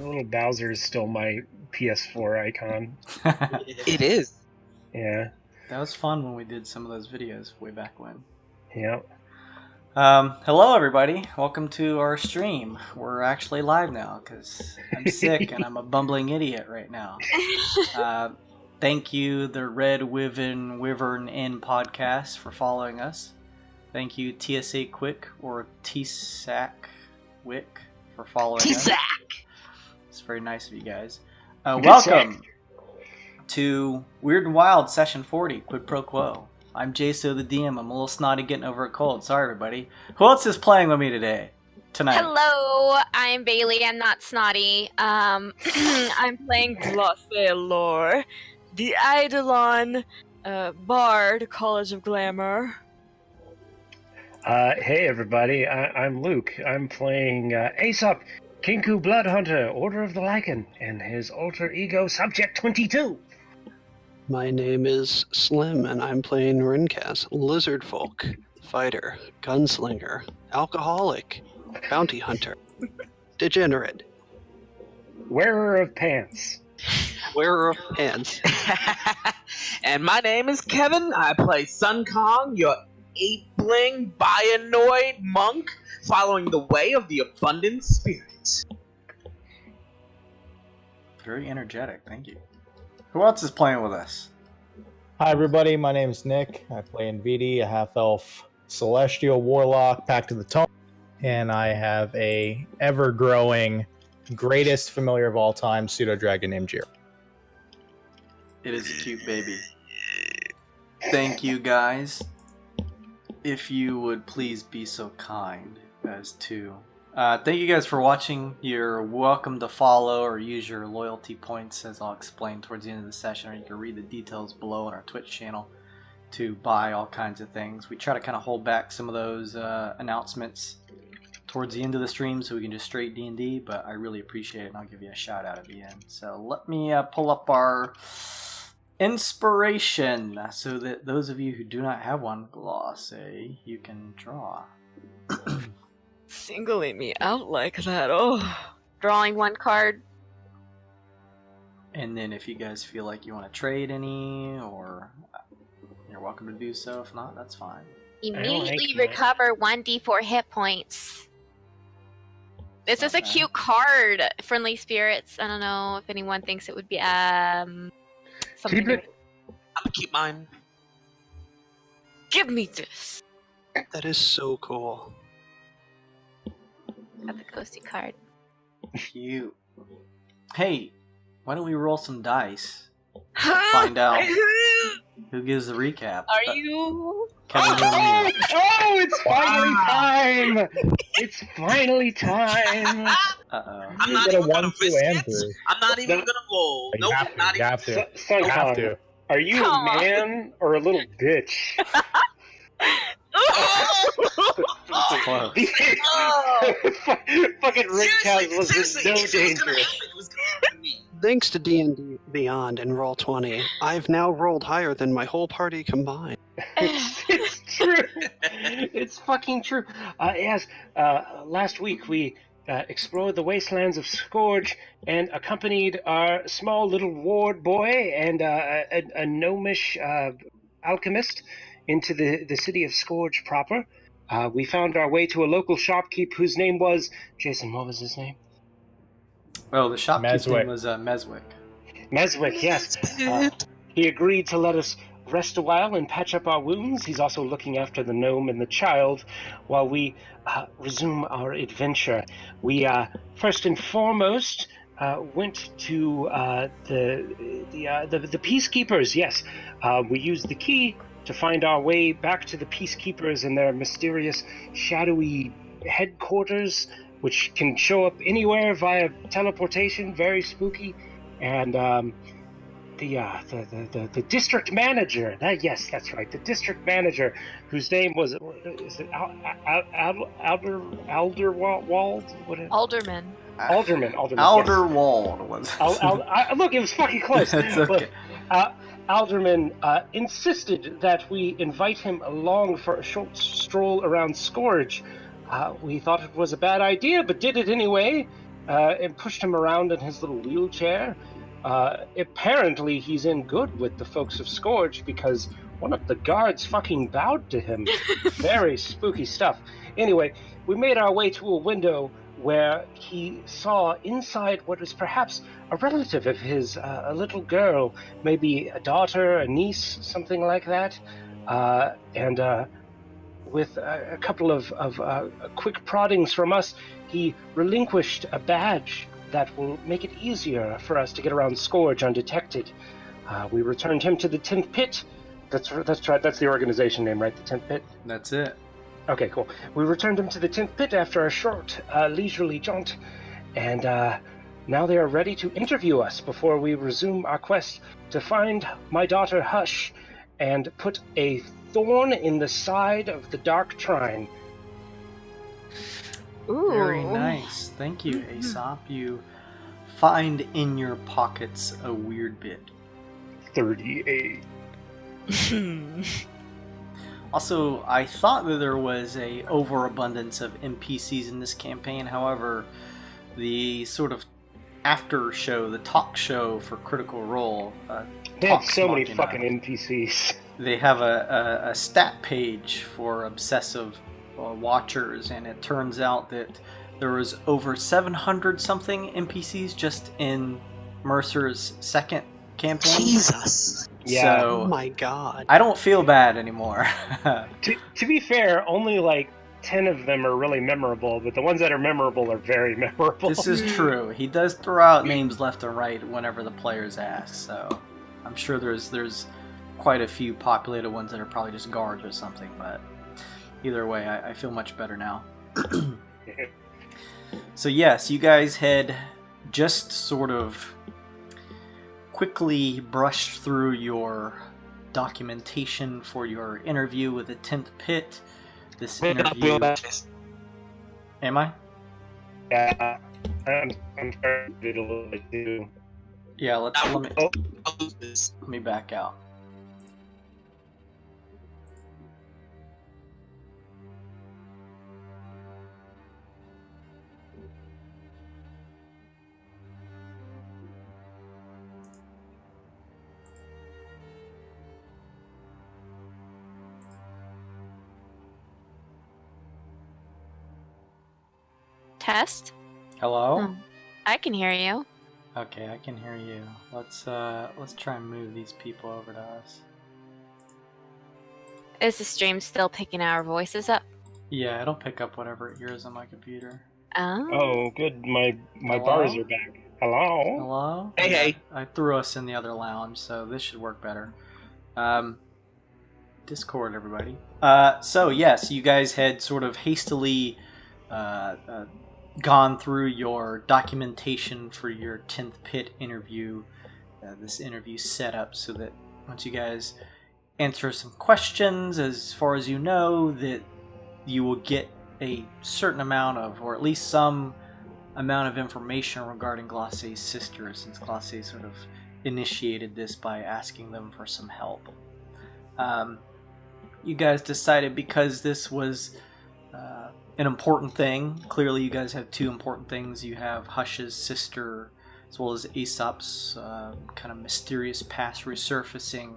Little Bowser is still my PS4 icon. It is. Yeah. That was fun when we did some of those videos way back when. Yep. Hello, everybody. Welcome to our stream. We're actually live now because I'm sick and I'm a bumbling idiot right now. Thank you, the Red Wyvern Inn podcast, for following us. Thank you, TSA Quick or TSAC Wick for following us. It's very nice of you guys. Welcome to Wyrd and Wyld Session 40, Quid Pro Quo. I'm Jaso the DM. I'm a little snotty getting over a cold. Sorry, everybody. Who else is playing with me tonight? Hello, I'm Bailey. I'm not snotty. I'm playing Glace Lore, the Aldermunn Bard, College of Glamour. Hey, everybody. I'm Luke. I'm playing Aesop, Kinku Bloodhunter, Order of the Lycan, and his alter ego, Subject 22. My name is Slim, and I'm playing Rinkas, Lizard Folk, Fighter, Gunslinger, Alcoholic, Bounty Hunter, Degenerate, Wearer of Pants. Wearer of Pants. And my name is Kevin. I play Sun Kong, your ape-bling bionoid monk, following the way of the abundant spirit. Very energetic. Thank you. Who else is playing with us? Hi everybody, my name is Nick. I play Nvidi, a half-elf celestial warlock, Pact of the Tome, and I have a ever-growing, greatest familiar of all time pseudo-dragon named Jir. It is a cute baby. Thank you, guys. If you would please be so kind as to... thank you guys for watching. You're welcome to follow or use your loyalty points, as I'll explain towards the end of the session, or you can read the details below on our Twitch channel to buy all kinds of things. We try to kind of hold back some of those announcements towards the end of the stream so we can just straight D&D, but I really appreciate it, and I'll give you a shout out at the end. So let me pull up our inspiration so that those of you who do not have one, Glace, you can draw. Singling me out like that, oh. Drawing one card. And then if you guys feel like you want to trade any, or you're welcome to do so. If not, that's fine. Immediately recover 1d4 hit points. This is a cute card, Friendly Spirits. I don't know if anyone thinks it would be something. Keep it. I'm gonna keep mine. Give me this. That is so cool. Got the ghosty card. Cute. Hey, why don't we roll some dice? Find out who gives the recap. Are you? Kevin, you're It's finally time! It's finally time! Uh-oh. I'm not Get a even gonna 1, 2, risk and it. 3. I'm not even gonna roll. You Nope, have to. not You even. have to. Son You have Kong, to. are you Come a on. man or a little bitch? Close. Fucking Rick Taz was in Seriously, no if it was gonna danger. happen, it was gonna happen to me. Thanks to D&D Beyond and Roll20, I've now rolled higher than my whole party combined. It's true. It's fucking true. Yes, last week we explored the wastelands of Skorge and accompanied our small little ward boy and a gnomish alchemist into the city of Skorge proper. We found our way to a local shopkeep whose name was... Jason, what was his name? Oh, the shopkeeper's Mezzwick. name was Mezzwick. Mezzwick, yes. He agreed to let us rest a while and patch up our wounds. He's also looking after the gnome and the child while we resume our adventure. We first and foremost went to the peacekeepers. Yes, we used the key to find our way back to the peacekeepers and their mysterious, shadowy headquarters, which can show up anywhere via teleportation. Very spooky. And the district manager. Yes, that's right. The district manager, whose name was Alderwald? What? Aldermunn. Aldermunn. Alderwald was. Look, it was fucking close. It's okay. But, Aldermunn insisted that we invite him along for a short stroll around Skorge, We thought it was a bad idea, but did it anyway, and pushed him around in his little wheelchair. Apparently, he's in good with the folks of Skorge because one of the guards fucking bowed to him. Very spooky stuff. Anyway, we made our way to a window where he saw inside what was perhaps a relative of his, a little girl, maybe a daughter, a niece, something like that. With a couple of quick proddings from us, he relinquished a badge that will make it easier for us to get around Skorge undetected. We returned him to the 10th Pit. That's right, that's the organization name, right? The 10th Pit? That's it. Okay, cool. We returned him to the 10th Pit after a short, leisurely jaunt, and now they are ready to interview us before we resume our quest to find my daughter Hush and put a thorn in the side of the Dark Trine. Ooh. Very nice. Thank you, Aesop. You find in your pockets a weird bit. 38. Also, I thought that there was a overabundance of NPCs in this campaign. However, the sort of after show, the talk show for Critical Role, They have Talks so many Machina. fucking NPCs. They have a stat page for obsessive watchers, and it turns out that there was over 700 something NPCs just in Mercer's second campaign. Jesus. Yeah. So, Oh my god. I don't feel bad anymore. To be fair, only like 10 of them are really memorable, but the ones that are memorable are very memorable. This is true. He does throw out names left and right whenever the players ask, so I'm sure there's quite a few populated ones that are probably just guards or something, but either way, I feel much better now. So yes, you guys had just sort of quickly brushed through your documentation for your interview with the 10th Pit. This interview... Am I? Yeah, I'm sorry to do a little bit too. Yeah, let me back out. Test? Hello? Oh. I can hear you. Okay, I can hear you. Let's try and move these people over to us. Is the stream still picking our voices up? Yeah, it'll pick up whatever it hears on my computer. Oh. Oh, good. My Hello? bars are back. Hello? Hello? Hey, hey. I threw us in the other lounge, so this should work better. Discord, everybody. So yes, you guys had sort of hastily gone through your documentation for your 10th Pit interview. This interview set up so that once you guys answer some questions, as far as you know, that you will get a certain amount of, or at least some amount of information regarding Glace's sister, since Glace sort of initiated this by asking them for some help. You guys decided, because this was an important thing, clearly you guys have two important things. You have Hush's sister, as well as Aesop's kind of mysterious past resurfacing,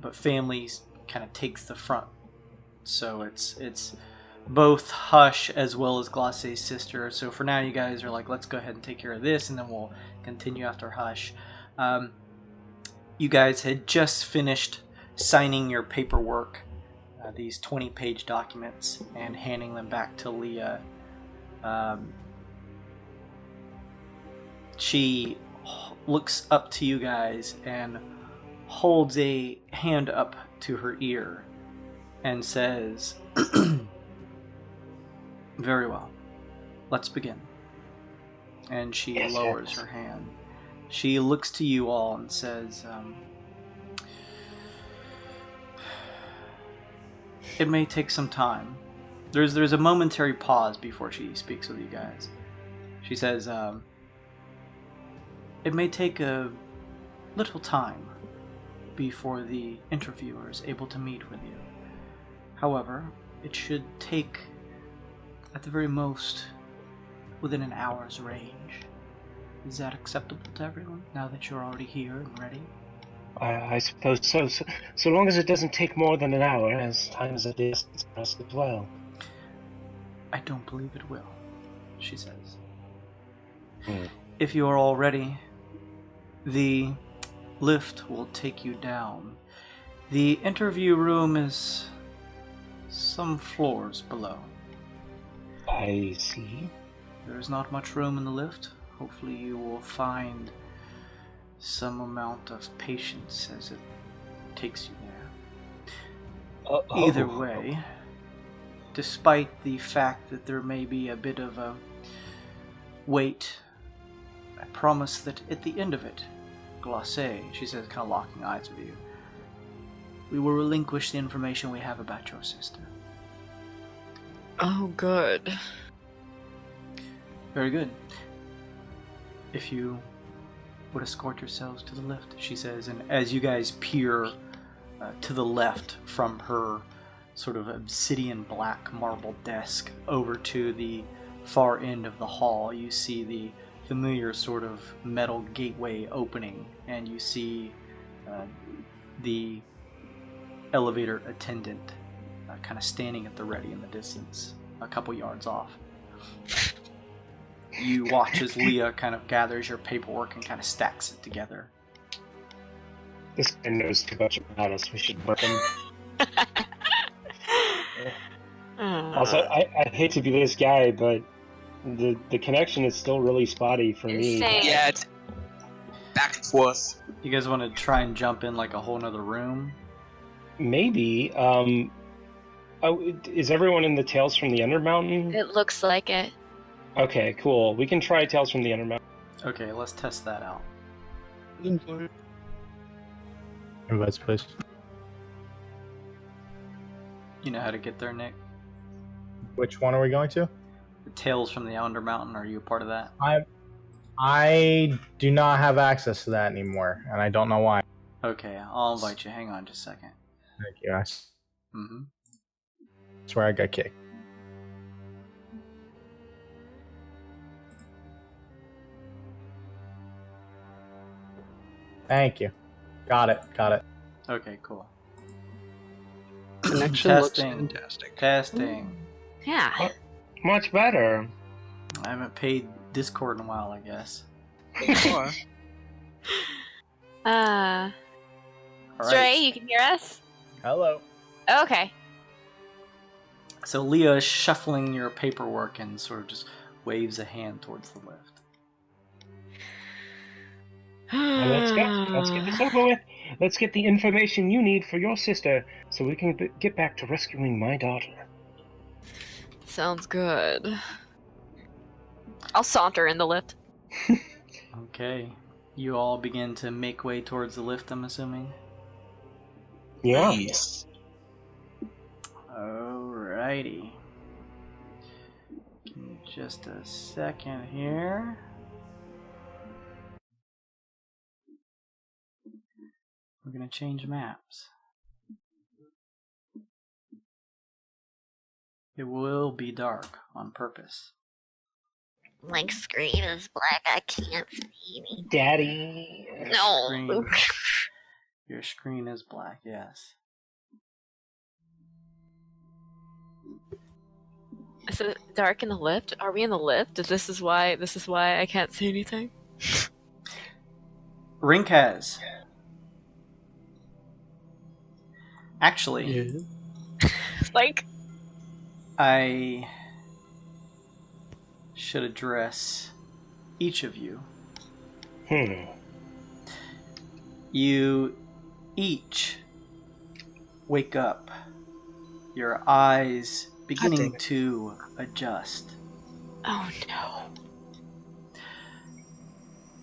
but family kind of takes the front. So it's both Hush as well as Glace's sister. So for now, you guys are like, let's go ahead and take care of this, and then we'll continue after Hush. You guys had just finished signing your paperwork, these 20-page documents, and handing them back to Leah. She looks up to you guys and holds a hand up to her ear and says, "Very well, let's begin." And she Yes, lowers yes. her hand. She looks to you all and says, "It may take some time." There's a momentary pause before she speaks with you guys. She says, "It may take a little time before the interviewer is able to meet with you. However, it should take at the very most, within an hour's range. Is that acceptable to everyone, now that you're already here and ready? I suppose so. So long as it doesn't take more than an hour, as time is of the essence for us as well. I don't believe it will, she says. Hmm. If you are all ready, the lift will take you down. The interview room is some floors below. I see. There is not much room in the lift. Hopefully you will find some amount of patience as it takes you there. Either way, despite the fact that there may be a bit of a wait, I promise that at the end of it, Glace, she says, kind of locking eyes with you, we will relinquish the information we have about your sister. Oh, good. Very good. If you would escort yourselves to the lift, she says, and as you guys peer to the left from her sort of obsidian black marble desk over to the far end of the hall, you see the familiar sort of metal gateway opening, and you see the elevator attendant kind of standing at the ready in the distance, a couple yards off. You watch as Leah kind of gathers your paperwork and kind of stacks it together. This guy knows too much about us. We should work him. Also, I hate to be this guy, but the connection is still really spotty for me. Same. Yeah, it's back and forth. You guys want to try and jump in like a whole nother room? Maybe. Is everyone in the Tales from the Undermountain? It looks like it. Okay, cool. We can try Tales from the Undermountain. Okay, let's test that out. Invites, please. You know how to get there, Nick? Which one are we going to? The Tales from the Undermountain, are you a part of that? I do not have access to that anymore, and I don't know why. Okay, I'll invite you. Hang on just a second. Thank you. I Mm-hmm. swear I got kicked. Thank you. Got it. Okay, cool. Connection looks Testing. fantastic. Testing. Yeah. Much better. I haven't paid Discord in a while, I guess. Sure. All Stray, you can hear us? Hello. Okay. So Leah is shuffling your paperwork and sort of just waves a hand towards the lift. Well, let's go. Let's get this over with. Let's get the information you need for your sister so we can get back to rescuing my daughter. Sounds good. I'll saunter in the lift. Okay. You all begin to make way towards the lift, I'm assuming? Yeah. Nice. Alrighty. Give me just a second here. We're gonna change maps. It will be dark on purpose. My screen is black. I can't see me. Daddy. No. Your screen is black, yes. Is it dark in the lift? Are we in the lift? This is why I can't see anything. Rinkaz. Actually, Like, I should address each of you. You each wake up, your eyes beginning to adjust. oh no.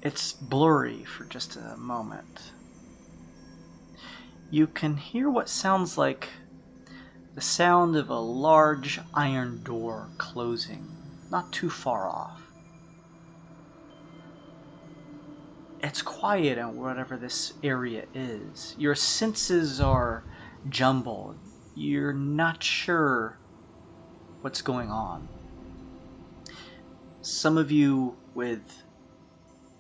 It's blurry for just a moment. You can hear what sounds like the sound of a large iron door closing, not too far off. It's quiet in whatever this area is. Your senses are jumbled. You're not sure what's going on. some of you with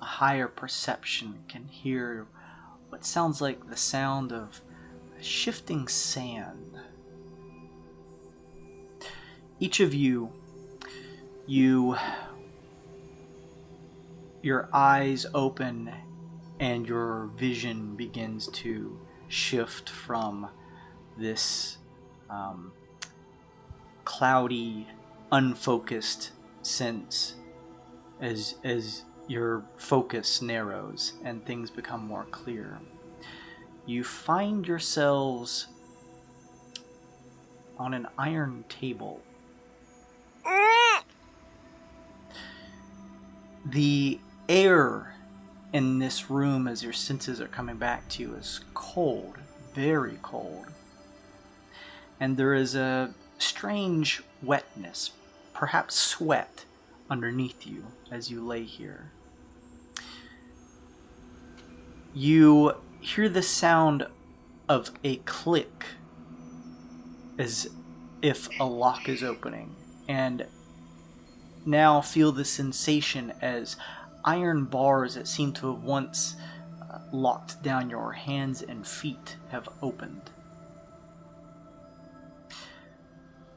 a higher perception can hear what sounds like the sound of shifting sand. Each of you, your eyes open and your vision begins to shift from this cloudy, unfocused sense as your focus narrows and things become more clear. You find yourselves on an iron table. The air in this room, as your senses are coming back to you, is cold, very cold. And there is a strange wetness, perhaps sweat, underneath you as you lay here. You hear the sound of a click as if a lock is opening, and now feel the sensation as iron bars that seem to have once locked down your hands and feet have opened.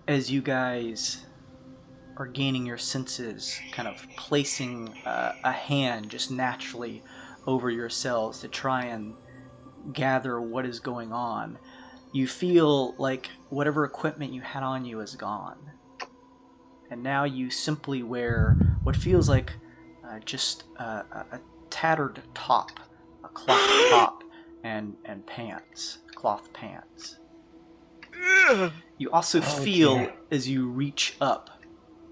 As you guys are gaining your senses, kind of placing a hand just naturally over yourselves to try and gather what is going on, you feel like whatever equipment you had on you is gone. And now you simply wear what feels like just a tattered top, a cloth top, and pants, cloth pants. You also feel, as you reach up,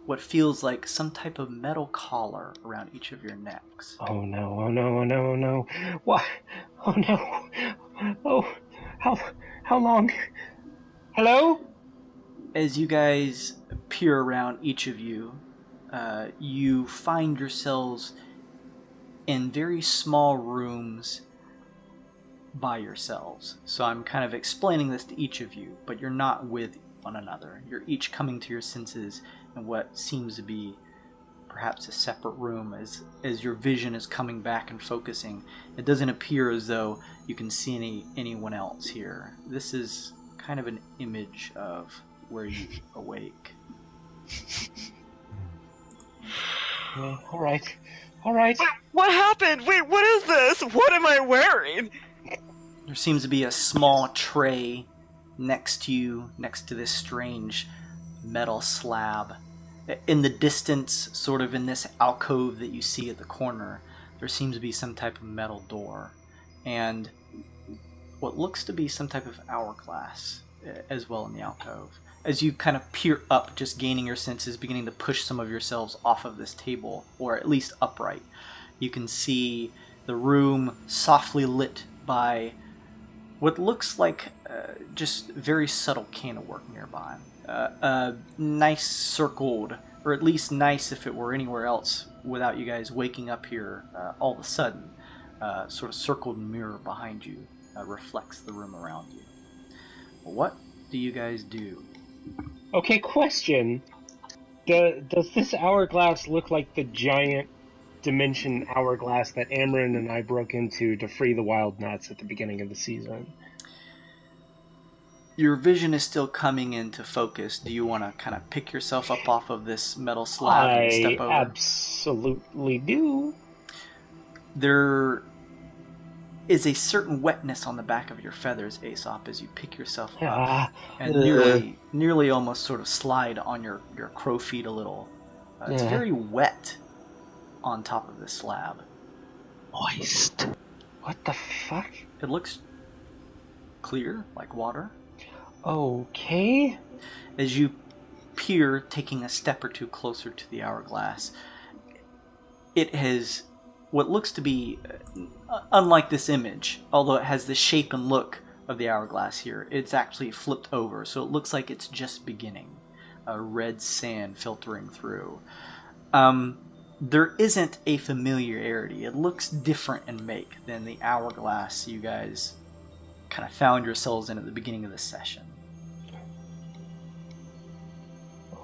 what feels like some type of metal collar around each of your necks. Oh no, oh no, oh no, oh no. What? Oh no. Oh, how long? Hello? As you guys peer around each of you, you find yourselves in very small rooms by yourselves. So I'm kind of explaining this to each of you, but you're not with one another. You're each coming to your senses in what seems to be perhaps a separate room as your vision is coming back and focusing. It doesn't appear as though you can see anyone else here. This is kind of an image of where you awake. All right. What happened? Wait, what is this? What am I wearing? There seems to be a small tray next to you, next to this strange metal slab. In the distance, sort of in this alcove that you see at the corner, there seems to be some type of metal door, and what looks to be some type of hourglass as well in the alcove. As you kind of peer up, just gaining your senses, beginning to push some of yourselves off of this table, or at least upright, you can see the room softly lit by what looks like just very subtle candlework nearby. A nice circled, or at least nice if it were anywhere else without you guys waking up here all of a sudden, sort of circled mirror behind you reflects the room around you. What do you guys do? Okay, question. Does this hourglass look like the giant dimension hourglass that Amryn and I broke into to free the wild nuts at the beginning of the season? Your vision is still coming into focus. Do you want to kind of pick yourself up off of this metal slab and step over? I absolutely do. There is a certain wetness on the back of your feathers, Aesop, as you pick yourself up and nearly almost sort of slide on your crow feet a little. It's very wet on top of this slab. Moist. What the fuck? It looks clear, like water. Okay. As you peer, taking a step or two closer to the hourglass, it has what looks to be, unlike this image, although it has the shape and look of the hourglass here, it's actually flipped over, so it looks like it's just beginning. Red sand filtering through. There isn't a familiarity. It looks different in make than the hourglass you guys kind of found yourselves in at the beginning of this session.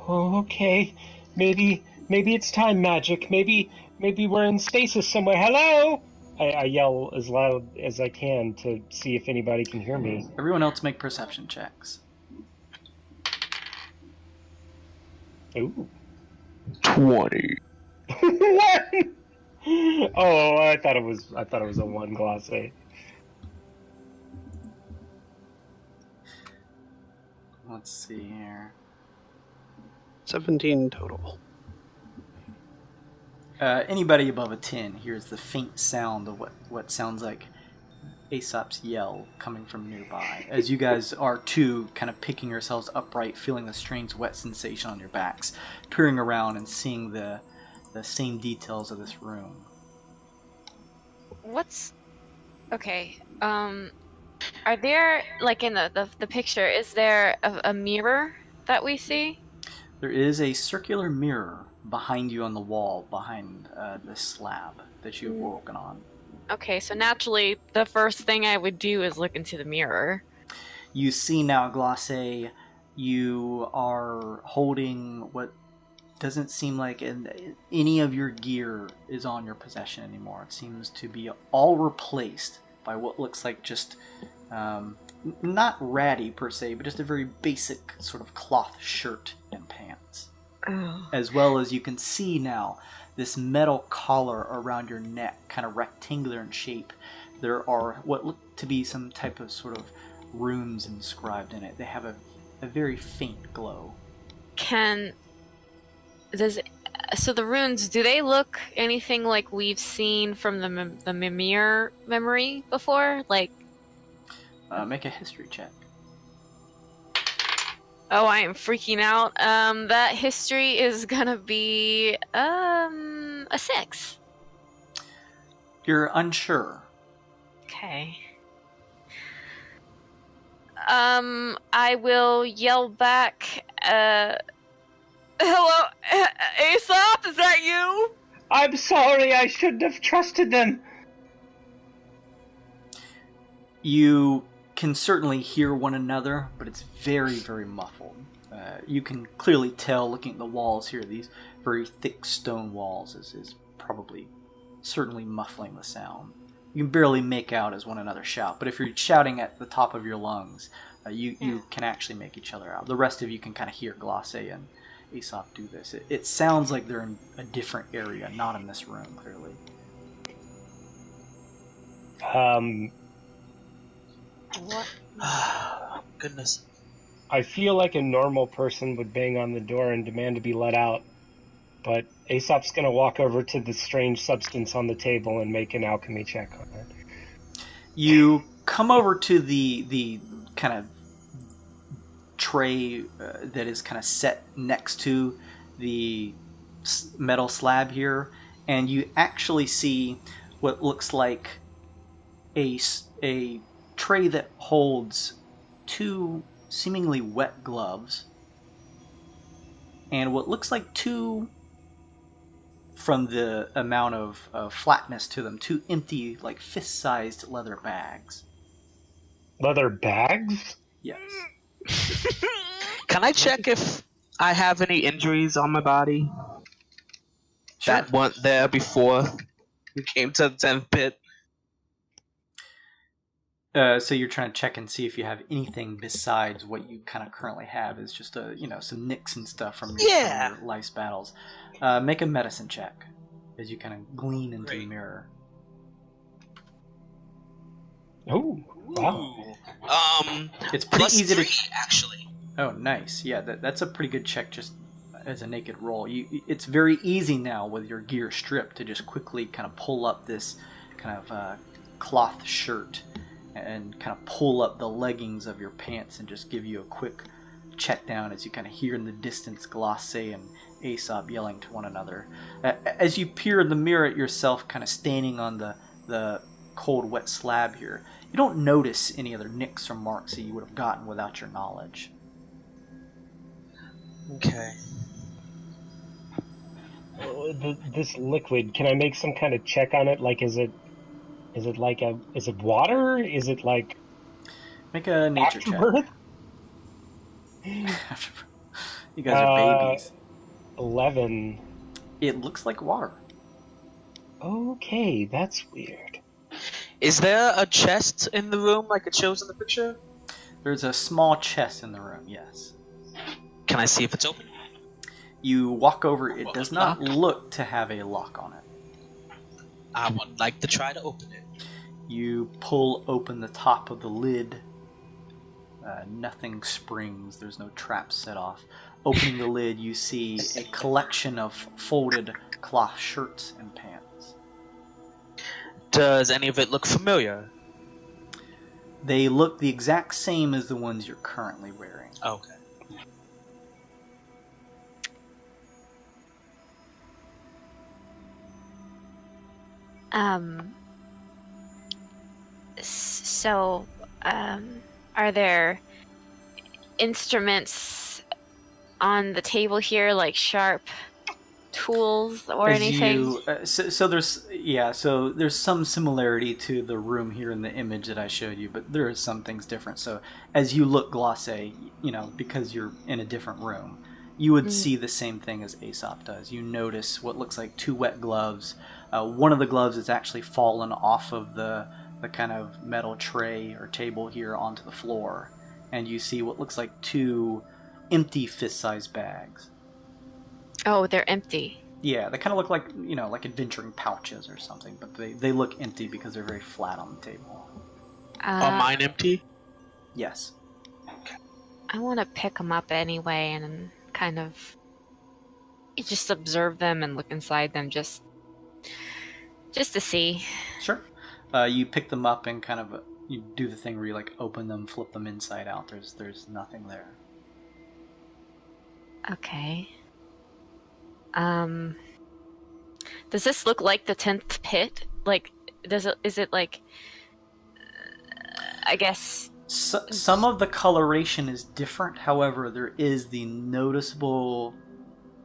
Okay. Maybe Maybe it's time magic. Maybe we're in stasis somewhere. Hello! I yell as loud as I can to see if anybody can hear me. Everyone else make perception checks. Ooh. 20. What? Oh, I thought it was a 1 Glace. Let's see here. 17 total. Anybody above a 10 hears the faint sound of what sounds like Aesop's yell coming from nearby. As you guys are too kind of picking yourselves upright, feeling the strange wet sensation on your backs, peering around and seeing the same details of this room. What's... Okay, are there, like in the picture, is there a mirror that we see? There is a circular mirror behind you on the wall, behind this slab that you have woken on. Okay, so naturally, the first thing I would do is look into the mirror. You see now, Glace, you are holding what doesn't seem like any of your gear is on your possession anymore. It seems to be all replaced by what looks like just, not ratty per se, but just a very basic sort of cloth shirt and pants. Oh. As well as you can see now this metal collar around your neck, kind of rectangular in shape. There are what look to be some type of sort of runes inscribed in it. They have a very faint glow. So the runes, do they look anything like we've seen from the Mimir memory before? Like, make a history check. oh, I am freaking out. That history is gonna be a 6. You're unsure. Okay. I will yell back. Hello, Aesop, is that you? I'm sorry, I shouldn't have trusted them. You can certainly hear one another, but it's very, very muffled. You can clearly tell, looking at the walls here, these very thick stone walls is probably certainly muffling the sound. You can barely make out as one another shout, but if you're shouting at the top of your lungs, you can actually make each other out. The rest of you can kind of hear Glace and Aesop do this. It sounds like they're in a different area, not in this room, clearly. What? Goodness. I feel like a normal person would bang on the door and demand to be let out, but Aesop's gonna walk over to the strange substance on the table and make an alchemy check on it. You come over to the kind of tray that is kind of set next to the metal slab here, and you actually see what looks like a tray that holds 2 seemingly wet gloves and what looks like 2, from the amount of flatness to them, 2 empty, like fist-sized leather bags. Leather bags? Yes. Can I check if I have any injuries on my body that weren't there before we came to the 10th pit? So you're trying to check and see if you have anything besides what you kind of currently have. Is just some nicks and stuff from your life's battles. Make a medicine check as you kind of glean into the mirror. Oh, wow. It's pretty easy to actually. Oh, nice. Yeah, that's a pretty good check just as a naked roll. It's very easy now with your gear stripped to just quickly kind of pull up this kind of cloth shirt and kind of pull up the leggings of your pants and just give you a quick check down as you kind of hear in the distance Glace and Aesop yelling to one another. As you peer in the mirror at yourself kind of standing on the cold wet slab here, you don't notice any other nicks or marks that you would have gotten without your knowledge. Okay. This liquid, can I make some kind of check on it? Like, is it water? Is it like... Make a nature check. Afterbirth? You guys are babies. 11. It looks like water. Okay, that's weird. Is there a chest in the room like it shows in the picture? There's a small chest in the room, yes. Can I see if it's open? You walk over, it does not Lock? look to have a lock on it. I would like to try to open it. You pull open the top of the lid. Nothing springs, there's no trap set off. Opening the lid, you see a collection of folded cloth shirts and pants. Does any of it look familiar? They look the exact same as the ones you're currently wearing. Okay. Are there instruments on the table here, like sharp tools or anything? So there's some similarity to the room here in the image that I showed you, but there are some things different. So as you look, Glace, because you're in a different room, you would see the same thing as Aesop does. You notice what looks like 2 wet gloves. One of the gloves has actually fallen off of the kind of metal tray or table here onto the floor, and you see what looks like 2 empty fist-sized bags. Oh, they're empty. Yeah, they kind of look like, like adventuring pouches or something, but they look empty because they're very flat on the table. Are mine empty? Yes. I want to pick them up anyway and kind of just observe them and look inside them just to see. Sure. You pick them up and kind of you do the thing where you like open them, flip them inside out. There's nothing there. Okay. Does this look like the 10th pit? Like, is it like, I guess... Some of the coloration is different, however, there is the noticeable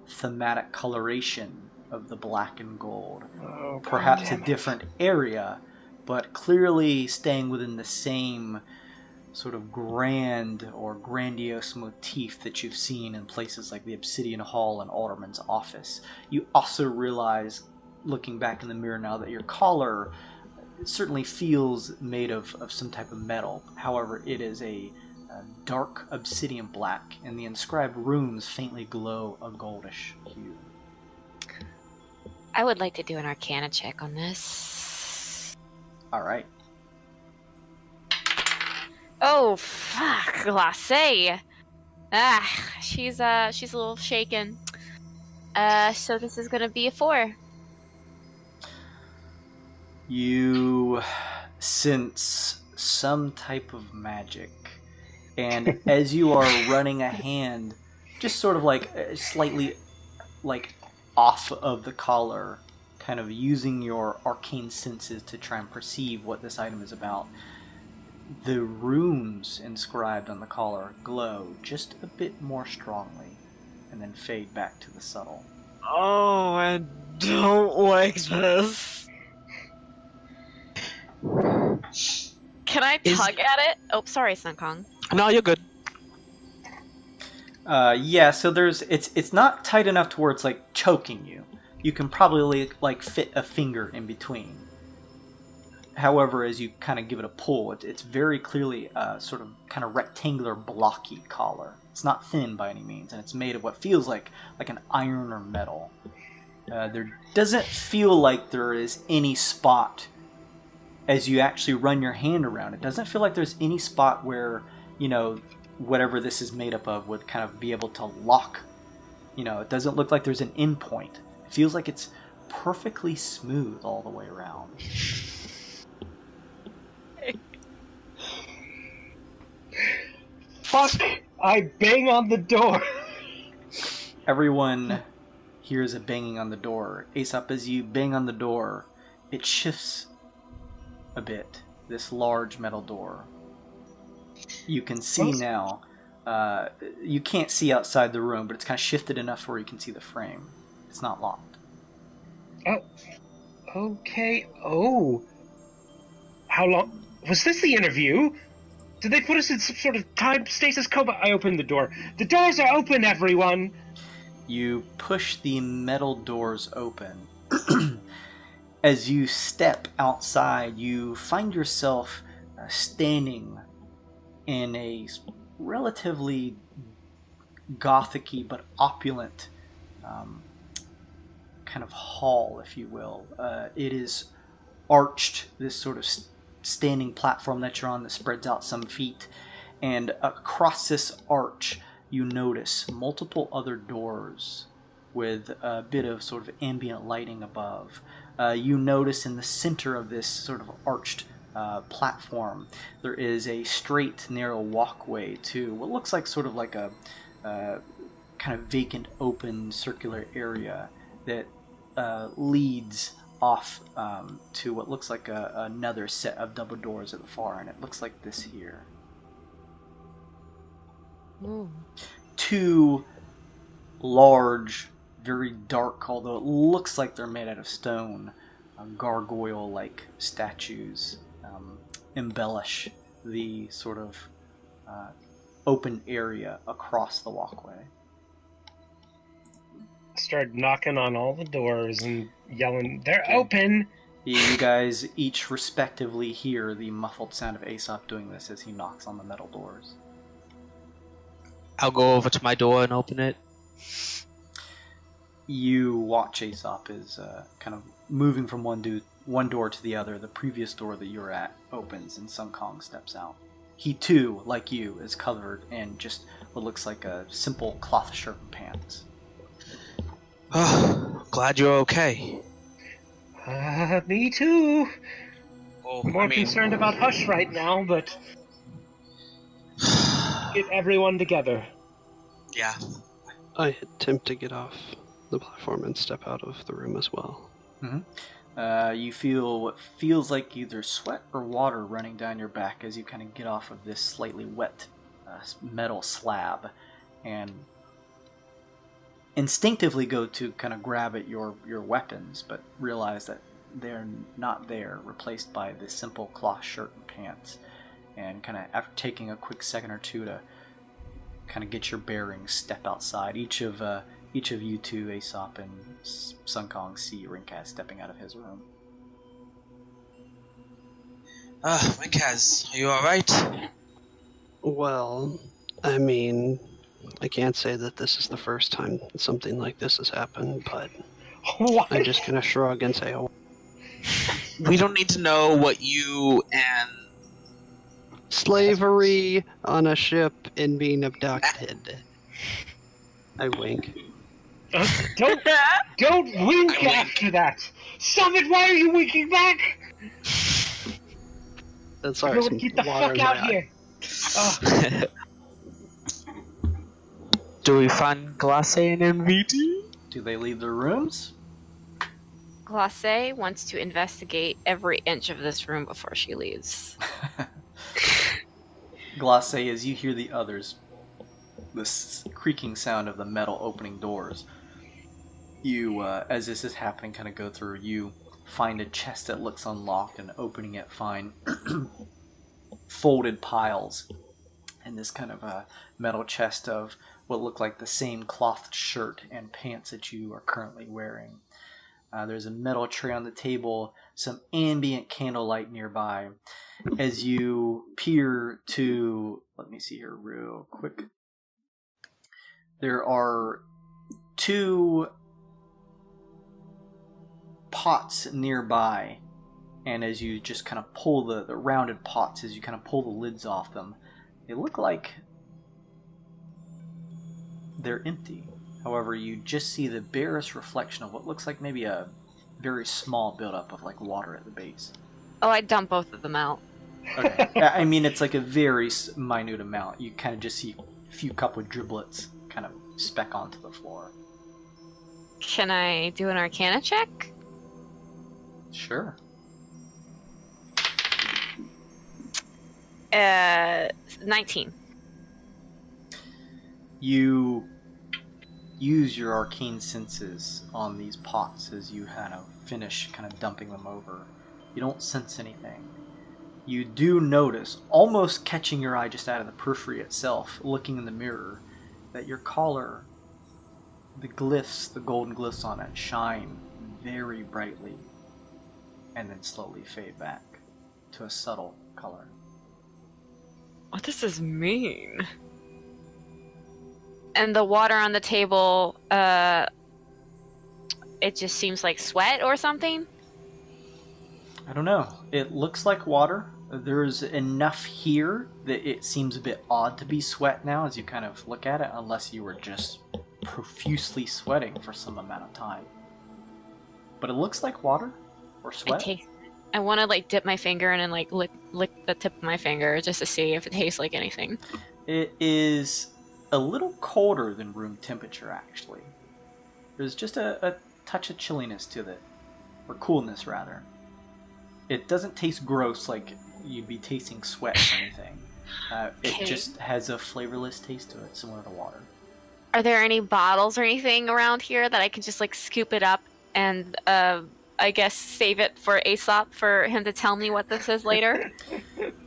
thematic coloration of the black and gold. Oh, Perhaps a goddammit. different area, but clearly staying within the same sort of grand or grandiose motif that you've seen in places like the Obsidian Hall and Aldermunn's office. You also realize, looking back in the mirror now, that your collar certainly feels made of some type of metal. However, it is a dark obsidian black, and the inscribed runes faintly glow a goldish hue. I would like to do an Arcana check on this. Alright. Oh, fuck, Glace. She's a little shaken. So this is gonna be a 4. You sense some type of magic, and as you are running a hand just sort of like slightly like off of the collar, kind of using your arcane senses to try and perceive what this item is about, the runes inscribed on the collar glow just a bit more strongly and then fade back to the subtle. Oh, I don't like this. Can I tug at it? Oh, sorry, Sun Kong. No, you're good. Yeah, so it's not tight enough to where it's like choking you. You can probably like fit a finger in between. However, as you kind of give it a pull, it's very clearly a sort of kind of rectangular, blocky collar. It's not thin by any means, and it's made of what feels like an iron or metal. There doesn't feel like there is any spot, as you actually run your hand around, it doesn't feel like there's any spot where, whatever this is made up of would kind of be able to lock. It doesn't look like there's an end point. It feels like it's perfectly smooth all the way around. Fuck! I bang on the door! Everyone hears a banging on the door. Aesop, as you bang on the door, it shifts a bit, this large metal door. You can see now, you can't see outside the room, but it's kind of shifted enough where you can see the frame. It's not locked. Oh, okay. Oh. How long? Was this the interview? Did they put us in some sort of time stasis coma? I opened the door. The doors are open, everyone! You push the metal doors open. As you step outside, you find yourself standing in a relatively gothic-y but opulent kind of hall, if you will. It is arched, this sort of standing platform that you're on that spreads out some feet, and across this arch you notice multiple other doors with a bit of sort of ambient lighting above. You notice in the center of this sort of arched platform there is a straight, narrow walkway to what looks like sort of like a kind of vacant, open, circular area that leads off to what looks like another set of double doors at the far end. It looks like this here. Ooh. Two large, very dark, although it looks like they're made out of stone, gargoyle-like statues embellish the sort of open area across the walkway. Start knocking on all the doors and yelling, "They're open!" You guys each respectively hear the muffled sound of Aesop doing this as he knocks on the metal doors. I'll go over to my door and open it. You watch Aesop is kind of moving from one door to the other. The previous door that you're at opens and Sun Kong steps out. He too, like you, is covered in just what looks like a simple cloth shirt and pants. Glad you're okay. Me too. Oh, More concerned about Hush right now, but get everyone together. Yeah. I attempt to get off the platform and step out of the room as well. Mm-hmm. You feel what feels like either sweat or water running down your back as you kind of get off of this slightly wet metal slab, and instinctively go to kind of grab at your weapons, but realize that they're not there, replaced by this simple cloth shirt and pants. And kind of after taking a quick second or two to kind of get your bearings, step outside. Each of you two, Aesop and Sun Kong, see Rinkaz stepping out of his room. Rinkaz, are you alright? Well, I mean, I can't say that this is the first time something like this has happened, but What? I just kind of shrug and say, "Oh, We don't need to know what you and... slavery on a ship and being abducted." I wink. Don't wink after that! Stop it! Why are you winking back? Sorry, Everyone some get the water fuck in my out eye. here! Do we find Glace and MVD? Do they leave their rooms? Glace wants to investigate every inch of this room before she leaves. Glace, as you hear the others, this creaking sound of the metal opening doors, you, as this is happening, kind of go through, you find a chest that looks unlocked, and opening it find folded piles in this kind of a metal chest of what look like the same cloth shirt and pants that you are currently wearing. There's a metal tray on the table, some ambient candlelight nearby. As you peer to, let me see here real quick. There are two pots nearby, and as you just kind of pull the rounded pots, as you kind of pull the lids off them, they look like they're empty. However, you just see the barest reflection of what looks like maybe a very small buildup of like water at the base. Oh, I dump both of them out. Okay. I mean, it's like a very minute amount. You kind of just see a few couple of driblets kind of speck onto the floor. Can I do an Arcana check? Sure. 19. You use your arcane senses on these pots as you kind of finish kind of dumping them over. You don't sense anything. You do notice, almost catching your eye just out of the periphery itself, looking in the mirror, that your collar the glyphs, the golden glyphs on it, shine very brightly and then slowly fade back to a subtle color. What does this mean? And the water on the table, it just seems like sweat or something? I don't know. It looks like water. There's enough here that it seems a bit odd to be sweat now as you kind of look at it, unless you were just profusely sweating for some amount of time. But it looks like water or sweat. I want to like dip my finger in and like lick the tip of my finger just to see if it tastes like anything. It is a little colder than room temperature, actually. There's just a touch of chilliness to it, or coolness rather. It doesn't taste gross like you'd be tasting sweat or anything. It just has a flavorless taste to it, similar to water. Are there any bottles or anything around here that I can just like scoop it up and I guess save it for Aesop for him to tell me what this is later?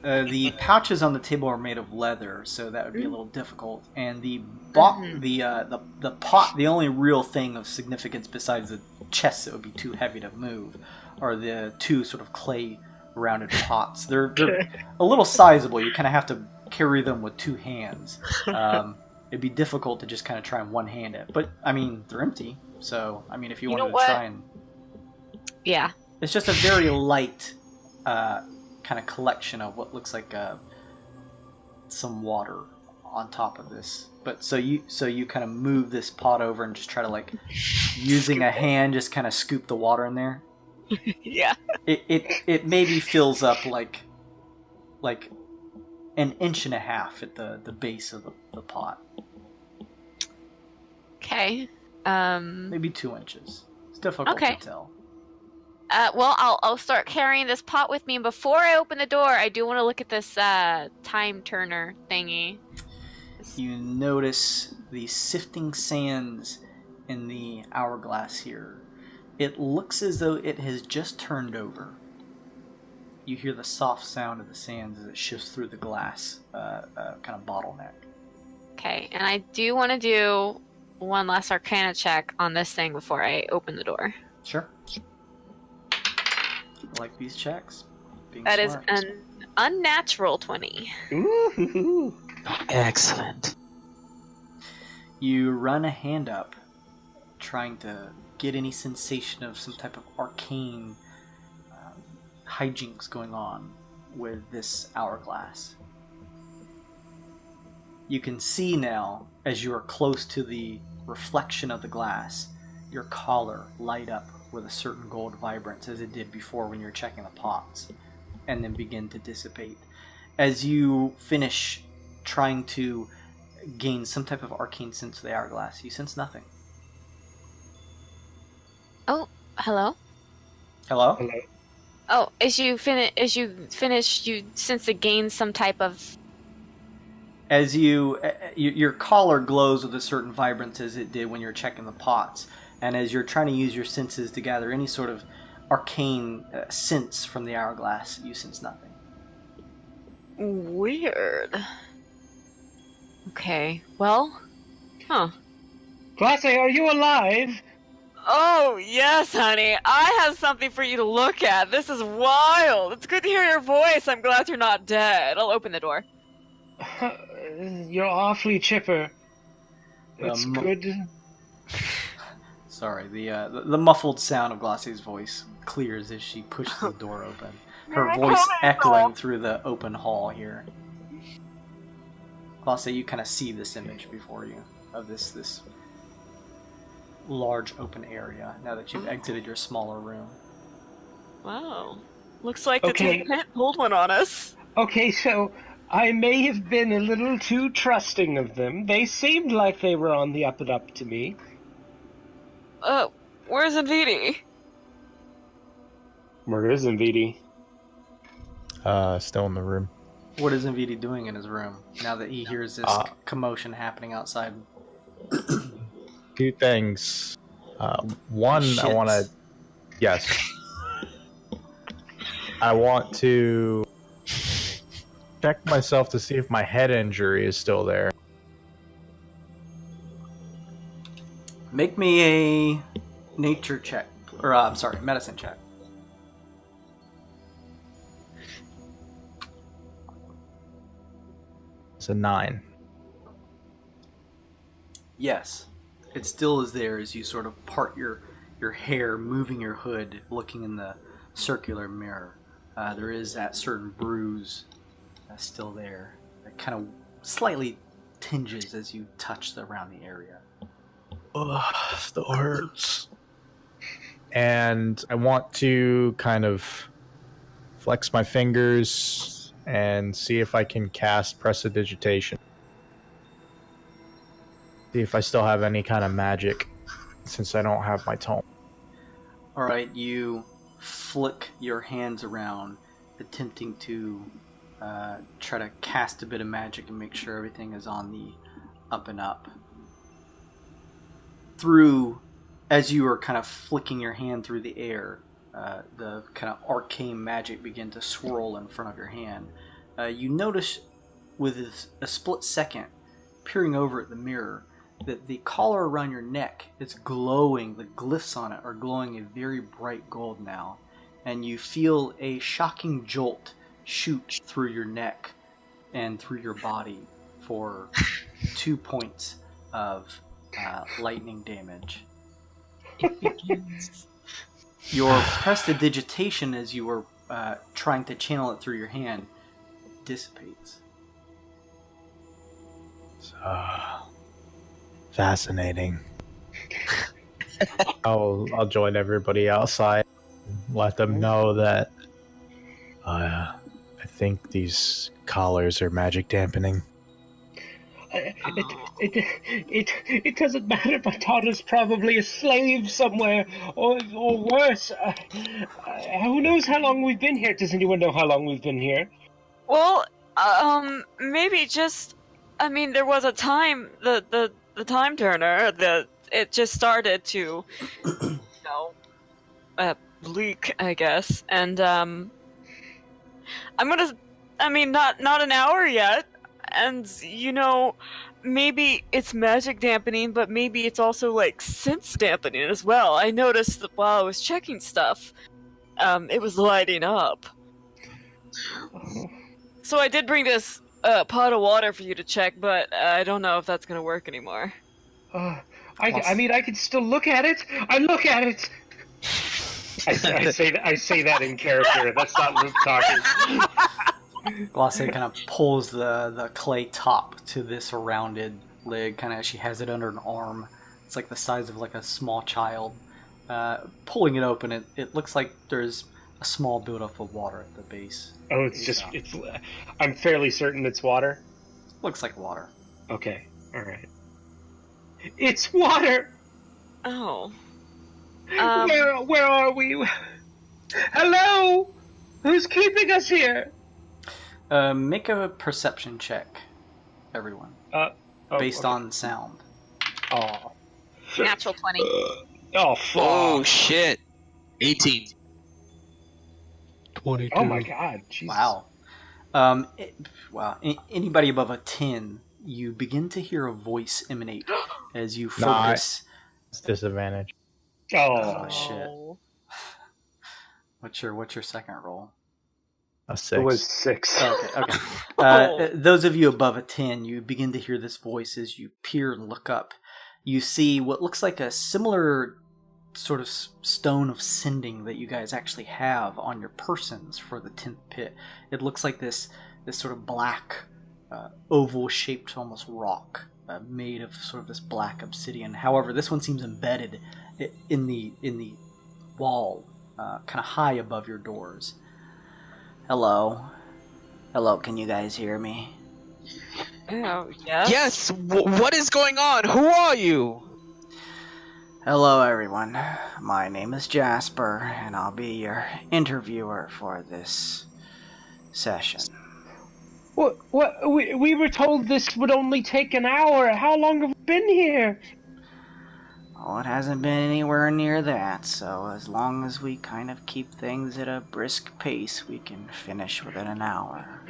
The pouches on the table are made of leather, so that would be a little difficult. And the pot, the only real thing of significance besides the chest that would be too heavy to move, are the two sort of clay rounded pots. They're a little sizable. You kind of have to carry them with two hands. It'd be difficult to just kind of try and one-hand it. But, I mean, they're empty. So, I mean, if you wanted to try and... Yeah. It's just a very light kind of collection of what looks like some water on top of this. But so you kind of move this pot over and just try to, like, using a hand, just kind of scoop the water in there. Yeah. It maybe fills up like an inch and a half at the base of the pot. Okay. Maybe 2 inches. It's difficult to tell. Well, I'll start carrying this pot with me, and before I open the door, I do want to look at this time turner thingy. You notice the sifting sands in the hourglass here. It looks as though it has just turned over. You hear the soft sound of the sands as it shifts through the glass, kind of bottleneck. Okay, and I do want to do one last Arcana check on this thing before I open the door. Sure. I like these checks. That is an unnatural 20. Ooh. Excellent. You run a hand up, trying to get any sensation of some type of arcane hijinks going on with this hourglass. You can see now, as you are close to the reflection of the glass, your collar light up with a certain gold vibrance as it did before when you were checking the pots, and then begin to dissipate. As you finish trying to gain some type of arcane sense of the hourglass, you sense nothing. Oh, hello? Hello? Oh, as you finish, you sense it gains some type of... As your collar glows with a certain vibrance as it did when you were checking the pots, and as you're trying to use your senses to gather any sort of arcane sense from the hourglass, you sense nothing. Weird. Okay, well, Glace, are you alive? Oh, yes, honey. I have something for you to look at. This is wild. It's good to hear your voice. I'm glad you're not dead. I'll open the door. You're awfully chipper. It's good. Sorry, the muffled sound of Glace's voice clears as she pushes the door open. Her voice echoing through the open hall here. Glace, you kind of see this image before you of this large open area now that you've exited your smaller room. Wow. Looks like the tent pulled one on us. Okay, so I may have been a little too trusting of them. They seemed like they were on the up and up to me. Where's Nvidi? Where is Nvidi? Still in the room. What is Nvidi doing in his room now that he hears this commotion happening outside? 2 things. One, I want to... Yes. I want to check myself to see if my head injury is still there. Make me a nature check. Or, I'm sorry, medicine check. It's a 9. Yes. It still is there as you sort of part your hair, moving your hood, looking in the circular mirror. There is that certain bruise that's still there. That kind of slightly tinges as you touch around the area. Ugh, the hurts. And I want to kind of flex my fingers and see if I can cast Prestidigitation. See if I still have any kind of magic, since I don't have my tome. Alright, you flick your hands around, attempting to try to cast a bit of magic and make sure everything is on the up and up. As you are kind of flicking your hand through the air, the kind of arcane magic begin to swirl in front of your hand. You notice with a split second, peering over at the mirror, that the collar around your neck is glowing. The glyphs on it are glowing a very bright gold now. And you feel a shocking jolt shoot through your neck and through your body for 2 points of lightning damage. Your prestidigitation, as you were trying to channel it through your hand, dissipates. Fascinating. I'll join everybody outside. Let them know that I think these collars are magic dampening. It doesn't matter. My daughter's probably a slave somewhere, or worse. Who knows how long we've been here? Does anyone know how long we've been here? Well, maybe just. I mean, there was a time the time turner. It just started to, leak, I guess, and I'm gonna. I mean, not an hour yet. And, maybe it's magic dampening, but maybe it's also, sense dampening as well. I noticed that while I was checking stuff, it was lighting up. So I did bring this pot of water for you to check, but I don't know if that's going to work anymore. I mean, I can still look at it. I look at it. I say that in character. That's not Luke talking. Glace kind of pulls the clay top to this rounded lid, kind of she has it under an arm. It's like the size of like a small child. Pulling it open, it looks like there's a small buildup of water at the base. Oh, I'm fairly certain it's water. Looks like water. Okay, alright. It's water! Oh. Where are we? Hello? Who's keeping us here? Make a perception check, everyone. Based on sound. Oh. Natural 20. Oh, fuck. Oh, shit. 18. 22. Oh my god. Jesus. Wow. Anybody above a 10, you begin to hear a voice emanate as you focus. It's disadvantage. Oh, shit. What's your second roll? A 6. It was 6. Okay. Those of you above a 10, you begin to hear this voice as you peer and look up. You see what looks like a similar sort of stone of sending that you guys actually have on your persons for the 10th pit. It looks like this sort of black, oval-shaped almost rock made of sort of this black obsidian. However, this one seems embedded in the wall, kind of high above your doors. Hello, can you guys hear me? Oh, yes? Yes! What is going on? Who are you? Hello, everyone. My name is Jasper, and I'll be your interviewer for this session. What? We were told this would only take an hour. How long have we been here? Oh, it hasn't been anywhere near that, so as long as we kind of keep things at a brisk pace, we can finish within an hour.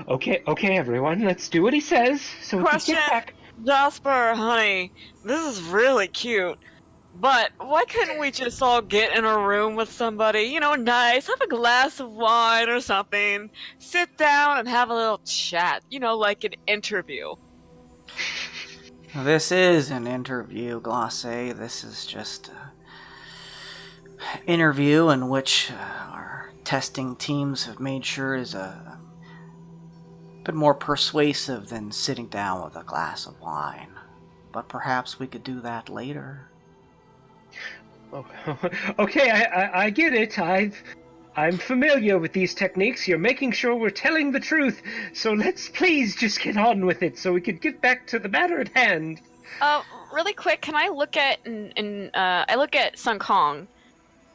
Okay, everyone, let's do what he says, so we can Question, get back. Jasper, honey, this is really cute. But why couldn't we just all get in a room with somebody, you know, nice, have a glass of wine or something, sit down and have a little chat, you know, like an interview? This is an interview, Glace. This is just an interview in which our testing teams have made sure is a bit more persuasive than sitting down with a glass of wine. But perhaps we could do that later. Oh, okay, I get it. I'm familiar with these techniques. You're making sure we're telling the truth. So let's please just get on with it so we could get back to the matter at hand. Really quick, can I look at I look at Sun Kong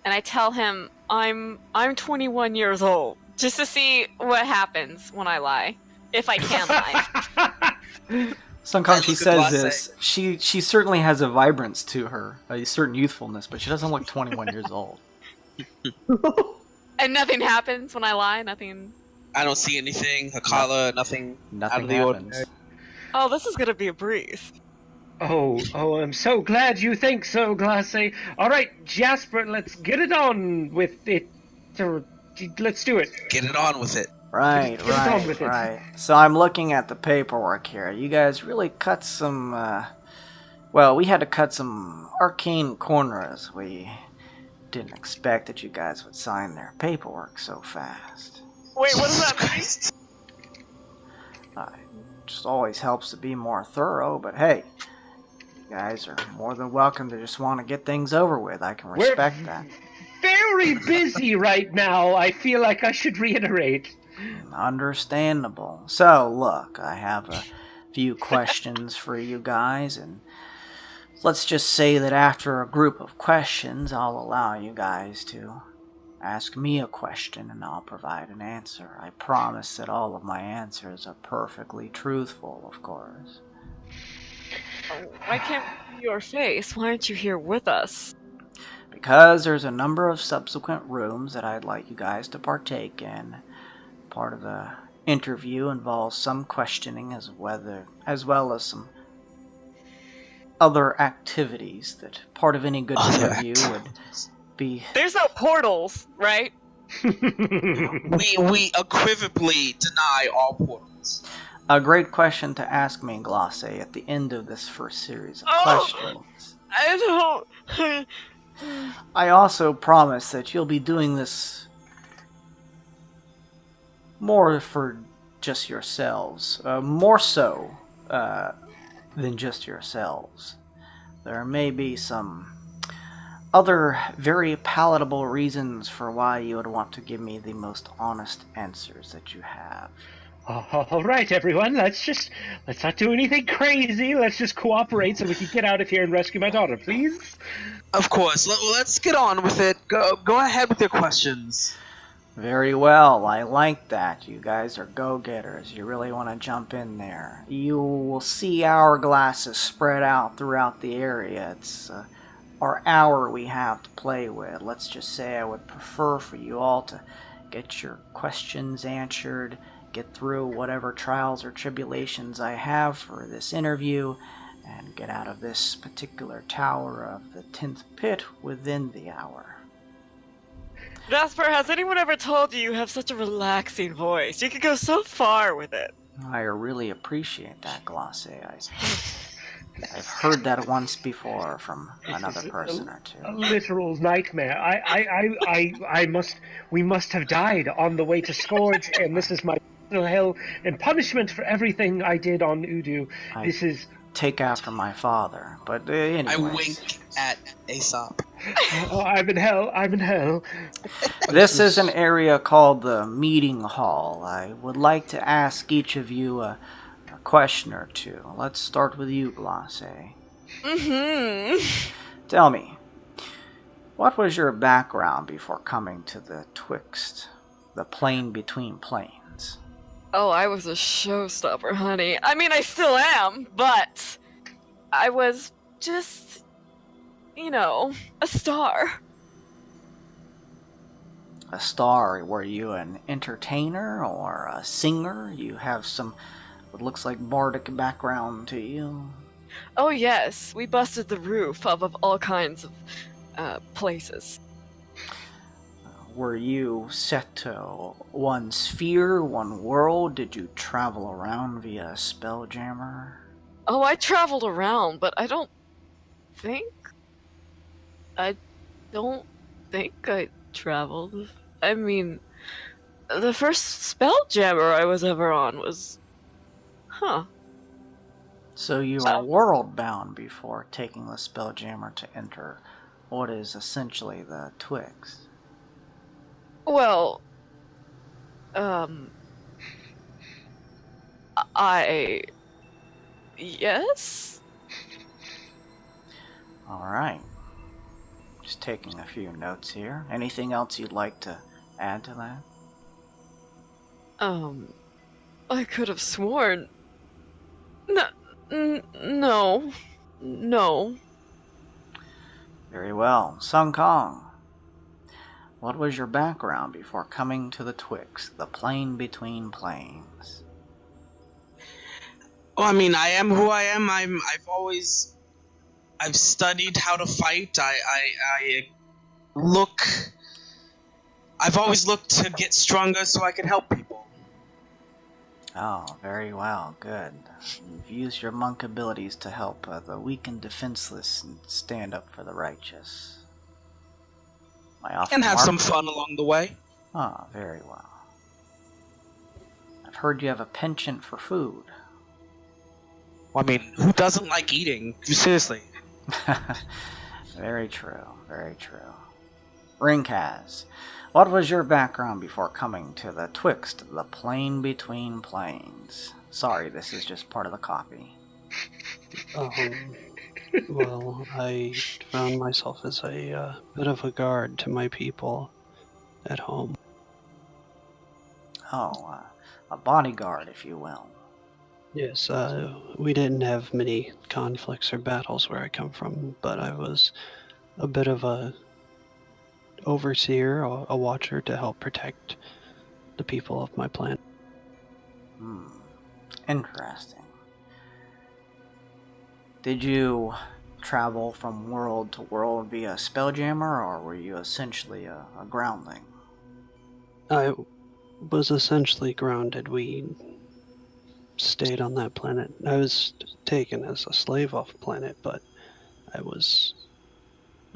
and I tell him I'm 21 years old, just to see what happens when I lie. If I can lie. Sun Kong, she says this. She certainly has a vibrance to her, a certain youthfulness, but she doesn't look 21 years old. And nothing happens when I lie? Nothing? I don't see anything. Hakala, nothing out of the happens. ordinary. Oh, this is gonna be a breeze. Oh, I'm so glad you think so, Glace. All right, Jasper, let's get it on with it. Let's do it. Get it on with it. Right. So I'm looking at the paperwork here. You guys really cut some, we had to cut some arcane corners. We didn't expect that you guys would sign their paperwork so fast. Wait, what does that mean? It just always helps to be more thorough, but hey, you guys are more than welcome to just want to get things over with. I can respect that. Very busy right now, I feel like I should reiterate. Understandable. So, look, I have a few questions for you guys, and let's just say that after a group of questions, I'll allow you guys to ask me a question, and I'll provide an answer. I promise that all of my answers are perfectly truthful, of course. Why can't we see your face? Why aren't you here with us? Because there's a number of subsequent rooms that I'd like you guys to partake in. Part of the interview involves some questioning as well as some other activities that part of any good interview would be. There's no portals, right? we unequivocally deny all portals. A great question to ask me, Glace, at the end of this first series of questions. I don't. I also promise that you'll be doing this more for just yourselves. More so than just yourselves. There may be some other very palatable reasons for why you would want to give me the most honest answers that you have. All right, everyone, let's not do anything crazy. Let's just cooperate so we can get out of here and rescue my daughter, please. Of course. Let's get on with it. Go ahead with your questions. Very well, I like that. You guys are go-getters. You really want to jump in there. You will see hourglasses spread out throughout the area. It's our hour we have to play with. Let's just say I would prefer for you all to get your questions answered, get through whatever trials or tribulations I have for this interview, and get out of this particular tower of the 10th pit within the hour. Jasper, has anyone ever told you have such a relaxing voice? You could go so far with it. I really appreciate that, Glace. I've heard that once before from another person or two. A literal nightmare. We must have died on the way to Skorge, and this is my personal hell and punishment for everything I did on Udu. This is... Take after my father, but anyways. I wink at Aesop. Oh, I'm in hell. This is an area called the meeting hall. I would like to ask each of you a question or two. Let's start with you, Glace. Tell me, what was your background before coming to the Twixt, the plane between planes? Oh, I was a showstopper, honey. I mean, I still am, but I was just, a star. A star? Were you an entertainer or a singer? You have some, what looks like bardic background to you. Oh yes, we busted the roof of all kinds of places. Were you set to one sphere, one world? Did you travel around via Spelljammer? Oh, I traveled around, but I don't think I traveled. I mean, the first Spelljammer I was ever on was... Huh. So you are world-bound before taking the Spelljammer to enter what is essentially the Twixt. Well, yes? Alright. Just taking a few notes here. Anything else you'd like to add to that? I could have sworn... No. Very well. Sung Kong, what was your background before coming to the Twixt, the plane between planes? Well, I mean, I am who I am. I've studied how to fight. I've always looked to get stronger so I can help people. Oh, very well. Good. You've used your monk abilities to help the weak and defenseless and stand up for the righteous. And have some fun along the way. Ah, very well. I've heard you have a penchant for food. Well, I mean, who doesn't like eating? Seriously. Very true, very true. Ringkaz, what was your background before coming to the Twixt, the plane between planes? Sorry, this is just part of the copy. Well, I found myself as a bit of a guard to my people at home. Oh, a bodyguard, if you will. Yes, we didn't have many conflicts or battles where I come from, but I was a bit of a overseer, or a watcher to help protect the people of my planet. Interesting. Did you travel from world to world via Spelljammer, or were you essentially a groundling? I was essentially grounded. We stayed on that planet. I was taken as a slave off planet, but I was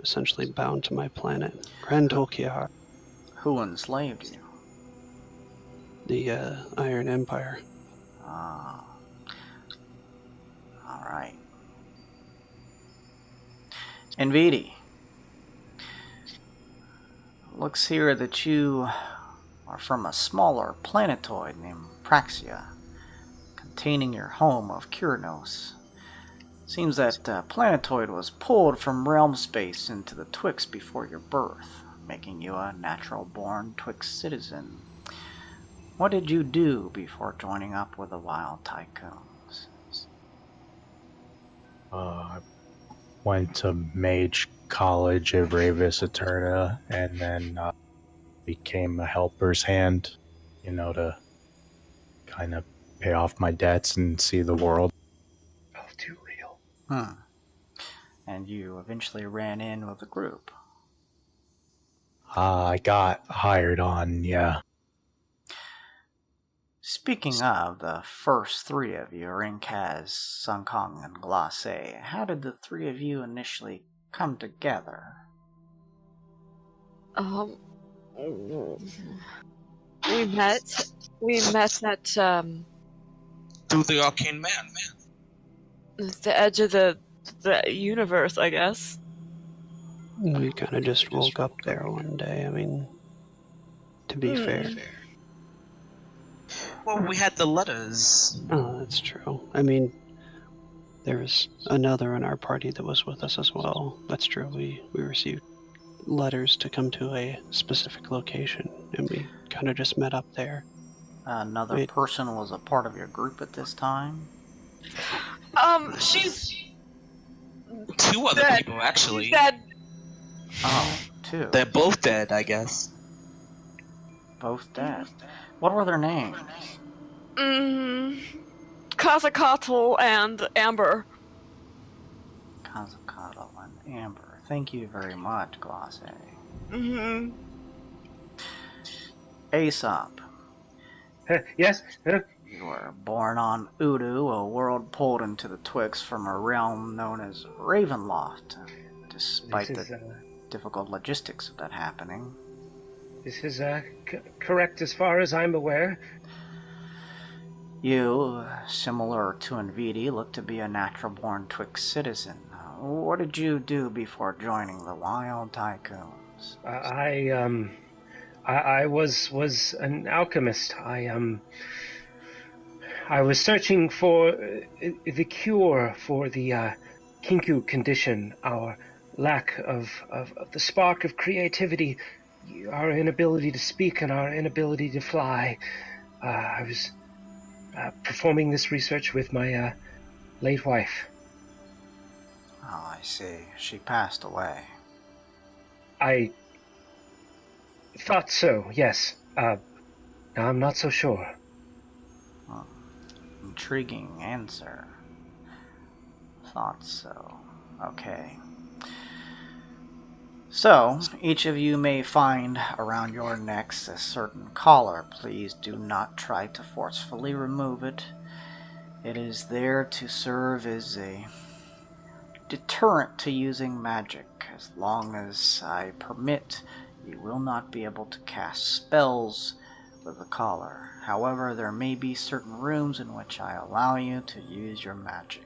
essentially bound to my planet. Grand Tolkien. Who enslaved you? The Iron Empire. Ah. Alright. And Vidi, looks here that you are from a smaller planetoid named Praxia, containing your home of Kyranos. Seems that planetoid was pulled from realm space into the Twixt before your birth, making you a natural-born Twixt citizen. What did you do before joining up with the Wyld Tycoons? I went to Mage College at Ravis Eterna, and then became a helper's hand, to kind of pay off my debts and see the world. All too real. And you eventually ran in with the group. I got hired on, yeah. Speaking of the first three of you, Ringkaz, Sung Kong, and Glace, how did the three of you initially come together? We met at, Through the arcane man. the edge of the universe, I guess. We kind of just woke up there one day. I mean, to be fair. Well, we had the letters. Oh, that's true. I mean, there was another in our party that was with us as well. That's true. We received letters to come to a specific location, and we kind of just met up there. Another person was a part of your group at this time? She's... Two other dead. people, actually. She's dead. Oh, two. They're both dead, I guess. Both dead. What were their names? Kazakatl and Amber. Kazukato and Amber. Thank you very much, Glace. Mm-hmm. Aesop, Yes? you were born on Udu, a world pulled into the Twixt from a realm known as Ravenloft. Despite This is, the difficult logistics of that happening, this is correct as far as I'm aware. you, similar to Nvidi, look to be a natural-born Twixt citizen. What did you do before joining the Wyld Tycoons? I was an alchemist. I was searching for the cure for the Kinku condition, our lack of the spark of creativity, our inability to speak and our inability to fly. I was performing this research with my late wife. Oh, I see. She passed away. I thought so, yes. Now I'm not so sure. Intriguing answer. Thought so. Okay. So, each of you may find around your necks a certain collar. Please do not try to forcefully remove it. It is there to serve as a deterrent to using magic. As long as I permit, you will not be able to cast spells with the collar. However, there may be certain rooms in which I allow you to use your magic.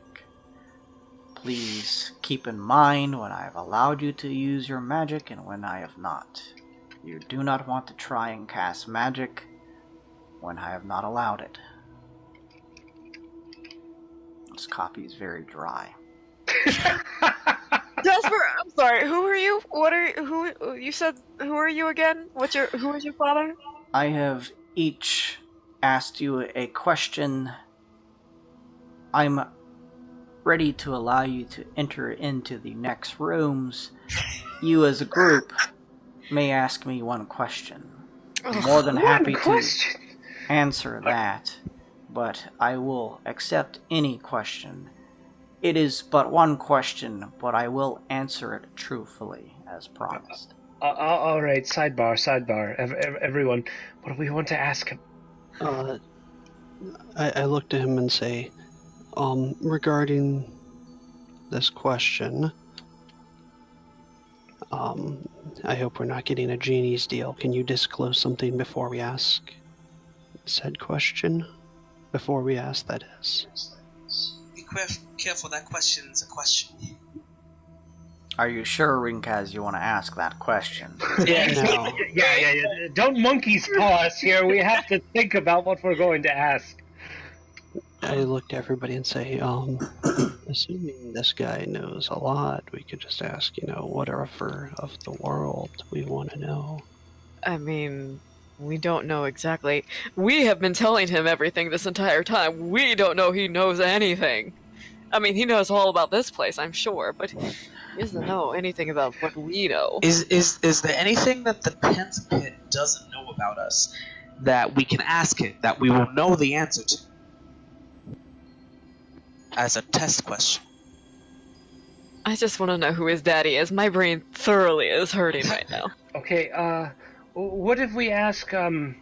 Please keep in mind when I have allowed you to use your magic and when I have not. You do not want to try and cast magic when I have not allowed it. This copy is very dry. Jasper, I'm sorry. Who are you? What are who? You said who are you again? Who is your father? I have each asked you a question. I'm ready to allow you to enter into the next rooms. You as a group may ask me one question. I'm more than happy to answer that, but I will accept any question. It is but one question, but I will answer it truthfully, as promised. All right, sidebar. Everyone, what do we want to ask him? I look to him and say, regarding this question, I hope we're not getting a genie's deal. Can you disclose something before we ask said question? Before we ask, that is. Be careful, that question's a question. Are you sure, Rinkaz, you want to ask that question? No. Yeah. Don't monkey's paw us here. We have to think about what we're going to ask. I look to everybody and say, assuming this guy knows a lot, we could just ask, whatever of the world we want to know. I mean, we don't know exactly. We have been telling him everything this entire time. We don't know he knows anything. I mean, he knows all about this place, I'm sure, but he doesn't know anything about what we know. Is there anything that the Pens Pit doesn't know about us that we can ask it, that we will know the answer to? As a test question. I just want to know who his daddy is. My brain thoroughly is hurting right now. Okay, what if we ask, you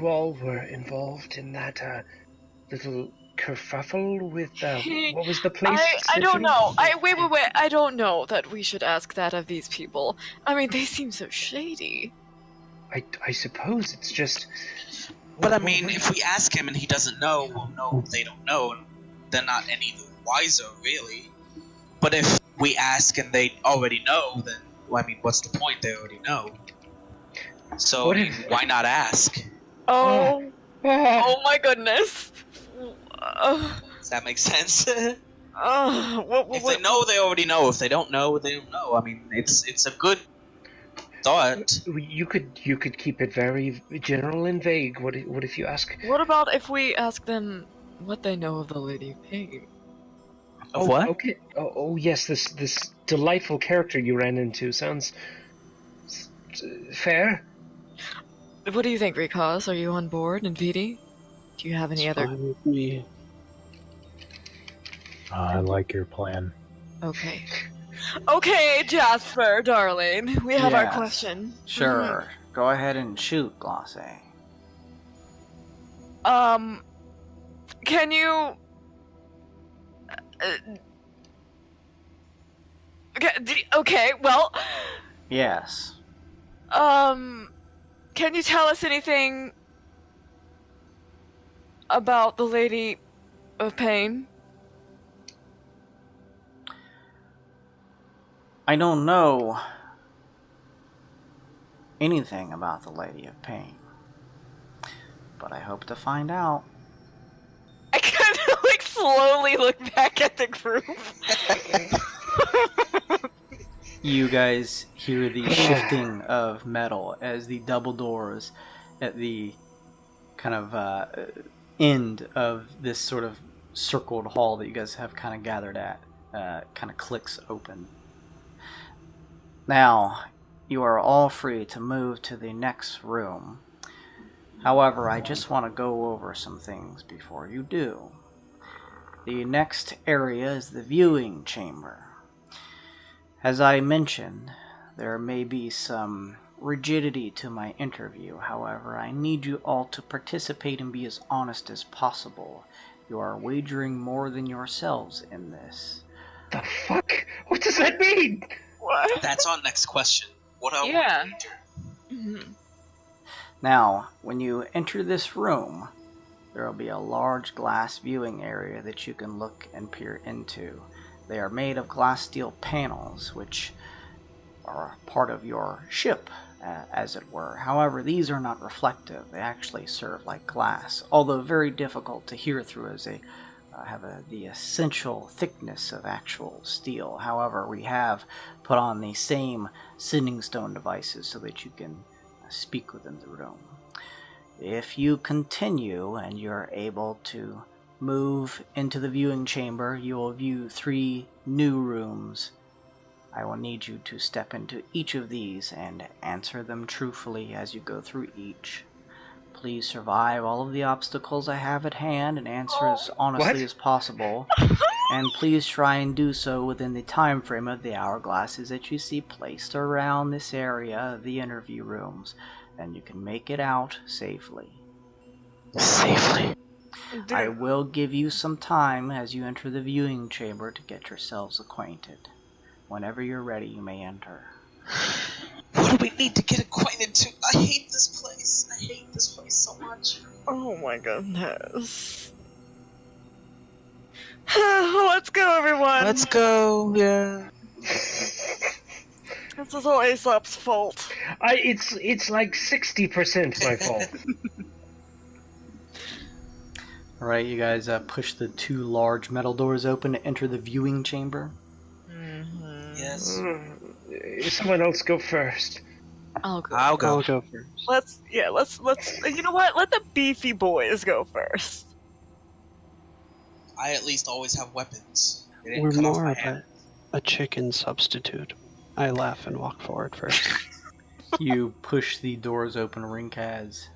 all were involved in that, little kerfuffle with, what was the place? I don't know. Wait. I don't know that we should ask that of these people. I mean, they seem so shady. I suppose it's just... But I mean, if we ask him and he doesn't know, we'll know they don't know, and they're not any the wiser, really. But if we ask and they already know, then, well, I mean, what's the point? They already know. So, why not ask? Oh my goodness. Does that make sense? If What, they know, they already know. If they don't know, they don't know. I mean, it's a good thought. You could keep it very general and vague. What if you ask? What about if we ask them what they know of the Lady Pig? Of what? Okay. Oh yes, this delightful character you ran into sounds fair. What do you think, Rikaz? Are you on board? And Vidi? Do you have any It's other? fine with me. I like your plan. Okay. Okay, Jasper, darling. We have our Yes. question. Sure. Go ahead and shoot, Glace. Can you... okay, well... Yes. Can you tell us anything about the Lady of Pain? I don't know anything about the Lady of Pain, but I hope to find out. I kind of like slowly look back at the group. You guys hear the shifting of metal as the double doors at the kind of end of this sort of circled hall that you guys have kind of gathered at kind of clicks open. Now, you are all free to move to the next room. However, I just want to go over some things before you do. The next area is the viewing chamber. As I mentioned, there may be some rigidity to my interview. However, I need you all to participate and be as honest as possible. You are wagering more than yourselves in this. The fuck? What does that mean? What? That's our next question. What are Yeah. we Mhm. Now, when you enter this room, there will be a large glass viewing area that you can look and peer into. They are made of glass steel panels, which are part of your ship, as it were. However, these are not reflective. They actually serve like glass, although very difficult to hear through as they have the essential thickness of actual steel. However, we have put on the same sending stone devices so that you can speak within the room. If you continue and you're able to move into the viewing chamber, you will view 3 new rooms. I will need you to step into each of these and answer them truthfully as you go through each. Please survive all of the obstacles I have at hand and answer as honestly as possible. And please try and do so within the time frame of the hourglasses that you see placed around this area of the interview rooms. Then you can make it out safely. Safely. I will give you some time as you enter the viewing chamber to get yourselves acquainted. Whenever you're ready, you may enter. What do we need to get acquainted to? I hate this place. I hate this place so much. Oh my goodness. Let's go, everyone. Let's go. Yeah. This is all Aesop's fault. It's like 60% my fault. Alright, you guys push the 2 large metal doors open to enter the viewing chamber. Yes. Someone else go first. I'll go. I'll go. I'll go first. Let's. You know what? Let the beefy boys go first. I at least always have weapons. They didn't We're cut off more my of hand. a chicken substitute. I laugh and walk forward first. You push the doors open, Rinkaz.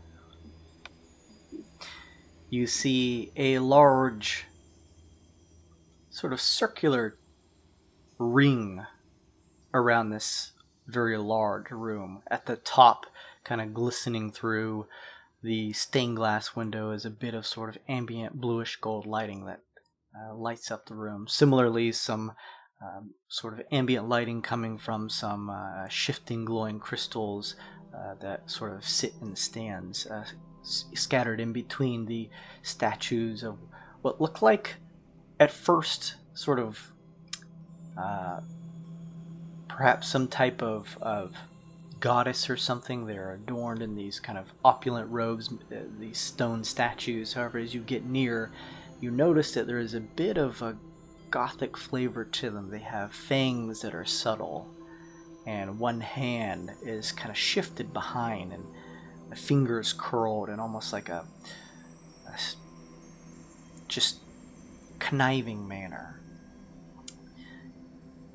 You see a large, sort of circular ring around this very large room. At the top, kind of glistening through the stained glass window, is a bit of sort of ambient bluish gold lighting that lights up the room. Similarly, some sort of ambient lighting coming from some shifting glowing crystals that sort of sit in stands, scattered in between the statues of what look like at first sort of perhaps some type of goddess or something. They're adorned in these kind of opulent robes, these stone statues. However, as you get near, you notice that there is a bit of a gothic flavor to them. They have fangs that are subtle, and one hand is kind of shifted behind, and the fingers curled in almost like a just conniving manner.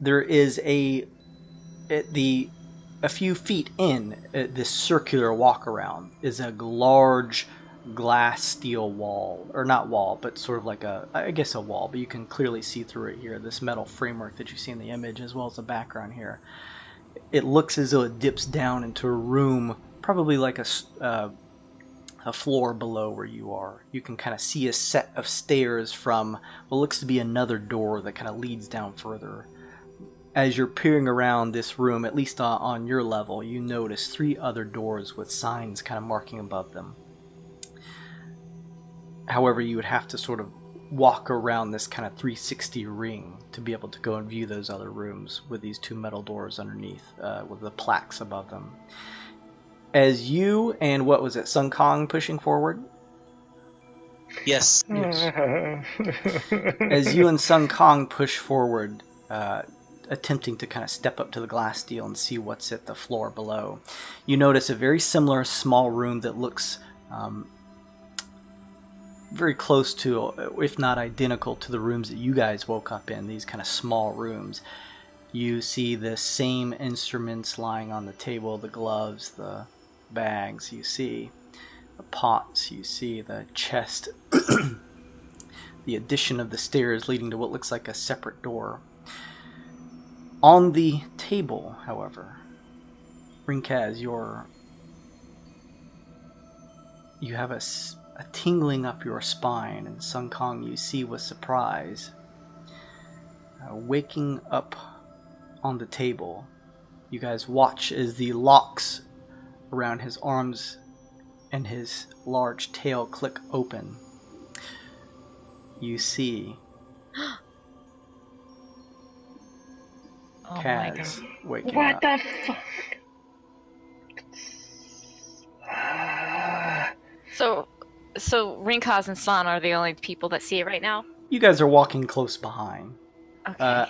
There is a few feet in this circular walk around is a large glass steel wall, or not wall, but sort of like I guess a wall, but you can clearly see through it here, this metal framework that you see in the image as well as the background here. It looks as though it dips down into a room, probably like a floor below where you are. You can kind of see a set of stairs from what looks to be another door that kind of leads down further. As you're peering around this room, at least on your level, you notice 3 other doors with signs kind of marking above them. However, you would have to sort of walk around this kind of 360 ring to be able to go and view those other rooms with these 2 metal doors underneath with the plaques above them. As you and what was it, Sun Kong pushing forward? Yes. As you and Sun Kong push forward, attempting to kind of step up to the glass steel and see what's at the floor below, you notice a very similar small room that looks very close to, if not identical to, the rooms that you guys woke up in, these kind of small rooms. You see the same instruments lying on the table, the gloves, the bags, you see the pots, you see the chest, the addition of the stairs leading to what looks like a separate door. On the table, however, Rinkaz, you have a tingling up your spine, and Sun Kong you see with surprise. Waking up on the table, you guys watch as the locks around his arms and his large tail click open. You see Kaz waking What up. the fuck? So Rinkaz and San are the only people that see it right now? You guys are walking close behind. Okay.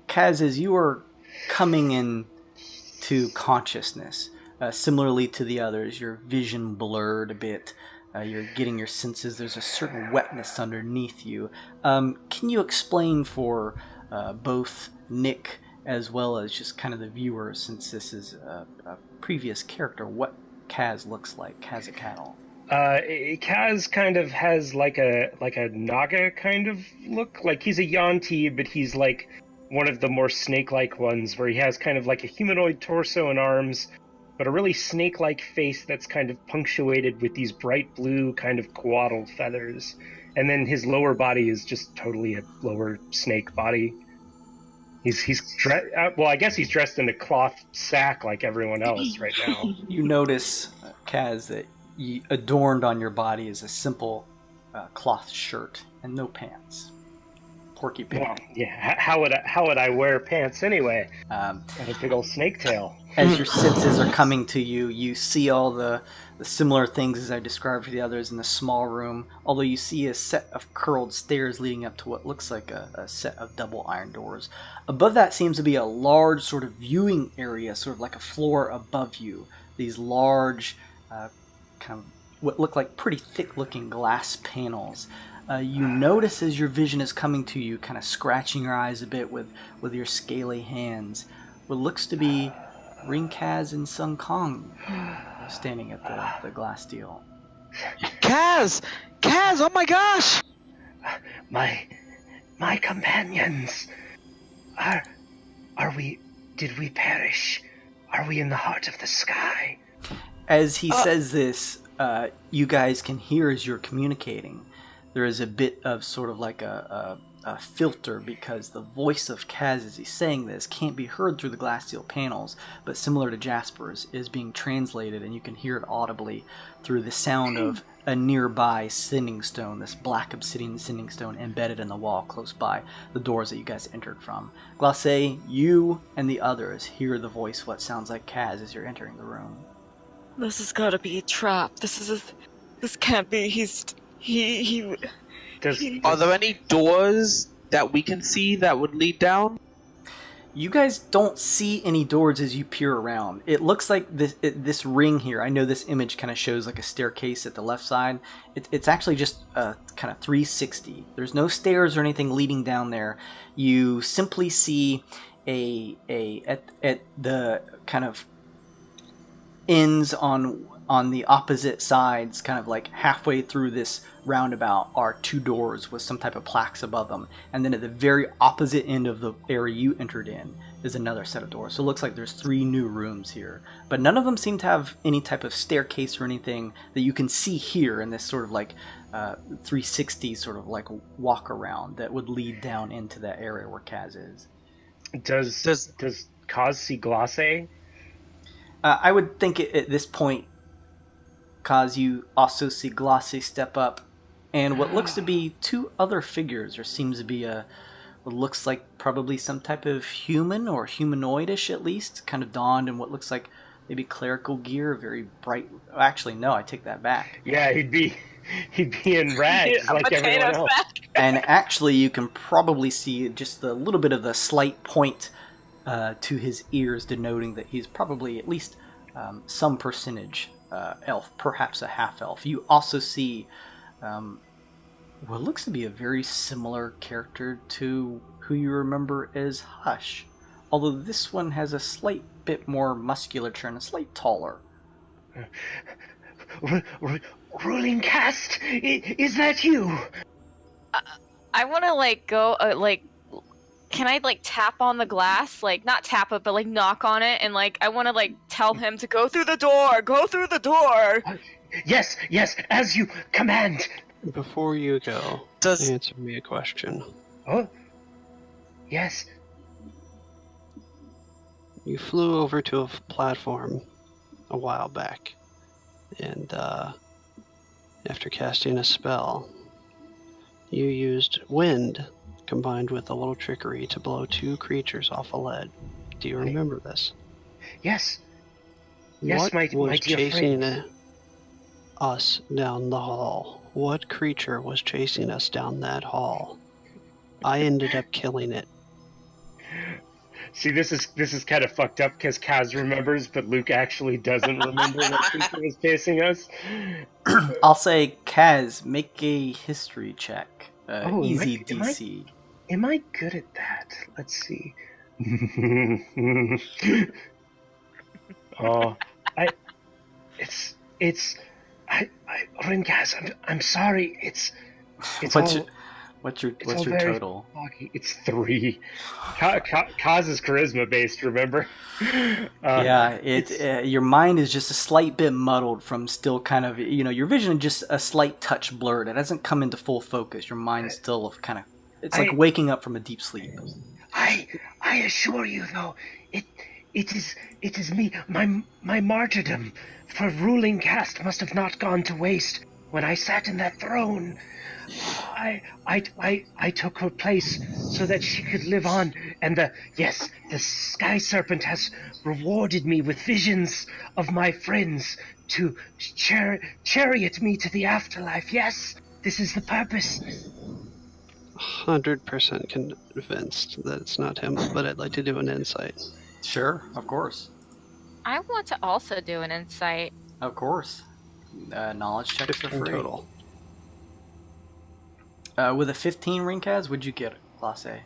Kaz, as you are coming in to consciousness, similarly to the others, your vision blurred a bit. You're getting your senses. There's a certain wetness underneath you. Can you explain for both Nick as well as just kind of the viewers, since this is a previous character, what Kaz looks like, Kazakatl? Kaz kind of has like a Naga kind of look. Like he's a Yanti, but he's like one of the more snake-like ones, where he has kind of like a humanoid torso and arms, but a really snake-like face that's kind of punctuated with these bright blue kind of coatl feathers. And then his lower body is just totally a lower snake body. He's well, I guess he's dressed in a cloth sack like everyone else right now. You notice, Kaz, that adorned on your body is a simple cloth shirt and no pants. Porky pig. Well, yeah. How would I wear pants anyway? Got a big old snake tail. As your senses are coming to you, you see all the similar things as I described for the others in the small room, although you see a set of curled stairs leading up to what looks like a set of double iron doors. Above that seems to be a large sort of viewing area, sort of like a floor above you. These large, kind of what look like pretty thick-looking glass panels. You notice as your vision is coming to you, kind of scratching your eyes a bit with your scaly hands, what looks to be Rinkaz and Sun Kong standing at the glass deal. Kaz! Oh my gosh! My companions. Did we perish? Are we in the heart of the sky? As he says this, you guys can hear as you're communicating. There is a bit of sort of like a filter, because the voice of Kaz as he's saying this can't be heard through the glass steel panels, but similar to Jasper's, is being translated, and you can hear it audibly through the sound of a nearby sending stone, this black obsidian sending stone embedded in the wall close by the doors that you guys entered from. Glace, you and the others hear the voice, what sounds like Kaz, as you're entering the room. This has got to be a trap. This can't be. Are there any doors that we can see that would lead down? You guys don't see any doors as you peer around. It looks like this ring here. I know this image kind of shows like a staircase at the left side. It's actually just kind of 360. There's no stairs or anything leading down there. You simply see at the kind of ends on on the opposite sides, kind of like halfway through this roundabout, are 2 doors with some type of plaques above them. And then at the very opposite end of the area you entered in is another set of doors. So it looks like there's 3 new rooms here. But none of them seem to have any type of staircase or anything that you can see here in this sort of like 360 sort of like walk around that would lead down into that area where Kaz is. Does Kaz see Glace? I would think at this point, Kaz, you also see Glace step up, and what looks to be 2 other figures. There seems to be what looks like probably some type of human or humanoidish at least, kind of donned in what looks like maybe clerical gear, very bright. Actually, no, I take that back. Yeah, he'd be in rags like everyone else. And actually, you can probably see just a little bit of the slight point to his ears, denoting that he's probably at least some percentage elf, perhaps a half-elf. You also see what looks to be a very similar character to who you remember as Hush, although this one has a slight bit more musculature and a slight taller. Ruling cast, is that you? I want to go can I tap on the glass, not tap it, but knock on it, and I want to tell him to go through the door. Yes, as you command. Before you go, answer me a question. Oh, yes. You flew over to a platform a while back, and after casting a spell, you used wind combined with a little trickery to blow 2 creatures off a lead. Do you remember this? Yes. What my was dear chasing friend. us down the hall? What creature was chasing us down that hall? I ended up killing it. See, this is kind of fucked up because Kaz remembers, but Luke actually doesn't remember what creature was chasing us. I'll say, Kaz, make a history check. Easy DC. Am I good at that? Let's see. Rinkaz, I'm sorry. It's what's your total? Foggy. It's 3. Kaz is charisma based, remember? Your mind is just a slight bit muddled from still kind of, your vision just a slight touch blurred. It hasn't come into full focus. Your mind's still kind of, it's like waking up from a deep sleep. I assure you, though, it is me. My martyrdom for ruling caste must have not gone to waste. When I sat in that throne, I took her place so that she could live on, and the Sky Serpent has rewarded me with visions of my friends to chariot me to the afterlife. Yes, this is the purpose. 100% convinced that it's not him, but I'd like to do an insight. Sure, of course. I want to also do an insight. Of course. Knowledge checks are free. Total. With a 15 Rinkaz, what'd you get, Glace?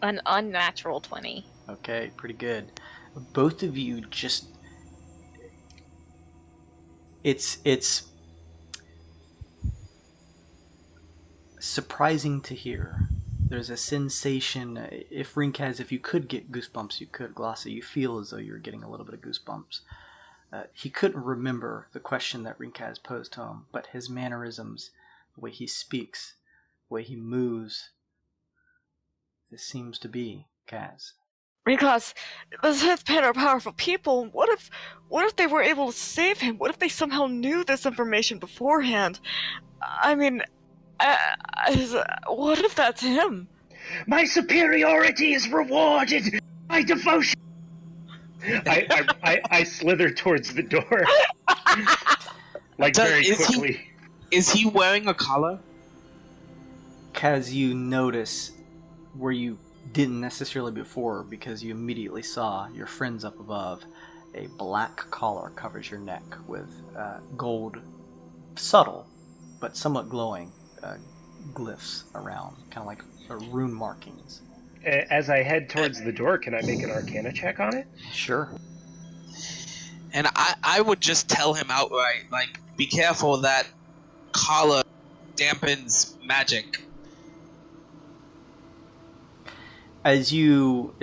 An unnatural 20. Okay, pretty good. Both of you just... It's surprising to hear. There's a sensation. If Rinkaz, if you could get goosebumps, you could. Glace, you feel as though you're getting a little bit of goosebumps. He couldn't remember the question that Rinkaz posed to him, but his mannerisms, the way he speaks, the way he moves, this seems to be Kaz. Rinkaz, the Sithpan are powerful people. What if they were able to save him? What if they somehow knew this information beforehand? I mean, what if that's him? My superiority is rewarded by devotion. I slither towards the door, very quickly. Is he wearing a collar? Kaz, you notice where you didn't necessarily before, because you immediately saw your friends up above. A black collar covers your neck with gold, subtle but somewhat glowing glyphs around, kind of like rune markings. As I head towards the door, can I make an Arcana check on it? Sure. And I would just tell him outright, like, be careful, that collar dampens magic. As you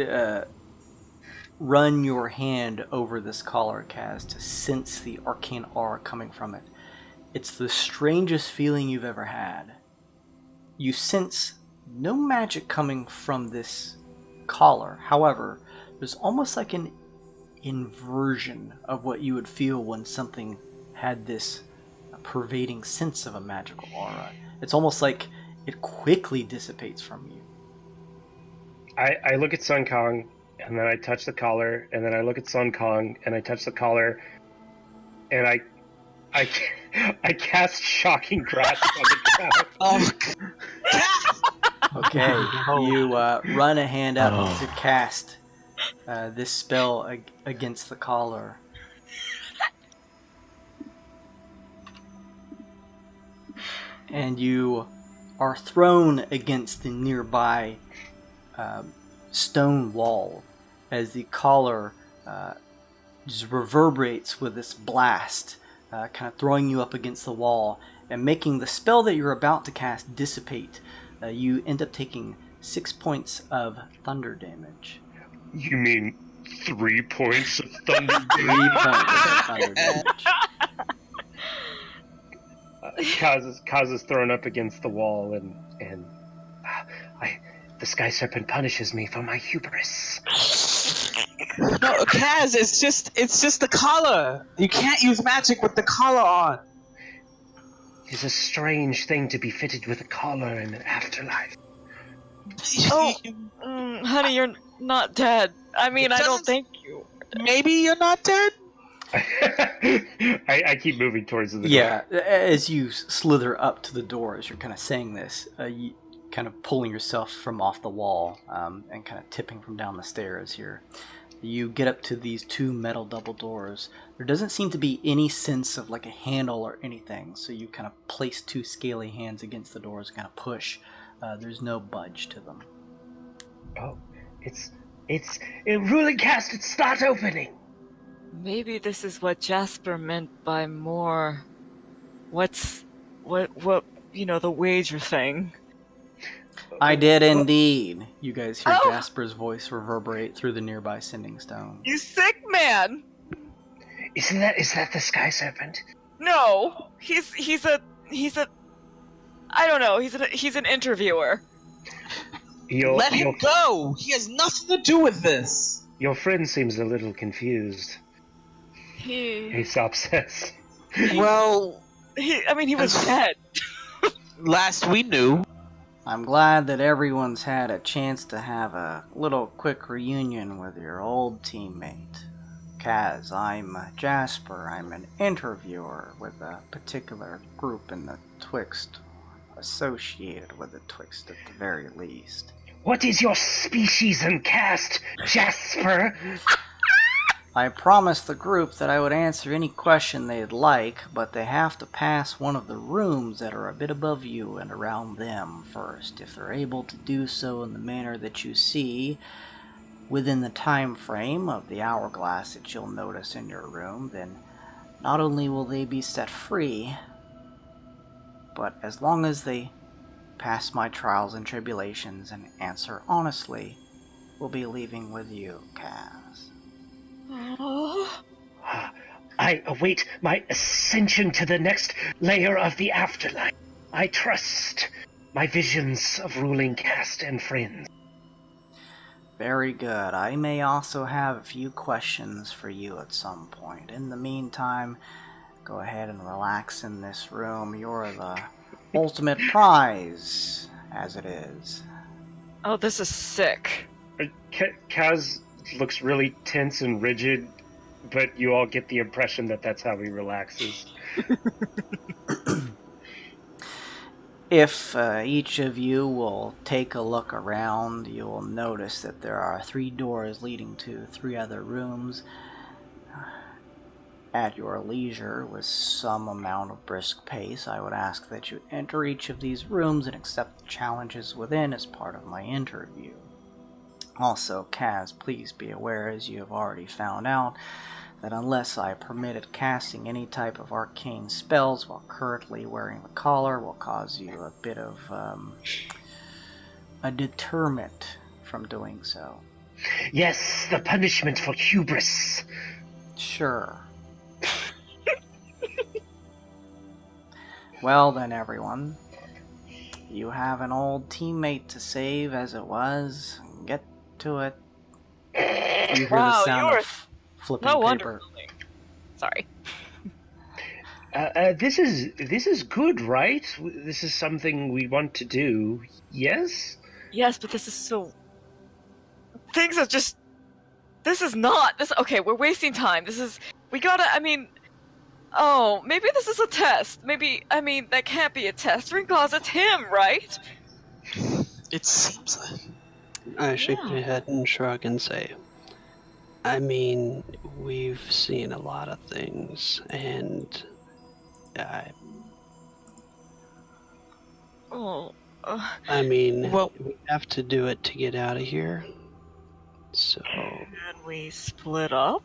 run your hand over this collar, Kaz, to sense the arcane aura coming from it, it's the strangest feeling you've ever had. You sense no magic coming from this collar. However, there's almost like an inversion of what you would feel when something had this pervading sense of a magical aura. It's almost like it quickly dissipates from you. I look at Sun Kong, and then I touch the collar, and then I look at Sun Kong, and I touch the collar, and I cast Shocking Grasp on the ground. Oh, Okay, you run a hand out to cast this spell against the collar. And you are thrown against the nearby stone wall as the collar just reverberates with this blast, kind of throwing you up against the wall and making the spell that you're about to cast dissipate. You end up taking 6 points of thunder damage. You mean 3 points of thunder 3 points of thunder damage. Kaz is thrown up against the wall, and the Sky Serpent punishes me for my hubris. no, Kaz, it's just the collar. You can't use magic with the collar on. It's a strange thing to be fitted with a collar in an afterlife. Oh, honey, you're not dead. I mean, I don't think you. Maybe you're not dead? I keep moving towards the door. Yeah, as you slither up to the door, as you're kind of saying this, you kind of pulling yourself from off the wall and kind of tipping from down the stairs here. You get up to these 2 metal double doors. There doesn't seem to be any sense of like a handle or anything, so you kind of place 2 scaly hands against the doors and kind of push. There's no budge to them. Oh, it's ruling cast. It's not opening. Maybe this is what Jasper meant by more. What the wager thing. I did indeed. You guys hear Jasper's voice reverberate through the nearby sending stone. You sick man! Is that the Sky Serpent? No, he's a I don't know. He's an interviewer. Let him go. He has nothing to do with this. Your friend seems a little confused. Aesop says. Well, he was dead. Last we knew. I'm glad that everyone's had a chance to have a little quick reunion with your old teammate. Kaz, I'm Jasper. I'm an interviewer with a particular group in the Twixt, associated with the Twixt at the very least. What is your species and caste, Jasper? I promised the group that I would answer any question they'd like, but they have to pass one of the rooms that are a bit above you and around them first. If they're able to do so in the manner that you see, within the time frame of the hourglass that you'll notice in your room, then not only will they be set free, but as long as they pass my trials and tribulations and answer honestly, we'll be leaving with you, Kaz. I await my ascension to the next layer of the afterlife. I trust my visions of ruling caste and friends. Very good. I may also have a few questions for you at some point. In the meantime, go ahead and relax in this room. You're the ultimate prize, as it is. Oh, this is sick. Kaz looks really tense and rigid, but you all get the impression that that's how he relaxes. If each of you will take a look around, you will notice that there are 3 doors leading to 3 other rooms. At your leisure, with some amount of brisk pace, I would ask that you enter each of these rooms and accept the challenges within as part of my interview. Also, Kaz, please be aware, as you have already found out, that unless I permitted casting any type of arcane spells while currently wearing the collar will cause you a bit of a deterrent from doing so. Yes, the punishment for hubris. Sure. Well then, everyone. You have an old teammate to save as it was. Get to it. You hear the sound of flipping no paper. wonder. Sorry. This is good, right? This is something we want to do. Yes? Yes, but this is so... Things are just... This is not... This. Okay, we're wasting time. This is... We gotta... I mean... Oh, maybe this is a test. Maybe... I mean, that can't be a test. Because it's him, right? It seems like. I shake my head and shrug and say, I mean, we've seen a lot of things, and I mean, Well, we have to do it to get out of here. So, Can we split up?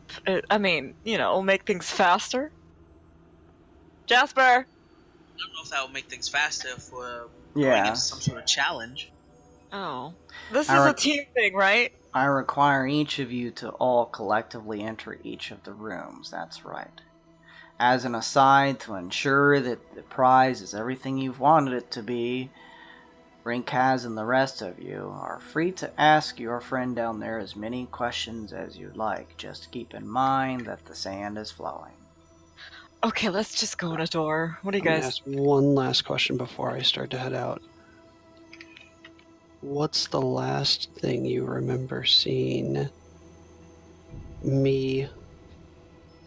I mean, you know, make things faster. Jasper! I don't know if that would make things faster if we're going into some sort of challenge. Oh. This is a team thing, right? I require each of you to all collectively enter each of the rooms, that's right. As an aside, to ensure that the prize is everything you've wanted it to be, Rinkaz and the rest of you are free to ask your friend down there as many questions as you'd like. Just keep in mind that the sand is flowing. Okay, let's just go in a door. What do you I'm gonna guys... ask one last question before I start to head out. What's the last thing you remember seeing me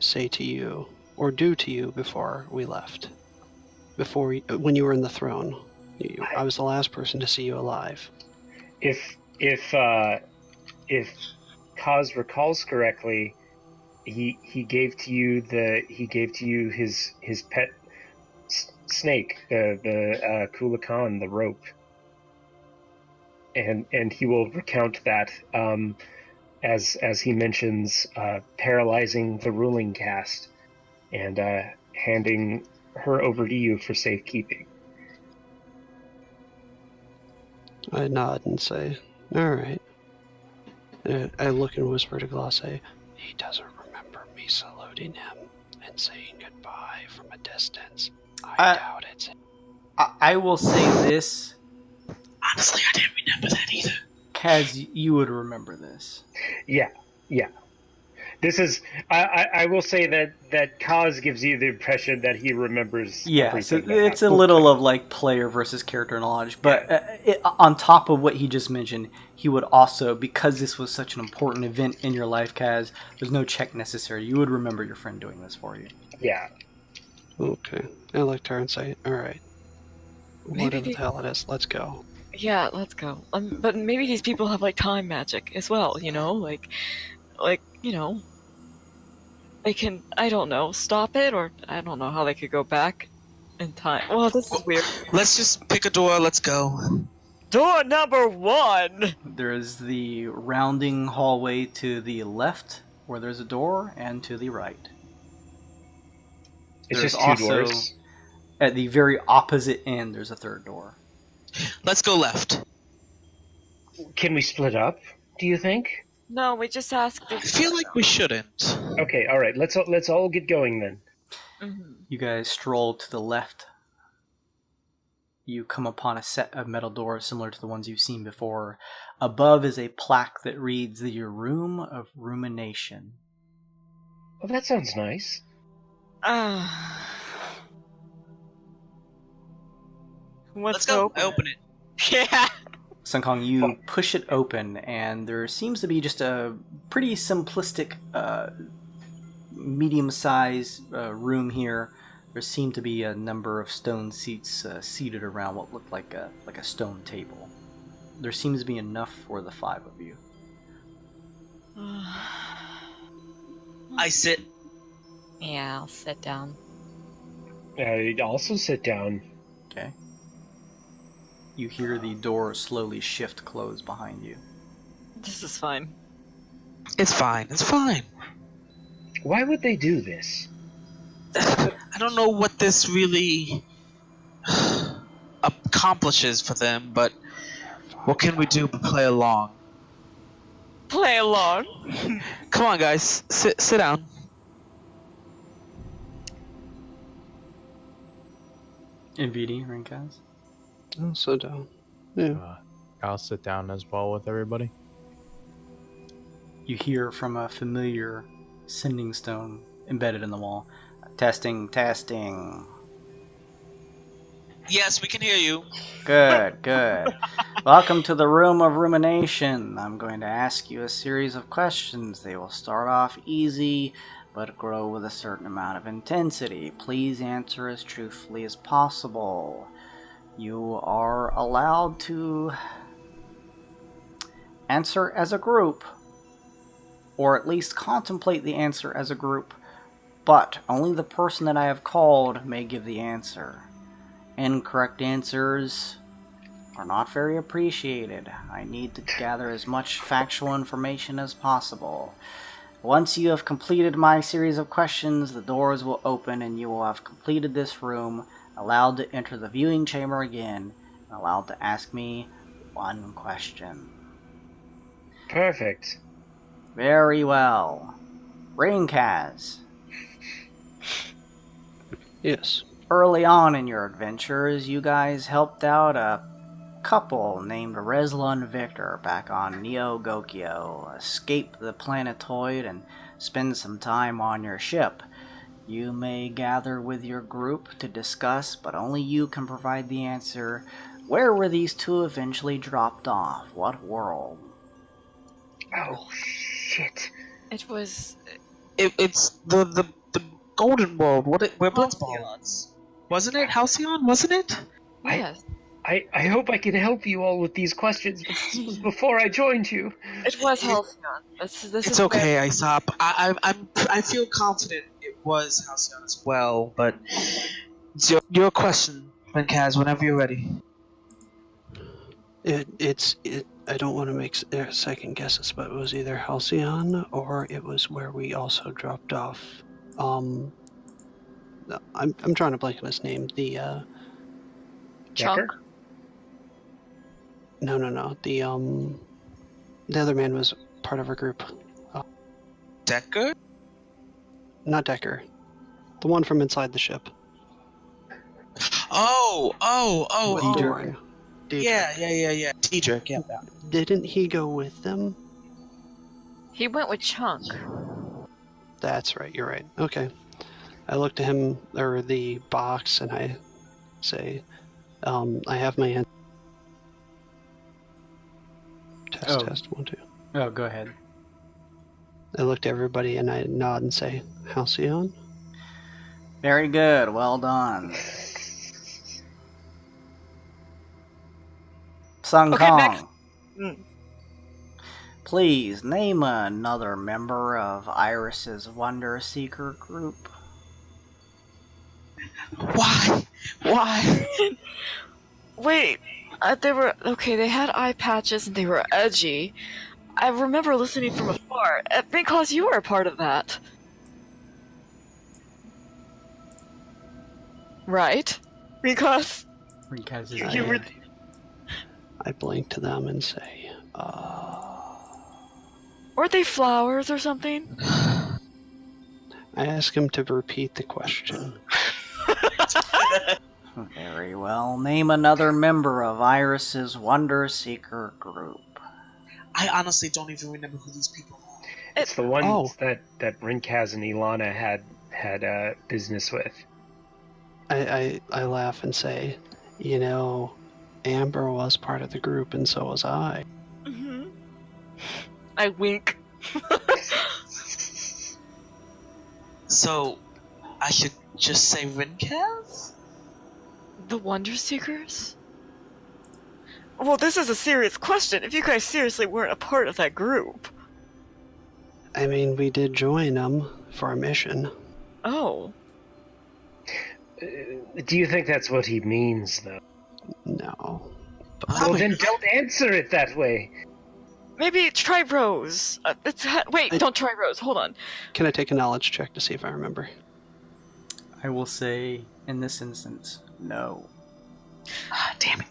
say to you or do to you before we left? When you were in the throne, I was the last person to see you alive. If Kaz recalls correctly, he gave to you his pet snake, the Kulakan, the rope, and he will recount that as he mentions paralyzing the ruling caste and handing her over to you for safekeeping. I nod and say, all right. I look and whisper to Glace, he doesn't remember me saluting him and saying goodbye from a distance. I doubt it. I will say this. Honestly, I didn't remember that either. Kaz, you would remember this. Yeah. This is. I will say that Kaz gives you the impression that he remembers. Yeah, so everything that it's a happened. little of like player versus character knowledge, but on top of what he just mentioned, he would also, because this was such an important event in your life, Kaz, there's no check necessary. You would remember your friend doing this for you. Yeah. Okay. I look to her and say, all right. Whatever the hell it is, let's go. Yeah, let's go. But maybe these people have, like, time magic as well, you know? Like, you know... They can, I don't know, stop it, or I don't know how they could go back in time. Well, this is weird. Let's just pick a door, let's go. Door number 1! There's the rounding hallway to the left, where there's a door, and to the right. It's There's just two also, doors. at the very opposite end, there's a third door. Let's go left. Can we split up, do you think? No, we just asked I if... feel like we shouldn't. Okay, all right. Let's all get going then. Mhm. You guys stroll to the left. You come upon a set of metal doors similar to the ones you've seen before. Above is a plaque that reads the Room of Rumination. Oh, that sounds nice. Let's go. I open it. Yeah! Sunkong, you push it open, and there seems to be just a pretty simplistic, medium-sized room here. There seem to be a number of stone seats seated around what looked like a stone table. There seems to be enough for the 5 of you. I sit. Yeah, I'll sit down. I'd also sit down. Okay. You hear the door slowly shift close behind you. This is fine. It's fine, it's fine. Why would they do this? I don't know what this really accomplishes for them, but what can we do but play along? Play along. Come on, guys, sit down. NVD, Rinkaz. Oh, so down. Yeah. I'll sit down as well with everybody. You hear from a familiar sending stone embedded in the wall. Testing, testing. Yes, we can hear you. Good, good. Welcome to the Room of Rumination. I'm going to ask you a series of questions. They will start off easy, but grow with a certain amount of intensity. Please answer as truthfully as possible. You are allowed to answer as a group, or at least contemplate the answer as a group, but only the person that I have called may give the answer. Incorrect answers are not very appreciated. I need to gather as much factual information as possible. Once you have completed my series of questions, the doors will open and you will have completed this room, allowed to enter the viewing chamber again, and allowed to ask me one question. Perfect. Very well. Rainkaz, Yes. early on in your adventures, you guys helped out a couple named Resla and Victor back on Neo Gokyo, escape the planetoid and spend some time on your ship. You may gather with your group to discuss, but only you can provide the answer. Where were these two eventually dropped off? What world? Oh, shit. It was. It's the golden world. Where Blitzball was. Wasn't it? Halcyon, wasn't it? Yes. I hope I can help you all with these questions, but this was before I joined you. It was Halcyon. This It's is okay, Aesop. I feel confident it was Halcyon as well, but it's your question, Kaz, whenever you're ready. I don't want to make second guesses, but it was either Halcyon or it was where we also dropped off. I'm trying to blank on his name. The Chunk. No. The other man was part of our group. Decker? Not Decker. The one from inside the ship. Oh. Doran. Yeah. Diedrich, yeah. Didn't he go with them? He went with Chunk. That's right, you're right. Okay. I look to him, or the box, and I say, I have my hand. Test, 1, 2. Oh, go ahead. I look to everybody and I nod and say, Halcyon? Very good. Well done. Sung Okay, Kong. next. Please name another member of Iris's Wonder Seeker group. Why? Wait, they were okay. They had eye patches and they were edgy. I remember listening from afar. Because you were a part of that, right? Because Rinkaz is you were. I blink to them and say, Weren't they flowers or something? I ask him to repeat the question. Very well. Name another member of Iris's Wonder Seeker group. I honestly don't even remember who these people are. It's the one that Rinkaz and Ilana had business with. I laugh and say, Amber was part of the group and so was I. Mm-hmm. I wink. So, I should just say Rinkaz? The Wonder Seekers? Well, this is a serious question. If you guys seriously weren't a part of that group. I mean, we did join them for a mission. Oh. Do you think that's what he means, though? No. Well, then don't answer it that way. Maybe try Rose. Wait, don't try Rose. Hold on. Can I take a knowledge check to see if I remember? I will say, in this instance, no. Ah, damn it.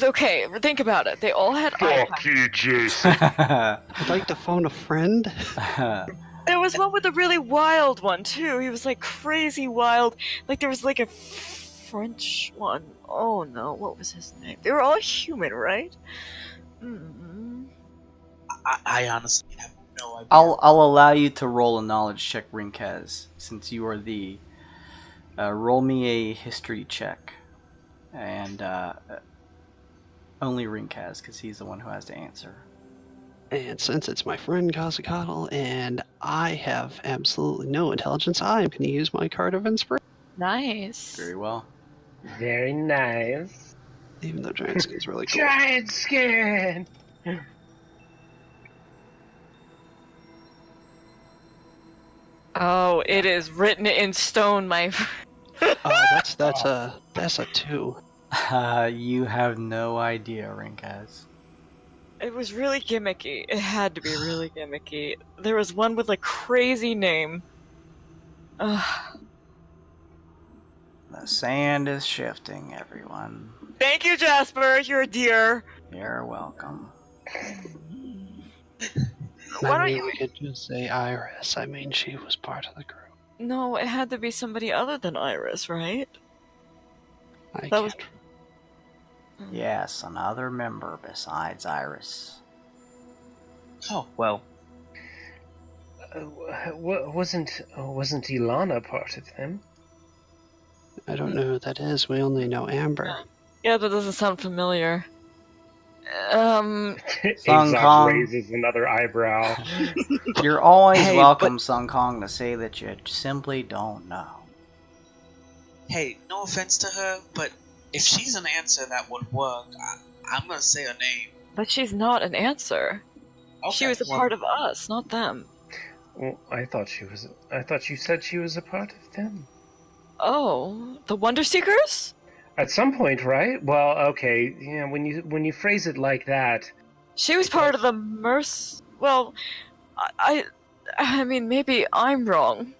Okay, think about it. They all had eye Fuck you, Jason. I'd like to phone a friend. There was one with a really wild one too. He was like crazy wild. Like there was like a French one. Oh no, what was his name? They were all human, right? I honestly have no idea. I'll allow you to roll a knowledge check, Rinkaz, since you are the. Roll me a history check, and only Rinkaz, because he's the one who has to answer. And since it's my friend Kazakatl, and I have absolutely no intelligence, I'm going to use my card of inspiration. Nice. Very well. Very nice. Even though Giant Skin's really cool. Giant skin! Oh, it is written in stone, my. Oh, that's a 2. You have no idea, Rinkaz. It was really gimmicky. It had to be really gimmicky. There was one with a crazy name. Ugh. The sand is shifting, everyone. Thank you, Jasper. You're a dear. You're welcome. Why I don't mean, you? we could just say Iris. I mean, she was part of the group. No, it had to be somebody other than Iris, right? I That was- can't. Yes, another member besides Iris. Oh, well. Wasn't Ilana part of them? I don't know who that is. We only know Amber. Yeah, that doesn't sound familiar. Song Aesop Kong. raises another eyebrow. You're always Hey, welcome, Sung Kong, to say that you simply don't know. Hey, no offense to her, but if she's an answer that would work, I'm gonna say her name. But she's not an answer. She Okay, was a well, part of us, not them. Well, I thought you said she was a part of them. Oh, the Wonder Seekers? At some point, right? Well, okay. Yeah, when you phrase it like that, She was part of the Well, I mean, maybe I'm wrong.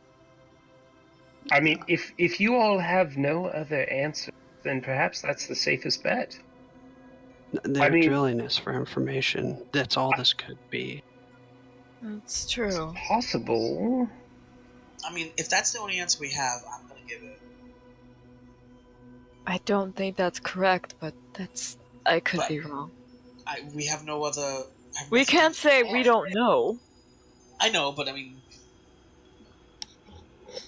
I mean, if you all have no other answer, then perhaps that's the safest bet. They're mean- drilling us for information. That's all this could be. That's true. Possible. I mean, if that's the only answer we have, I'm gonna give it. I don't think that's correct, but I could But- be wrong. We have no other. We can't say we don't know. I know, but I mean,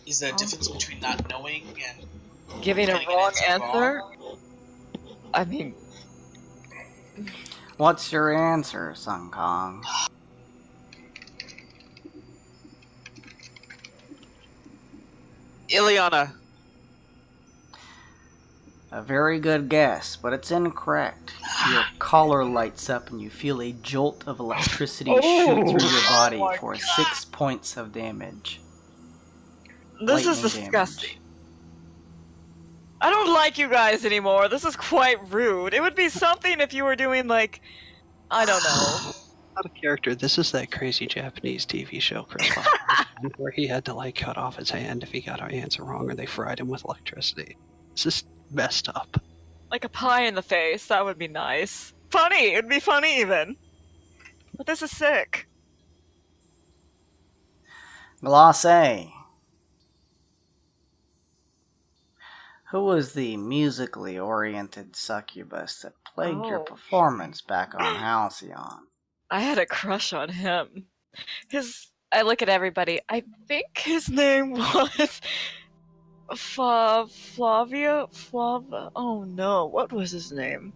is there a difference between not knowing and Giving a getting an wrong answer answer? I mean, What's your answer, Sung Kong? Ileana? A very good guess, but it's incorrect. Your collar lights up and you feel a jolt of electricity shoot through your body for 6 points of damage. this is Lightning disgusting. damage. I don't like you guys anymore. This is quite rude. It would be something if you were doing, like, I don't know. Not a character. This is that crazy Japanese TV show, Chris, where he had to like cut off his hand if he got our answer wrong, or they fried him with electricity. This is messed up. Like a pie in the face. That would be nice. Funny. It'd be funny, even. But this is sick. Glace. Who was the musically oriented succubus that plagued your Oh. performance back on Halcyon? I had a crush on him. I look at everybody. I think his name was Flavia. Oh no, what was his name?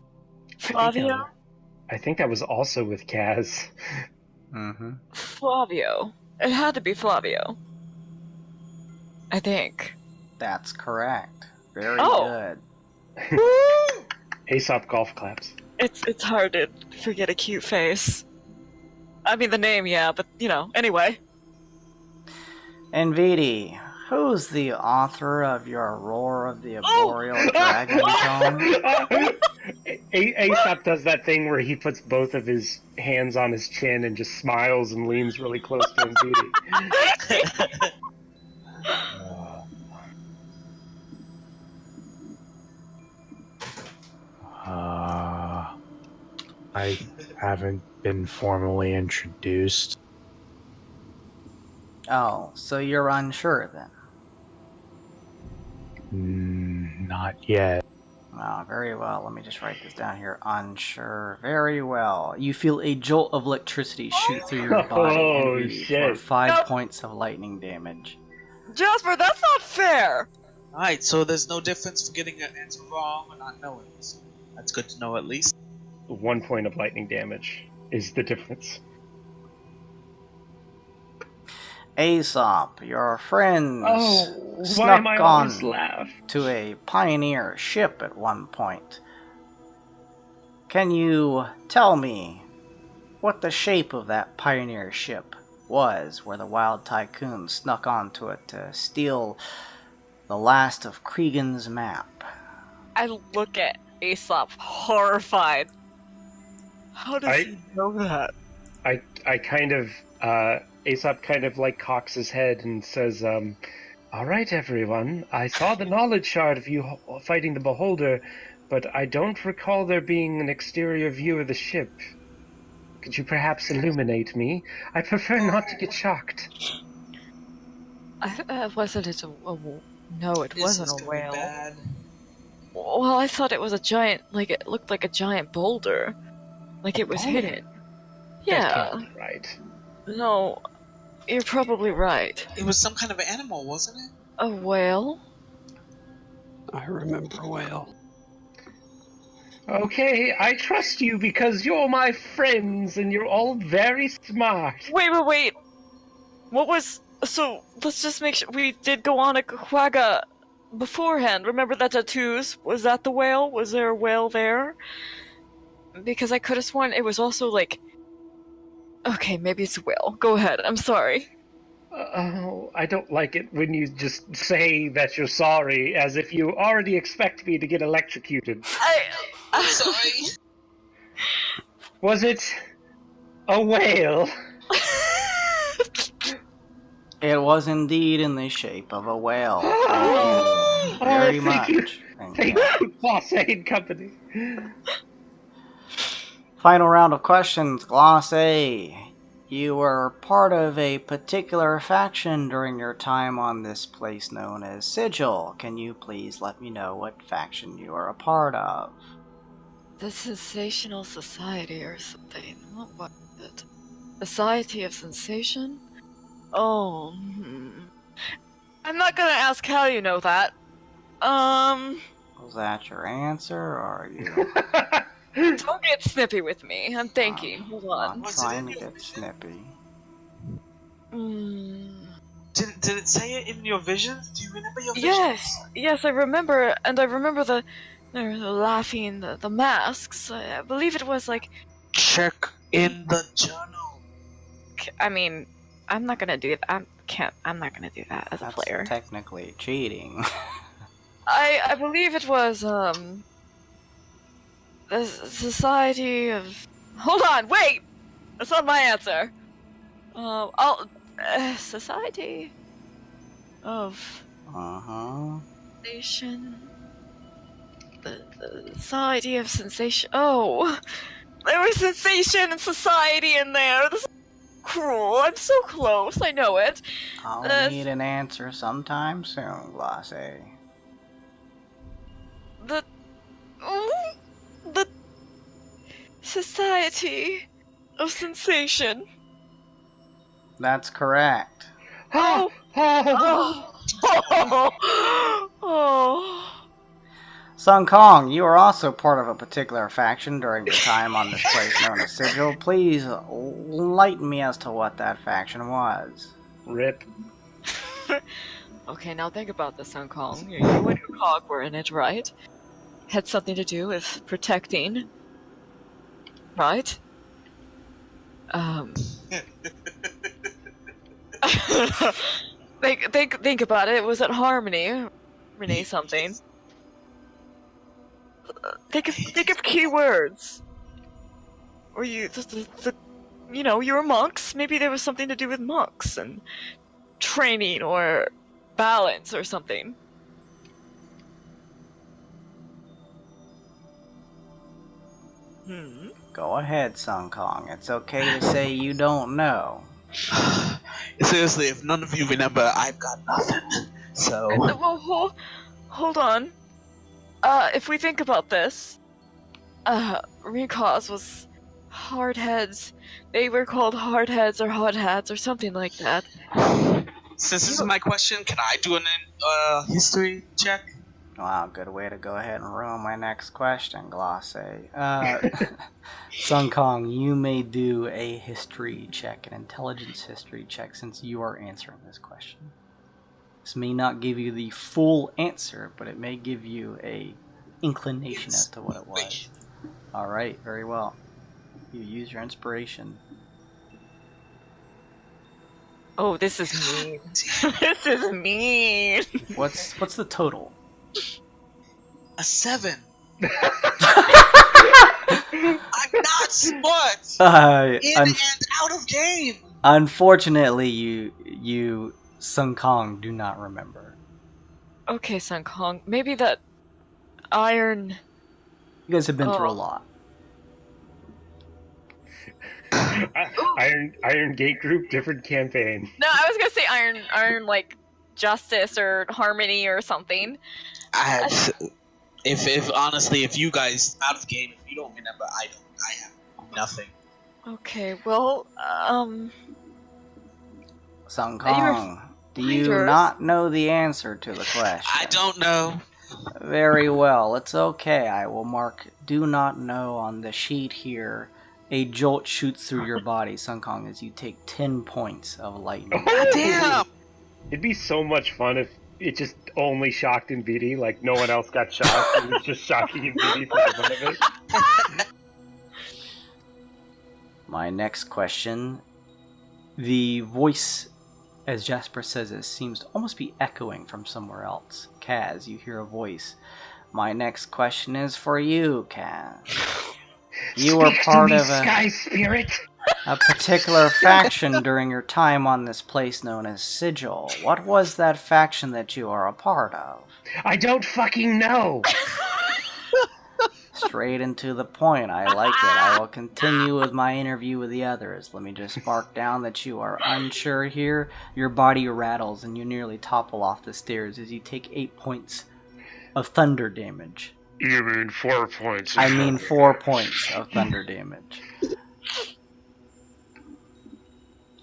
Flavio. I think I was also with Kaz. Mm-hmm. Flavio. It had to be Flavio. I think. That's correct. Very Oh. good. Aesop golf claps. It's hard to forget a cute face. I mean the name, yeah, but anyway. And Vidi, who's the author of your Roar of the Arboreal Dragon tome? Aesop does that thing where he puts both of his hands on his chin and just smiles and leans really close to him, Didi. I haven't been formally introduced. Oh, so you're unsure then? Not yet. Oh, very well. Let me just write this down here. Unsure. Very well. You feel a jolt of electricity shoot through your body Oh, and bleed shit. for 5 Nope. points of lightning damage. Jasper, that's not fair! Alright, so there's no difference for getting an answer wrong or not knowing. So that's good to know at least. 1 point of lightning damage is the difference. Aesop, your friends Why snuck am I on always laugh? to a pioneer ship at one point. Can you tell me what the shape of that pioneer ship was where the Wyld Tycoons snuck onto it to steal the last of Cregan's map? I look at Aesop horrified. How does I- he know that? I kind of, Aesop kind of like cocks his head and says, all right, everyone, I saw the knowledge shard of you fighting the Beholder, but I don't recall there being an exterior view of the ship. Could you perhaps illuminate me? I prefer not to get shocked. Wasn't it no, it This wasn't is a gonna be whale. bad. Well, I thought it was a giant, like it looked like a giant boulder. Like it was boulder? hidden. That Yeah, can't be right. no, you're probably right. It was some kind of animal, wasn't it? A whale? I remember a whale. Okay, I trust you because you're my friends and you're all very smart. Wait. What was... So, let's just make sure... We did go on a quagga beforehand. Remember the tattoos? Was that the whale? Was there a whale there? Because I could have sworn it was also, like... Okay, maybe it's a whale. Go ahead, I'm sorry. Oh, I don't like it when you just say that you're sorry as if you already expect me to get electrocuted. I'm sorry. Was it a whale? It was indeed in the shape of a whale. Oh, Very thank you. much. Thank you, Glace and Company. Final round of questions. Glace, you were part of a particular faction during your time on this place known as Sigil. Can you please let me know what faction you are a part of? The Sensational Society or something. What was it? Society of Sensation? Oh, I'm not gonna ask how you know that. Was that your answer, or are you... Don't get snippy with me. I'm thinking. Hold on. I'm Was it trying in to your get snippy. Did it say it in your visions? Do you remember your visions? Yes, I remember, and I remember the laughing, the masks. I believe it was like. Check in the journal. I mean, I'm not gonna do that. I'm not gonna do that as a That's player. technically cheating. I believe it was the Society of. Hold on, wait. That's not my answer. Society of Sensation. The Society of Sensation. Oh, there was sensation and society in there. This is cruel. I'm so close. I know it. I'll need an answer sometime soon, Glace. The Society of Sensation. That's correct. Oh, Oh. Sun Kong, you are also part of a particular faction during your time on this place known as Sigil. Please enlighten me as to what that faction was. Rip. Okay, now think about this, Hong Kong. You and your cog were in it, right? Had something to do with protecting, right? Think about it. It was at Harmony something. think of keywords. Or you were monks. Maybe there was something to do with monks and training or balance or something. Go ahead, Sung Kong. It's okay to say you don't know. Seriously, if none of you remember, I've got nothing. So. Well, hold on. If we think about this, Recause was hardheads. They were called hardheads or hardhats or something like that. Since this is my question, can I do an history check? Wow, good way to go ahead and ruin my next question, Glace. Sung Kong, you may do a history check, an intelligence history check, since you are answering this question. This may not give you the full answer, but it may give you a inclination as to what it was. Alright, very well. You use your inspiration. Oh, this is mean. This is mean. What's the total? A 7. I'm not smart. In and out of game. Unfortunately, you Sung Kong do not remember. Okay, Sung Kong. Maybe that iron. You guys have been through a lot. Iron Gate Group, different campaign. No, I was gonna say iron like justice or harmony or something. If honestly, if you guys out of game, if you don't remember, I have nothing. Okay, well, Sung Kong, do you not know the answer to the question? I don't know. Very well, it's okay. I will mark do not know on the sheet here. A jolt shoots through your body, Sung Kong, as you take 10 points of lightning. Damn! It'd be so much fun if it just only shocked NVD, like no one else got shocked. It was just shocking NVD for the fun of it. My next question. The voice, as Jasper says it, seems to almost be echoing from somewhere else. Kaz, you hear a voice. My next question is for you, Kaz. You were part of Sky Spirit. a particular faction during your time on this place known as Sigil. What was that faction that you are a part of? I don't fucking know. Straight into the point. I like it. I will continue with my interview with the others. Let me just mark down that you are unsure here. Your body rattles and you nearly topple off the stairs as you take 8 points of thunder damage. You mean 4 points? I mean 4 points of thunder damage.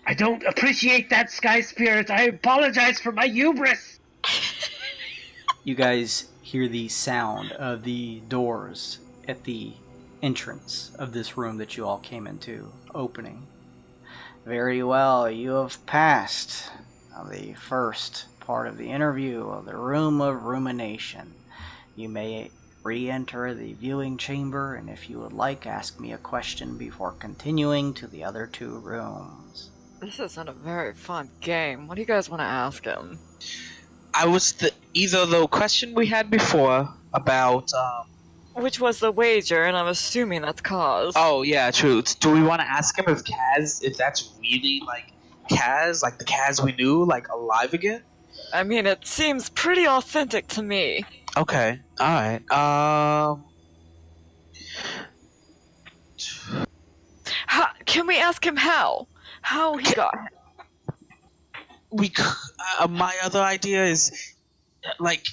I don't appreciate that, Sky Spirit. I apologize for my hubris. You guys hear the sound of the doors at the entrance of this room that you all came into opening. Very well, you have passed the first part of the interview of the Room of Rumination. You may re-enter the viewing chamber, and if you would like, ask me a question before continuing to the other 2 rooms. This isn't a very fun game. What do you guys want to ask him? I was either the question we had before about Which was the wager, and I'm assuming that's Kaz. Oh yeah, true. Do we want to ask him if that's really like Kaz, like the Kaz we knew, like alive again? I mean, it seems pretty authentic to me. Okay, alright. Can we ask him how? How he got him? My other idea is, like,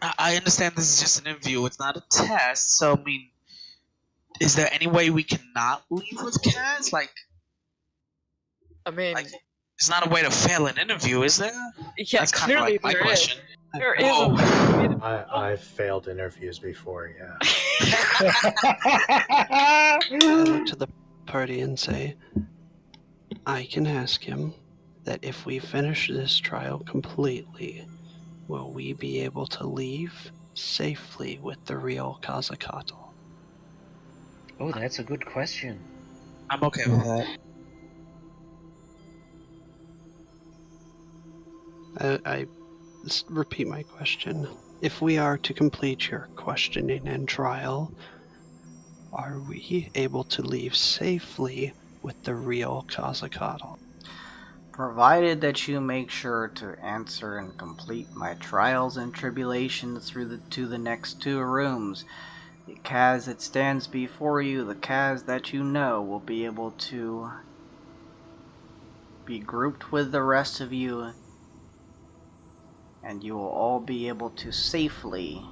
I understand this is just an interview, it's not a test, so, I mean, is there any way we cannot leave with Kaz? Like, I mean... Like, there's not a way to fail an interview, is there? Yeah, that's kind of like my question. There is a way. I've failed interviews before, yeah. I look to the party and say, I can ask him that if we finish this trial completely, will we be able to leave safely with the real Kazakatl? Oh, that's a good question. I'm okay with that. I repeat my question. if we are to complete your questioning and trial, are we able to leave safely with the real Kazakatl? Provided that you make sure to answer and complete my trials and tribulations to the next 2 rooms. The Kaz that stands before you, the Kaz that you know, will be able to be grouped with the rest of you, and you will all be able to safely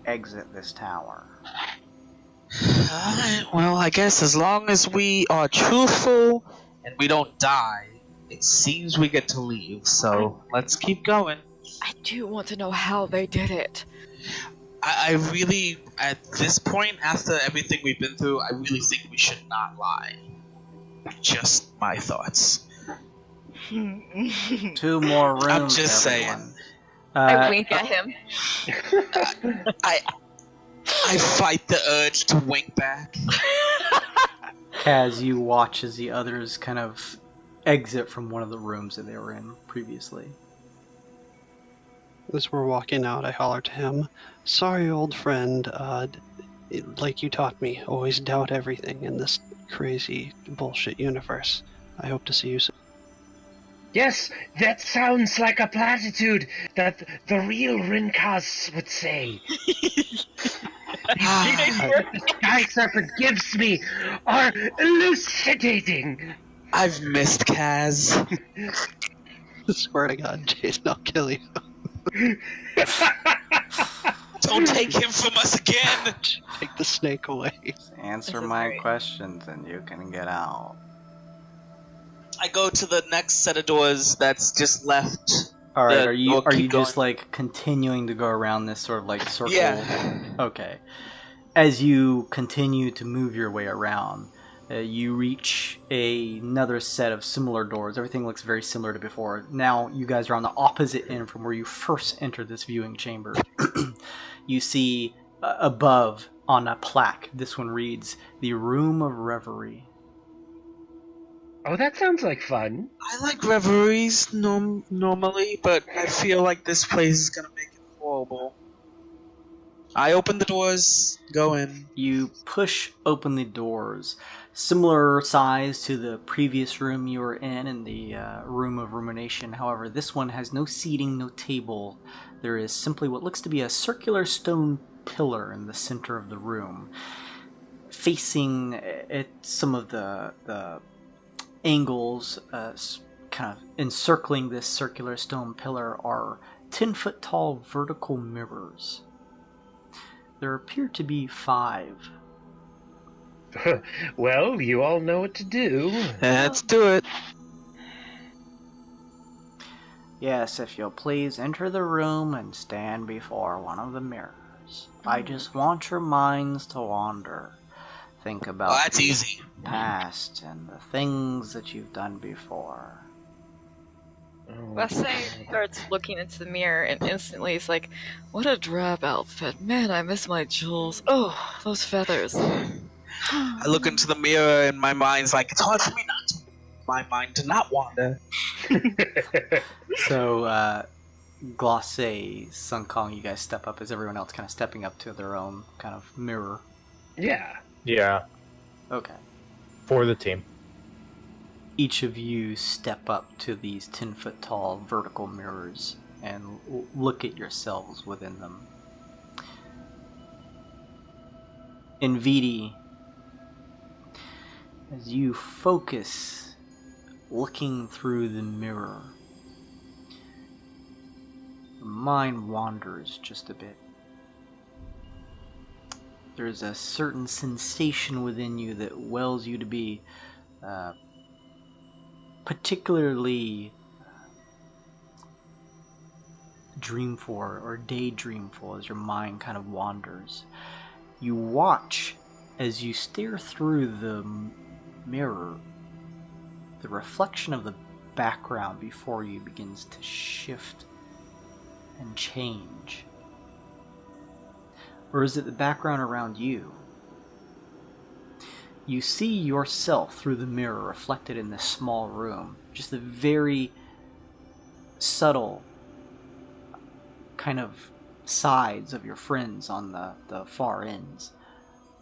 exit this tower. Alright, well, I guess as long as we are truthful and we don't die, it seems we get to leave, so let's keep going. I do want to know how they did it. I really, at this point, after everything we've been through, I really think we should not lie. Just my thoughts. 2 more rooms, I'm just everyone. saying. I wink at him. I fight the urge to wink back. Kaz, you watch as the others kind of exit from one of the rooms that they were in previously. As we're walking out, I holler to him, "Sorry, old friend. Like you taught me, always doubt everything in this crazy bullshit universe. I hope to see you soon." Yes, that sounds like a platitude that the real Rinkaz would say. The sky serpent gives me are elucidating. I've missed Kaz. Swear to God, Jason, I'll kill you. Don't take him from us again! Take the snake away. Answer This is my great. questions and you can get out. I go to the next set of doors that's just left. Alright, Yeah, are you we'll keep just going. like continuing to go around this sort of like circle? Yeah. Okay. As you continue to move your way around, you reach another set of similar doors. Everything looks very similar to before. Now you guys are on the opposite end from where you first entered this viewing chamber. You see above on a plaque, this one reads, "The Room of Reverie." Oh, that sounds like fun. I like reveries normally, but I feel like this place is gonna make it horrible. I open the doors, go in. You push open the doors, similar size to the previous room you were in the Room of Rumination. However, this one has no seating, no table. There is simply what looks to be a circular stone pillar in the center of the room. Facing at some of the angles, kind of encircling this circular stone pillar, are 10-foot tall vertical mirrors. There appear to be 5. Well, you all know what to do. Let's do it. Yes, if you'll please enter the room and stand before one of the mirrors. I just want your minds to wander. Think about Oh, that's the easy. past and the things that you've done before. Glace starts looking into the mirror and instantly is like, "What a drab outfit. Man, I miss my jewels. Oh, those feathers." I look into the mirror and my mind's like, it's hard for me not to. My mind to not wander. So, Glace, Sun Kong, you guys step up as everyone else kind of stepping up to their own kind of mirror. Yeah. Yeah, Okay. for the team. Each of you step up to these 10-foot tall vertical mirrors and look at yourselves within them. In VD, as you focus looking through the mirror, your mind wanders just a bit. There's a certain sensation within you that wells you to be particularly dreamful or daydreamful as your mind kind of wanders. You watch as you stare through the mirror. The reflection of the background before you begins to shift and change. Or is it the background around you? You see yourself through the mirror reflected in this small room. Just a very subtle kind of sides of your friends on the far ends.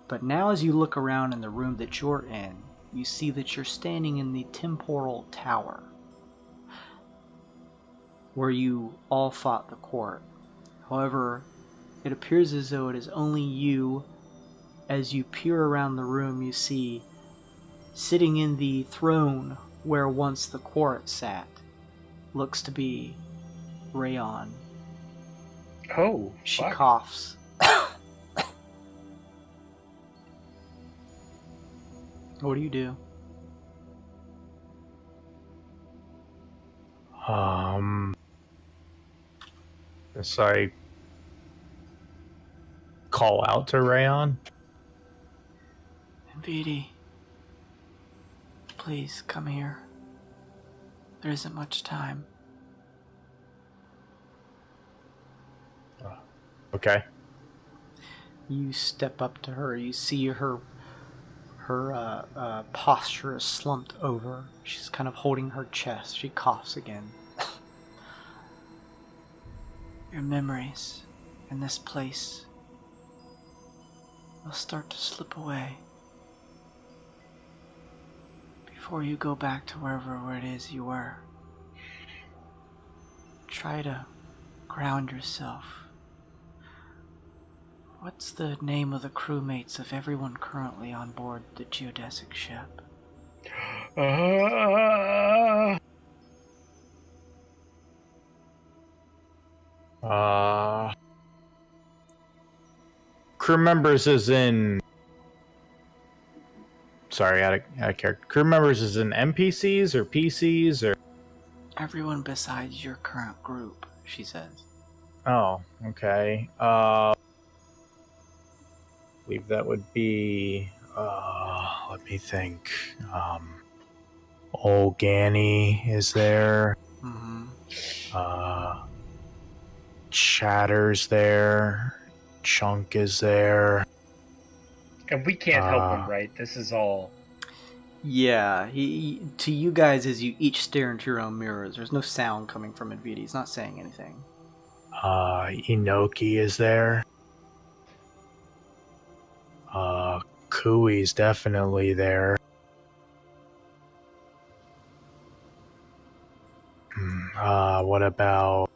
But now as you look around in the room that you're in, you see that you're standing in the temporal tower where you all fought the court. However, it appears as though it is only you. As you peer around the room, you see, sitting in the throne where once the court sat, looks to be Rayon. Oh, She fuck. coughs. What do you do? Sorry. Call out to Rayon. Vidi, please come here. There isn't much time. Okay. You step up to her. You see her posture is slumped over. She's kind of holding her chest. She coughs again. Your memories in this place will start to slip away before you go back to wherever it is you were. Try to ground yourself. What's the name of the crewmates of everyone currently on board the geodesic ship? Crew members is in... Sorry, out of character. Crew members is in NPCs or PCs or... Everyone besides your current group, she says. Oh, okay. I believe that would be... let me think. Old Ganny is there. Mm-hmm. Chatter's there. Chunk is there. And we can't help him, right? This is all... Yeah, to you guys, as you each stare into your own mirrors, there's no sound coming from Nvidia. He's not saying anything. Inoki is there. Kui's definitely there. What about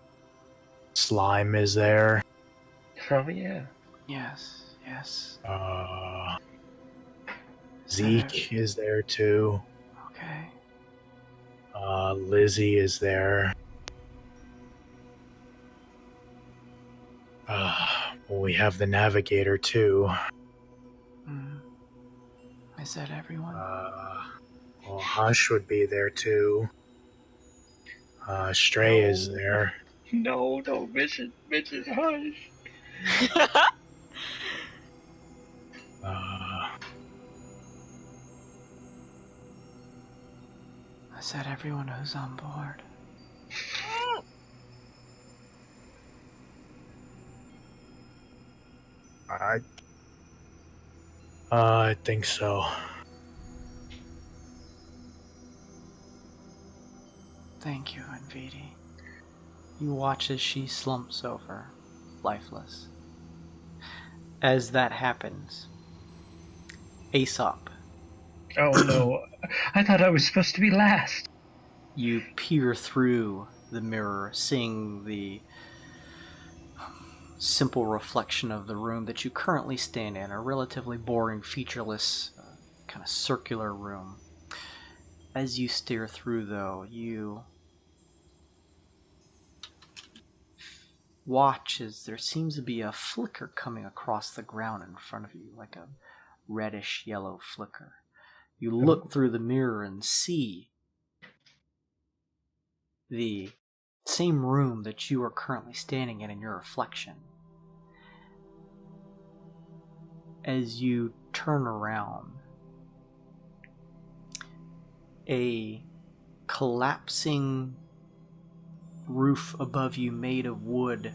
Slime is there? Oh, yeah. Yes, yes. Zeke is there too. Okay. Lizzie is there. Well, we have the Navigator too. I said everyone. Well, Hush would be there too. Stray is there. No, mention Hush. I said everyone who's on board. I think so. Thank you, Nvidia. You watch as she slumps over, lifeless. As that happens, Aesop. Oh no, I thought I was supposed to be last. You peer through the mirror, seeing the simple reflection of the room that you currently stand in, a relatively boring, featureless, kind of circular room. As you stare through, though, you watch as there seems to be a flicker coming across the ground in front of you, like a reddish yellow flicker. You look through the mirror and see the same room that you are currently standing in your reflection. As you turn around, a collapsing roof above you made of wood,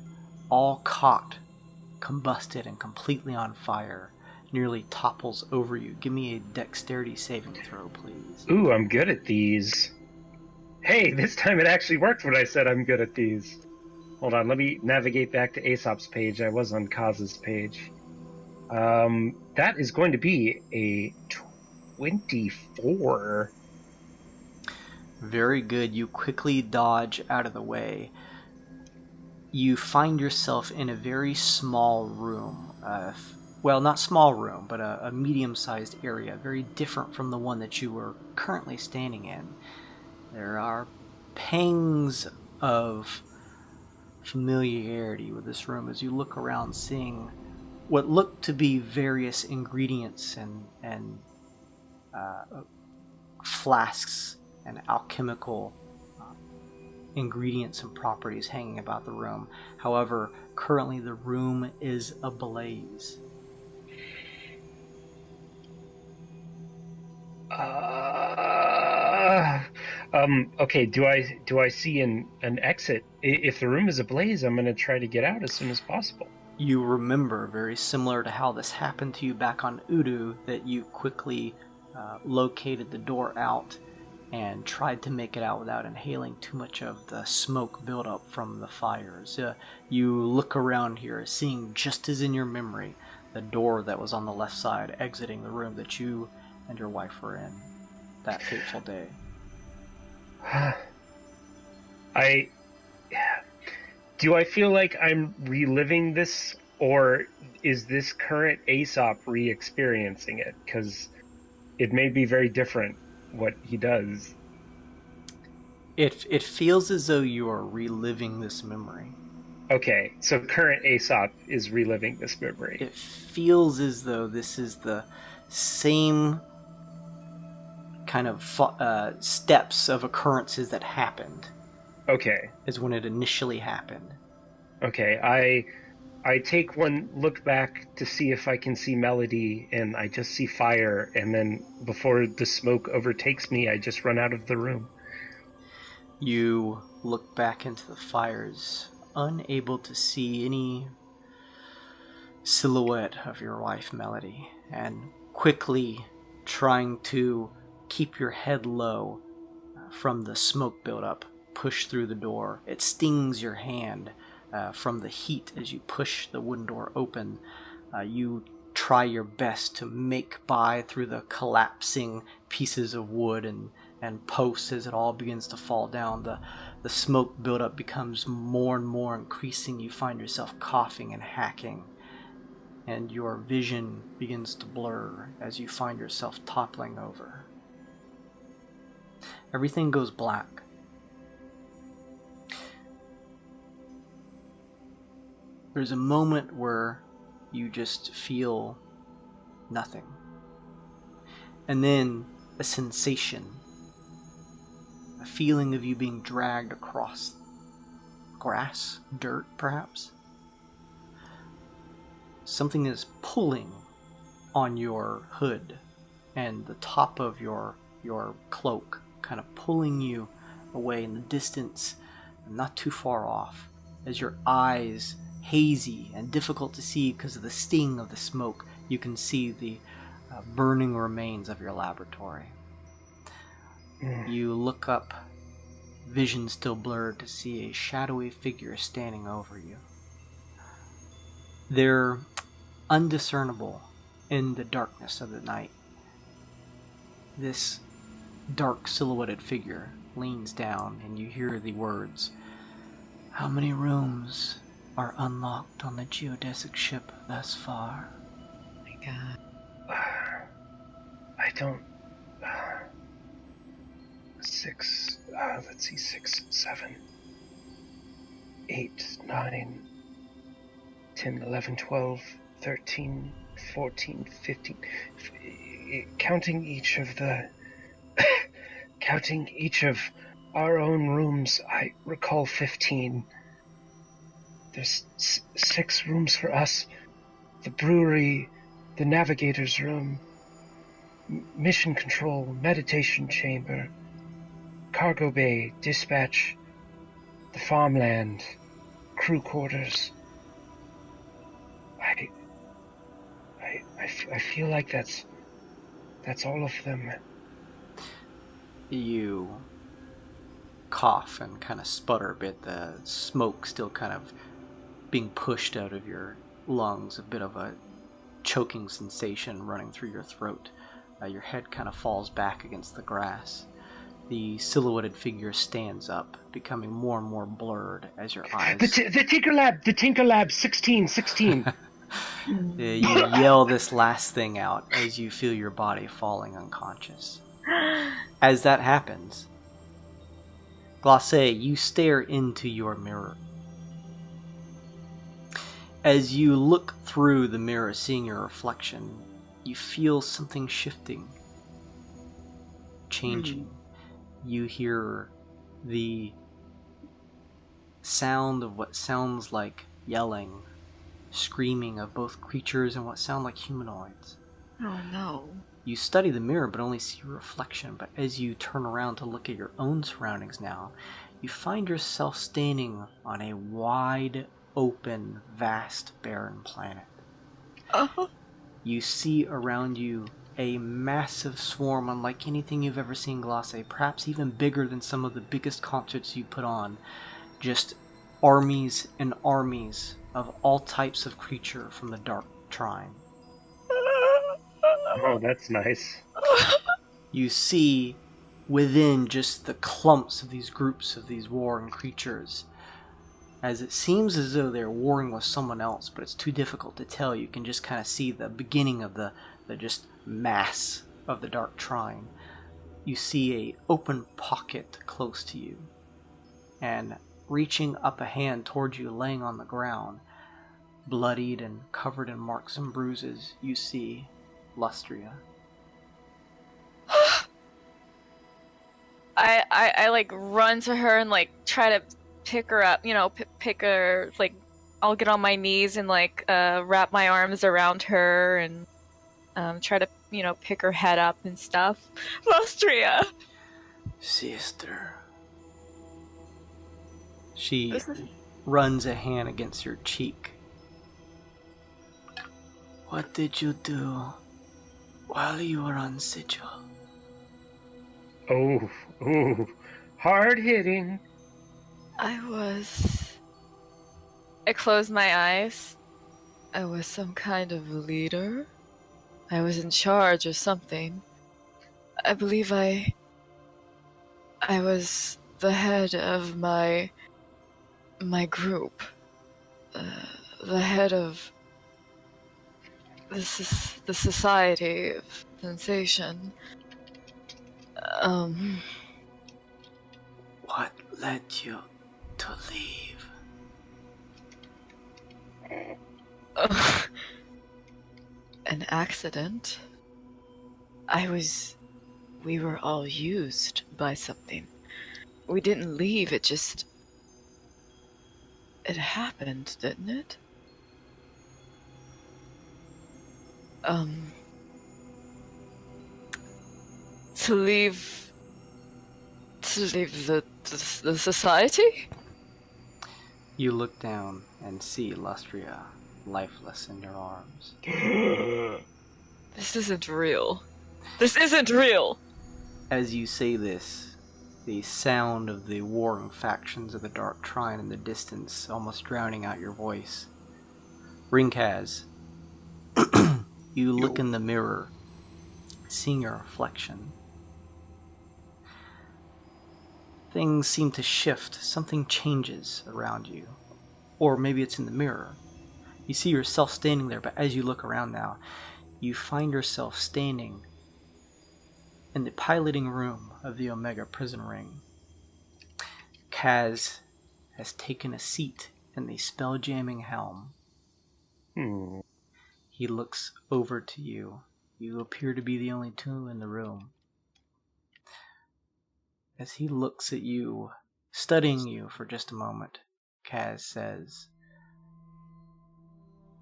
all caught, combusted, and completely on fire, nearly topples over you. Give me a dexterity saving throw, please. Ooh, I'm good at these. Hey, this time it actually worked when I said I'm good at these. Hold on, let me navigate back to Aesop's page. I was on Kaz's page. That is going to be a 24. Very good. You quickly dodge out of the way. You find yourself in a very small room. Well, not small room, but a medium-sized area, very different from the one that you were currently standing in. There are pangs of familiarity with this room as you look around, seeing what look to be various ingredients and flasks and alchemical ingredients and properties hanging about the room. However, currently the room is ablaze. Okay, do I see an exit? If the room is ablaze, I'm gonna try to get out as soon as possible. You remember, very similar to how this happened to you back on Udu, that you quickly located the door out and tried to make it out without inhaling too much of the smoke buildup from the fires. You look around here, seeing just as in your memory, the door that was on the left side exiting the room that you and your wife were in that fateful day. Do I feel like I'm reliving this, or is this current Aesop re-experiencing it? Because it may be very different what he does. It feels as though you are reliving this memory. Okay, so current Aesop is reliving this memory. It feels as though this is the same kind of steps of occurrences that happened. Okay. As when it initially happened. Okay, I take one look back to see if I can see Melody, and I just see fire, and then before the smoke overtakes me, I just run out of the room. You look back into the fires, unable to see any silhouette of your wife, Melody, and quickly trying to keep your head low from the smoke buildup, push through the door. It stings your hand from the heat as you push the wooden door open. You try your best to make by through the collapsing pieces of wood and posts as it all begins to fall down. The smoke buildup becomes more and more increasing. You find yourself coughing and hacking, and your vision begins to blur as you find yourself toppling over. Everything goes black. There's a moment where you just feel nothing. And then a sensation, a feeling of you being dragged across grass, dirt perhaps. Something is pulling on your hood and the top of your cloak, kind of pulling you away in the distance, not too far off, as your eyes, hazy and difficult to see because of the sting of the smoke, you can see the burning remains of your laboratory. You look up, vision still blurred, to see a shadowy figure standing over you. They're undiscernible in the darkness of the night. This dark silhouetted figure leans down and you hear the words, "How many rooms are unlocked on the geodesic ship thus far?" Oh my god. I don't... 6, let's see, 6, 7, 8, 9, 10, 11, 12, 13, 14, 15... Counting each of the... counting each of our own rooms, I recall 15. There's 6 rooms for us. The brewery, the navigator's room, mission control, meditation chamber, cargo bay, dispatch, the farmland, crew quarters. I feel like that's all of them. You cough and kind of sputter a bit, the smoke still kind of being pushed out of your lungs, a bit of a choking sensation running through your throat. Your head kind of falls back against the grass. The silhouetted figure stands up, becoming more and more blurred as your eyes... The Tinker Lab, 16. You yell this last thing out as you feel your body falling unconscious. As that happens, Glace, you stare into your mirror. As you look through the mirror, seeing your reflection, you feel something shifting, changing. You hear the sound of what sounds like yelling, screaming of both creatures and what sound like humanoids. Oh no. You study the mirror but only see your reflection, but as you turn around to look at your own surroundings now, you find yourself standing on a wide open, vast, barren planet. You see around you a massive swarm unlike anything you've ever seen, Glace, perhaps even bigger than some of the biggest concerts you put on. Just armies and armies of all types of creature from the Dark Trine. Oh, that's nice. You see within just the clumps of these groups of these warring creatures, as it seems as though they're warring with someone else, but it's too difficult to tell. You can just kind of see the beginning of the just mass of the Dark Trine. You see a open pocket close to you, and reaching up a hand towards you, laying on the ground, bloodied and covered in marks and bruises, you see Lustria. I like run to her and like try to pick her up, pick her, like I'll get on my knees and like wrap my arms around her and try to, pick her head up and stuff. Lustria! Sister. She runs a hand against your cheek. What did you do while you were on sigil? Oh, hard hitting. I closed my eyes. I was some kind of leader. I was in charge of something. I believe I was the head of my group. The head of the Society of Sensation. What led you to leave? An accident. We were all used by something. We didn't leave, it happened, didn't it? To leave the society? You look down and see Lustria lifeless in your arms. This isn't real. This isn't real! As you say this, the sound of the warring factions of the Dark Trine in the distance almost drowning out your voice. Rinkaz, you look in the mirror, seeing your reflection. Things seem to shift. Something changes around you. Or maybe it's in the mirror. You see yourself standing there, but as you look around now, you find yourself standing in the piloting room of the Omega prison ring. Kaz has taken a seat in the spell-jamming helm. He looks over to you. You appear to be the only two in the room. As he looks at you, studying you for just a moment, Kaz says,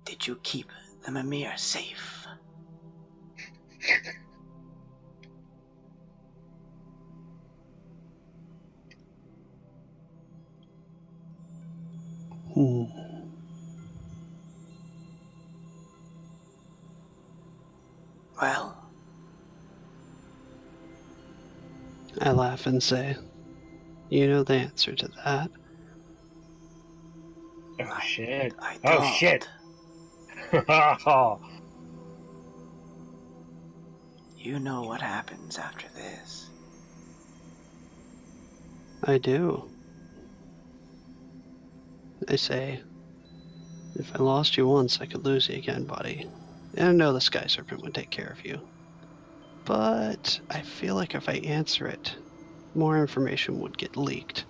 "Did you keep the Mimir safe?" Well, I laugh and say, You know the answer to that. Oh shit! I Oh don't. shit! You know what happens after this. I do. They say, if I lost you once, I could lose you again, buddy. And I know the Sky Serpent would take care of you. But I feel like if I answer it, more information would get leaked.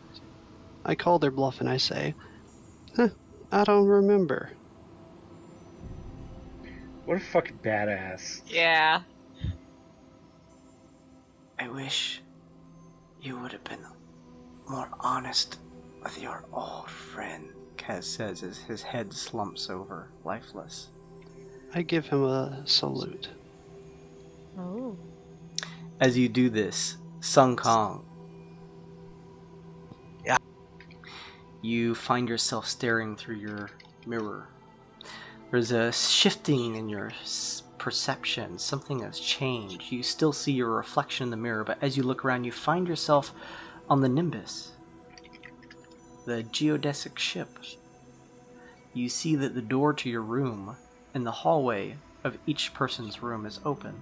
I call their bluff and I say, I don't remember. What a fucking badass! Yeah. I wish you would have been more honest with your old friend, Kaz says as his head slumps over, lifeless. I give him a salute. Oh. As you do this, Sung Kong. Yeah. You find yourself staring through your mirror. There's a shifting in your perception. Something has changed. You still see your reflection in the mirror, but as you look around, you find yourself on the Nimbus, the geodesic ship. You see that the door to your room and the hallway of each person's room is open.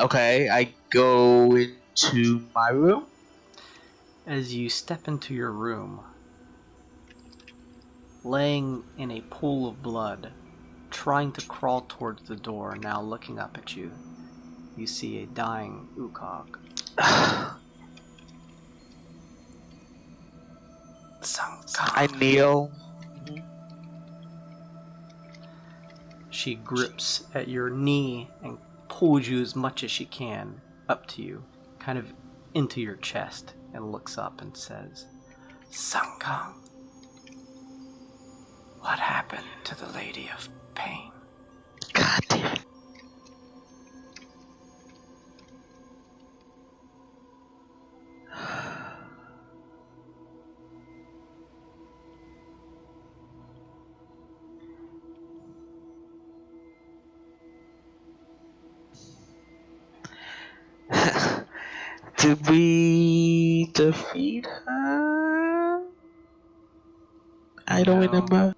Okay, I go into my room. As you step into your room, laying in a pool of blood, trying to crawl towards the door, now looking up at you, you see a dying Ukog. I kneel. She grips at your knee and pulls you as much as she can up to you, kind of into your chest, and looks up and says, Sung Kong, what happened to the Lady of Pain? God damn it. Did we defeat her? I don't No. remember.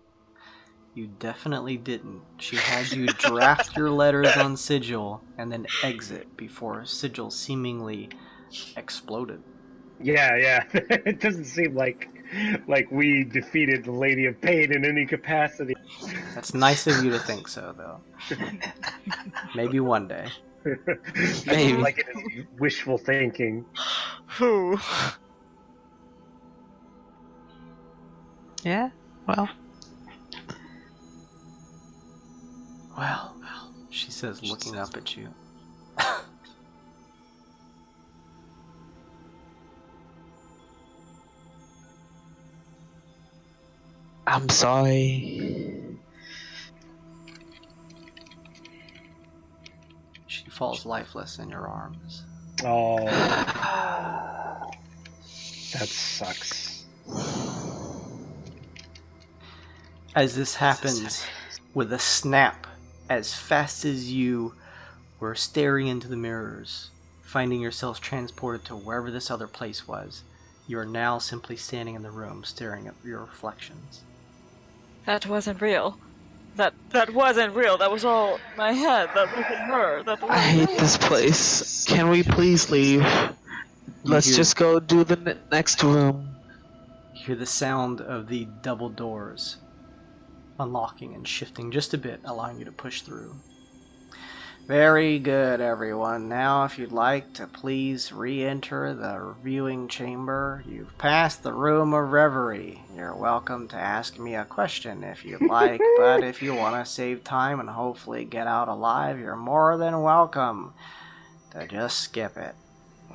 You definitely didn't. She had you draft your letters on Sigil and then exit before Sigil seemingly exploded. Yeah. It doesn't seem like we defeated the Lady of Pain in any capacity. That's nice of you to think so, though. Maybe one day. I Maybe. feel like it is wishful thinking. Who? Yeah, well. Well, she says, looking up at you. I'm sorry. She falls lifeless in your arms. Oh, that sucks. As this happens, with a snap, as fast as you were staring into the mirrors, finding yourselves transported to wherever this other place was, you are now simply standing in the room, staring at your reflections. That wasn't real. That wasn't real. That was all my head. That wasn't her. That wasn't I hate real. this place. Can we please leave? Let's hear- just go do the next room. You hear the sound of the double doors unlocking and shifting just a bit, allowing you to push through. Very good, everyone. Now, if you'd like to please re-enter the viewing chamber, you've passed the room of reverie. You're welcome to ask me a question if you'd like, but if you want to save time and hopefully get out alive, you're more than welcome to just skip it.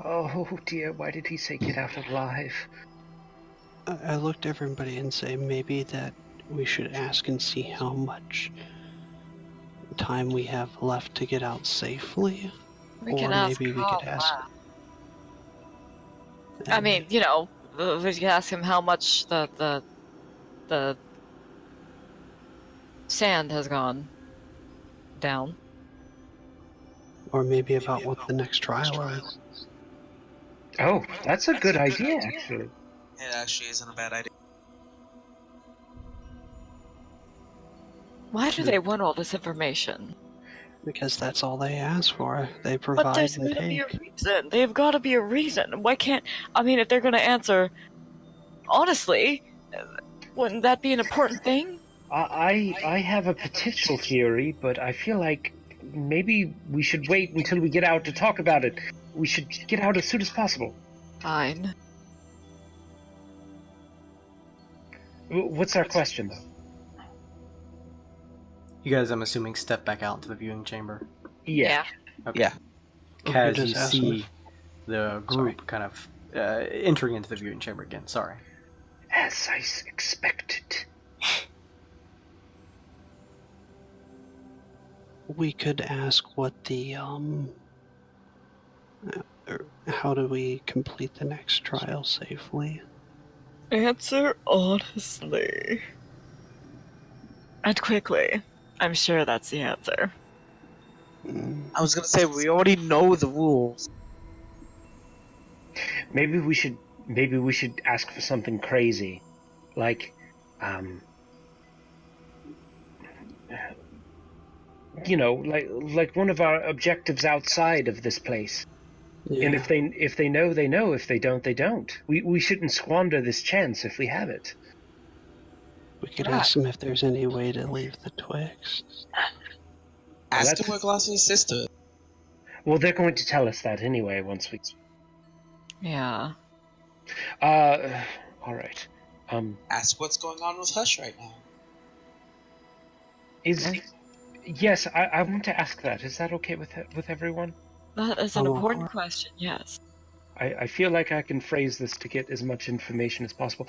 Oh dear, why did he say get out alive? I looked at everybody and say maybe that we should ask and see how much time we have left to get out safely. We Or can ask maybe we Carl could ask. that. I mean, you know, we could ask him how much the sand has gone. down. Or maybe about what the next trial is. Oh, that's a good idea, actually. It actually isn't a bad idea. Why do they want all this information? Because that's all they ask for. They But provide there's the gotta be a take. reason. They've gotta be a reason. Why can't... I mean, if they're gonna answer... Honestly, wouldn't that be an important thing? I have a potential theory, but I feel like maybe we should wait until we get out to talk about it. We should get out as soon as possible. Fine. What's our question, though? You guys, I'm assuming, step back out into the viewing chamber. Yeah. Okay. Yeah. Kaz, just you ask see them. the group kind of entering into the viewing chamber again. Sorry. As I expected. We could ask what the how do we complete the next trial safely? Answer honestly. And quickly. I'm sure that's the answer. I was gonna say, we already know the rules. Maybe we should ask for something crazy, like, you know, like one of our objectives outside of this place. Yeah. And if they know, they know. If they don't, they don't. We shouldn't squander this chance if we have it. We could ask them if there's any way to leave the Twixt. Ask that's- them where Glace's sister. Well, they're going to tell us that anyway once we. Yeah. All right. Ask what's going on with Hush right now. Yes, I want to ask that. Is that okay with everyone? That is an Oh, important question, yes. I feel like I can phrase this to get as much information as possible.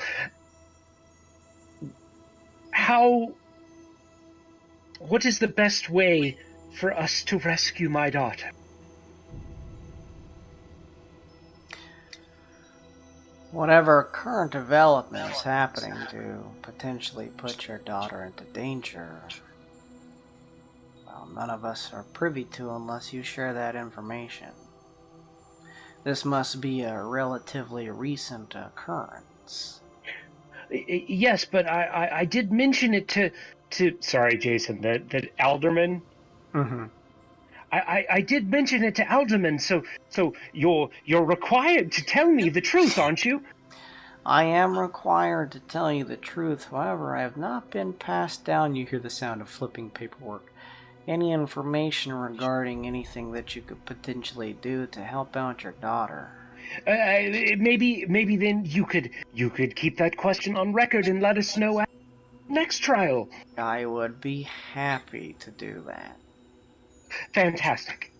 What is the best way for us to rescue my daughter? Whatever current development is happening to potentially put your daughter into danger, well, none of us are privy to unless you share that information. This must be a relatively recent occurrence. Yes, but I did mention it to sorry, Jason, that Aldermunn. Mm-hmm. I did mention it to Aldermunn, so you're required to tell me the truth, aren't you? I am required to tell you the truth, however, I have not been passed down, you hear the sound of flipping paperwork, any information regarding anything that you could potentially do to help out your daughter. Maybe then you could keep that question on record and let us know at next trial. I would be happy to do that. Fantastic.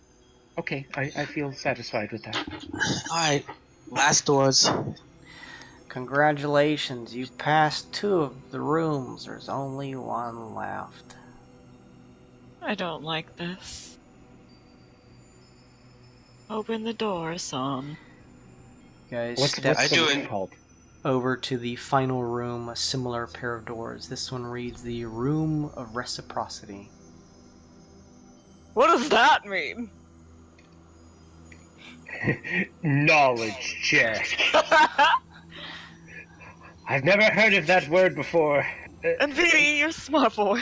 Okay, I feel satisfied with that. Alright, last doors. Congratulations, you passed 2 of the rooms. There's only 1 left. I don't like this. Open the door, son. Guys, What's step I do the room it. called? over to the final room, a similar pair of doors. This one reads the Room of Reciprocity. What does that mean? Knowledge check. I've never heard of that word before. And Vidi, you're a smart boy.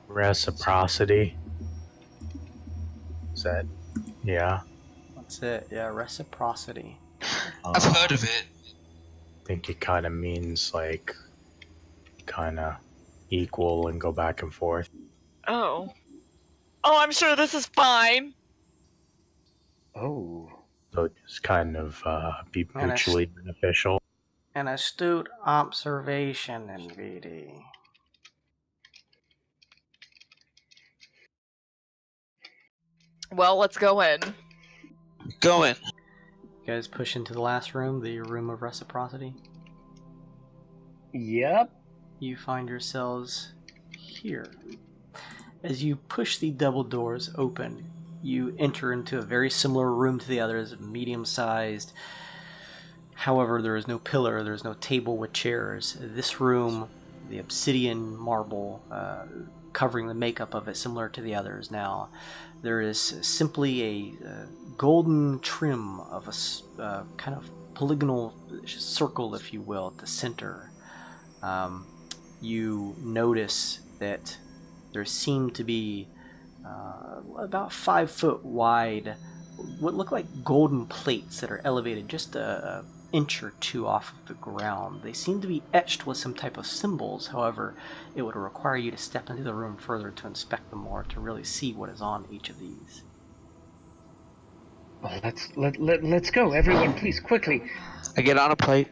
Reciprocity. Is that? Yeah. That's it, yeah, Reciprocity. I've heard of it. I think it kind of means like, kind of equal and go back and forth. Oh. Oh, I'm sure this is fine. Oh. So just kind of be And mutually beneficial. An astute observation, NVD. Well, let's go in. Go in. You guys push into the last room, the Room of Reciprocity. Yep. You find yourselves here. As you push the double doors open, you enter into a very similar room to the others, medium-sized. However, there is no pillar, there is no table with chairs. This room, the obsidian marble covering the makeup of it, similar to the others now. There is simply a golden trim of a kind of polygonal circle, if you will, at the center. You notice that there seem to be about 5 foot wide, what look like golden plates that are elevated just a inch or two off of the ground. They seem to be etched with some type of symbols. However, it would require you to step into the room further to inspect them more, to really see what is on each of these. Well, let's go, everyone, please, quickly. I get on a plate.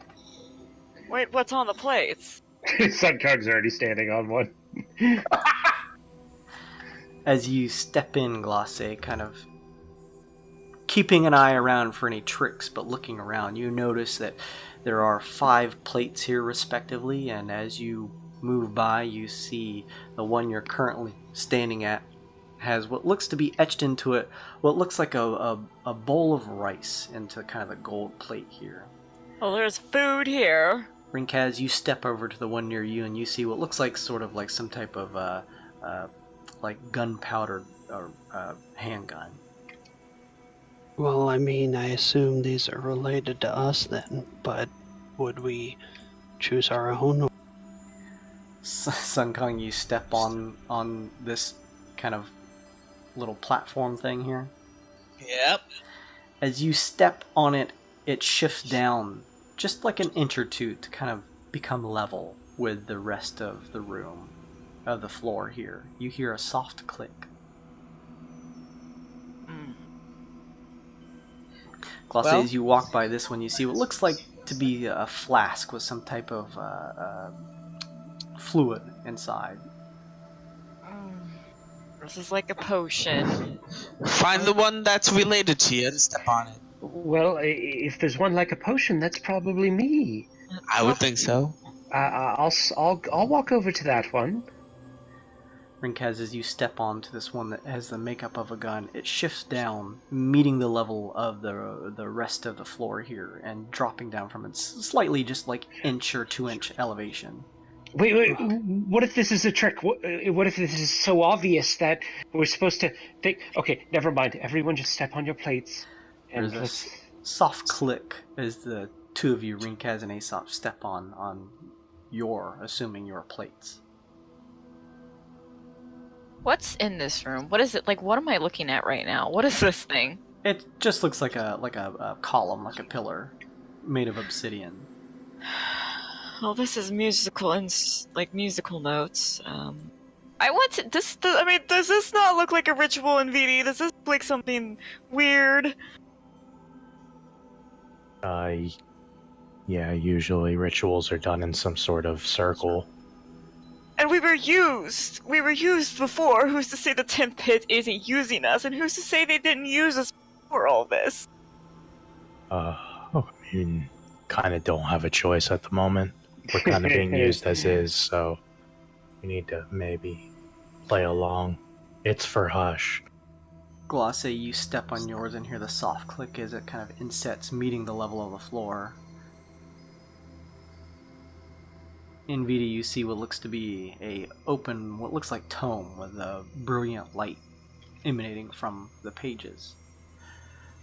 Wait, what's on the plates? Skorge's already standing on one. As you step in, Glace, kind of keeping an eye around for any tricks, but looking around, you notice that there are 5 plates here respectively, and as you move by, you see the one you're currently standing at has what looks to be etched into it, what looks like a bowl of rice into kind of the gold plate here. Well, there's food here. Rinkaz, you step over to the one near you, and you see what looks like sort of like some type of like gunpowder or handgun. Well, I mean, I assume these are related to us then, but would we choose our own? Sun Kong, you step on this kind of little platform thing here. Yep. As you step on it, it shifts down just like an inch or two to kind of become level with the rest of the room, of the floor here. You hear a soft click. Glace, Well, as you walk by this one, you see what looks like to be a flask with some type of fluid inside. This is like a potion. find the one that's related to you and step on it. Well, if there's one like a potion, that's probably me. I would think so. I'll walk over to that one. Rinkaz, as you step onto this one that has the makeup of a gun, it shifts down, meeting the level of the rest of the floor here, and dropping down from its slightly just like inch or 2 inch elevation. Wait, what if this is a trick? What if this is so obvious that we're supposed to think... Okay, never mind. Everyone just step on your plates. And There's a soft click as the two of you, Rinkaz and Aesop, step on your, assuming your plates. What's in this room? What is it? Like, what am I looking at right now? What is this thing? It just looks like a column, like a pillar, made of obsidian. Well, this is musical and like musical notes. I want to. Does this not look like a ritual in VD? Does this look like something weird? Yeah, usually rituals are done in some sort of circle. And we were used. We were used before. Who's to say the 10th pit isn't using us? And who's to say they didn't use us for all this? You kind of don't have a choice at the moment. We're kind of being used as is, so we need to maybe play along. It's for hush. Glace, you step on yours and hear the soft click as it kind of insets, meeting the level of the floor. In Vita, you see what looks to be a open, what looks like tome with a brilliant light emanating from the pages.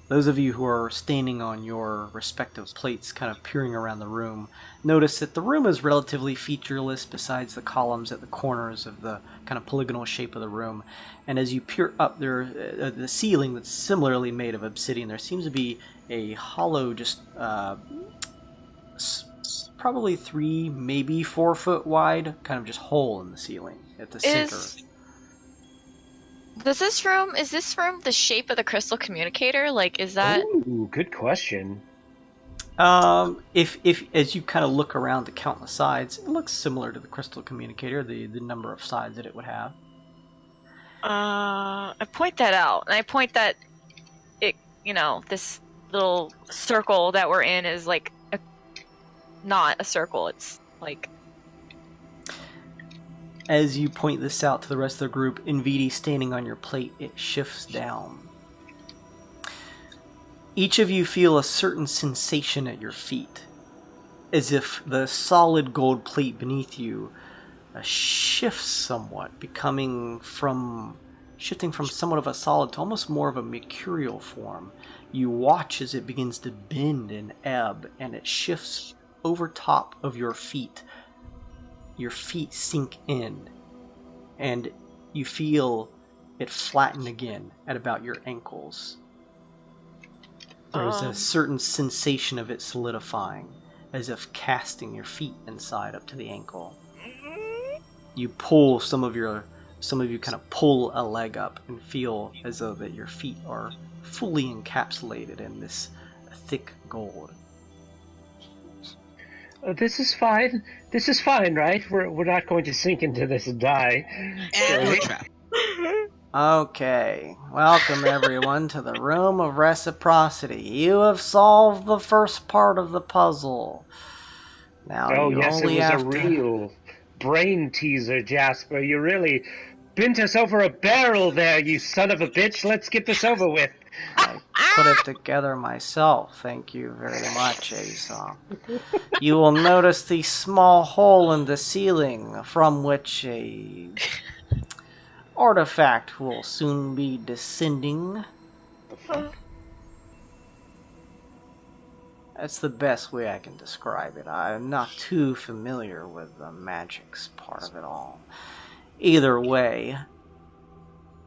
Those of you who are standing on your respective plates, kind of peering around the room, notice that the room is relatively featureless besides the columns at the corners of the kind of polygonal shape of the room. And as you peer up there, the ceiling that's similarly made of obsidian, there seems to be a hollow, just probably 3, maybe 4 foot wide, kind of just hole in the ceiling at the center. Is this room the shape of the crystal communicator? Like, is that... Ooh, good question. If as you kind of look around to count the sides, it looks similar to the crystal communicator, the number of sides that it would have. I point that out, and I point that it, this little circle that we're in is like not a circle. It's like... As you point this out to the rest of the group, Nvidi standing on your plate, it shifts down. Each of you feel a certain sensation at your feet, as if the solid gold plate beneath you shifts somewhat, shifting from somewhat of a solid to almost more of a mercurial form. You watch as it begins to bend and ebb, and it shifts over top of your feet. Your feet sink in, and you feel it flatten again at about your ankles. There's a certain sensation of it solidifying, as if casting your feet inside up to the ankle. You pull some of you kind of pull a leg up and feel as though that your feet are fully encapsulated in this thick gold. This is fine. This is fine, right? We're not going to sink into this and die. And we're trapped. Okay, welcome everyone to the Room of Reciprocity. You have solved the first part of the puzzle. Now Oh, you yes, it only was have a to... real brain teaser, Jasper. You really bent us over a barrel there, you son of a bitch. Let's get this over with. I put it together myself. Thank you very much, Aesop. You will notice the small hole in the ceiling from which a artifact will soon be descending. That's the best way I can describe it. I'm not too familiar with the magics part of it all. Either way,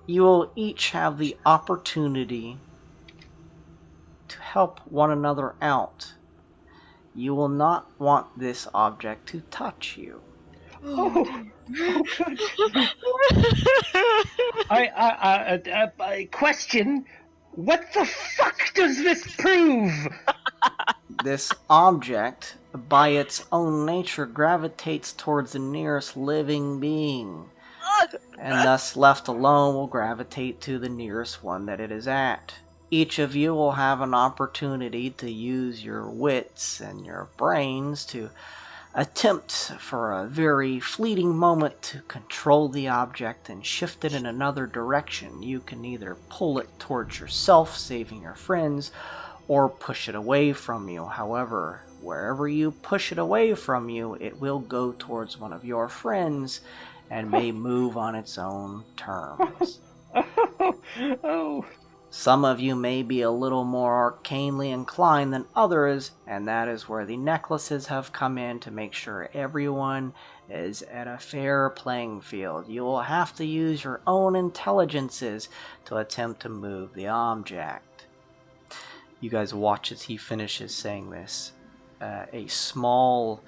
you will each have the opportunity to help one another out. You will not want this object to touch you. Oh good. I question, what the fuck does this prove? This object, by its own nature, gravitates towards the nearest living being, and thus left alone will gravitate to the nearest one that it is at. Each of you will have an opportunity to use your wits and your brains to attempt for a very fleeting moment to control the object and shift it in another direction. You can either pull it towards yourself, saving your friends, or push it away from you. However, wherever you push it away from you, it will go towards one of your friends and may move on its own terms. Oh. Some of you may be a little more arcanely inclined than others, and that is where the necklaces have come in to make sure everyone is at a fair playing field. You will have to use your own intelligences to attempt to move the object. You guys watch as he finishes saying this. A small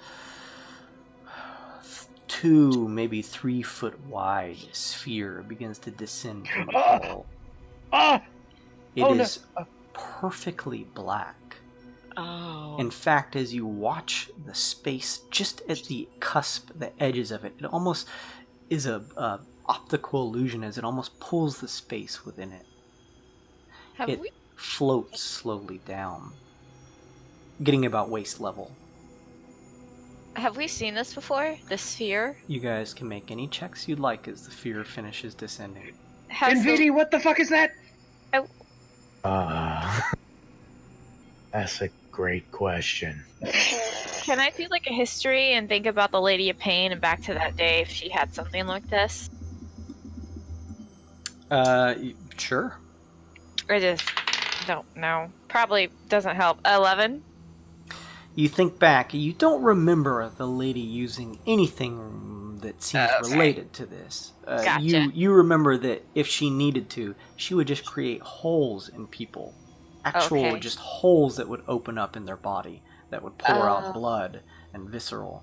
2, maybe 3 foot wide sphere begins to descend from the hole. It is perfectly black. Oh. In fact, as you watch the space just at the cusp, the edges of it, it almost is a optical illusion as it almost pulls the space within it. It floats slowly down, getting about waist level. Have we seen this before? The sphere? You guys can make any checks you'd like as the sphere finishes descending. NVD, what the fuck is that? That's a great question. Can I do like a history and think about the Lady of Pain and back to that day if she had something like this? Sure. I just don't know. Probably doesn't help. 11? You think back, you don't remember the lady using anything that seems related to this. Gotcha. You remember that if she needed to, she would just create holes in people. Actual just holes that would open up in their body, that would pour out blood and visceral,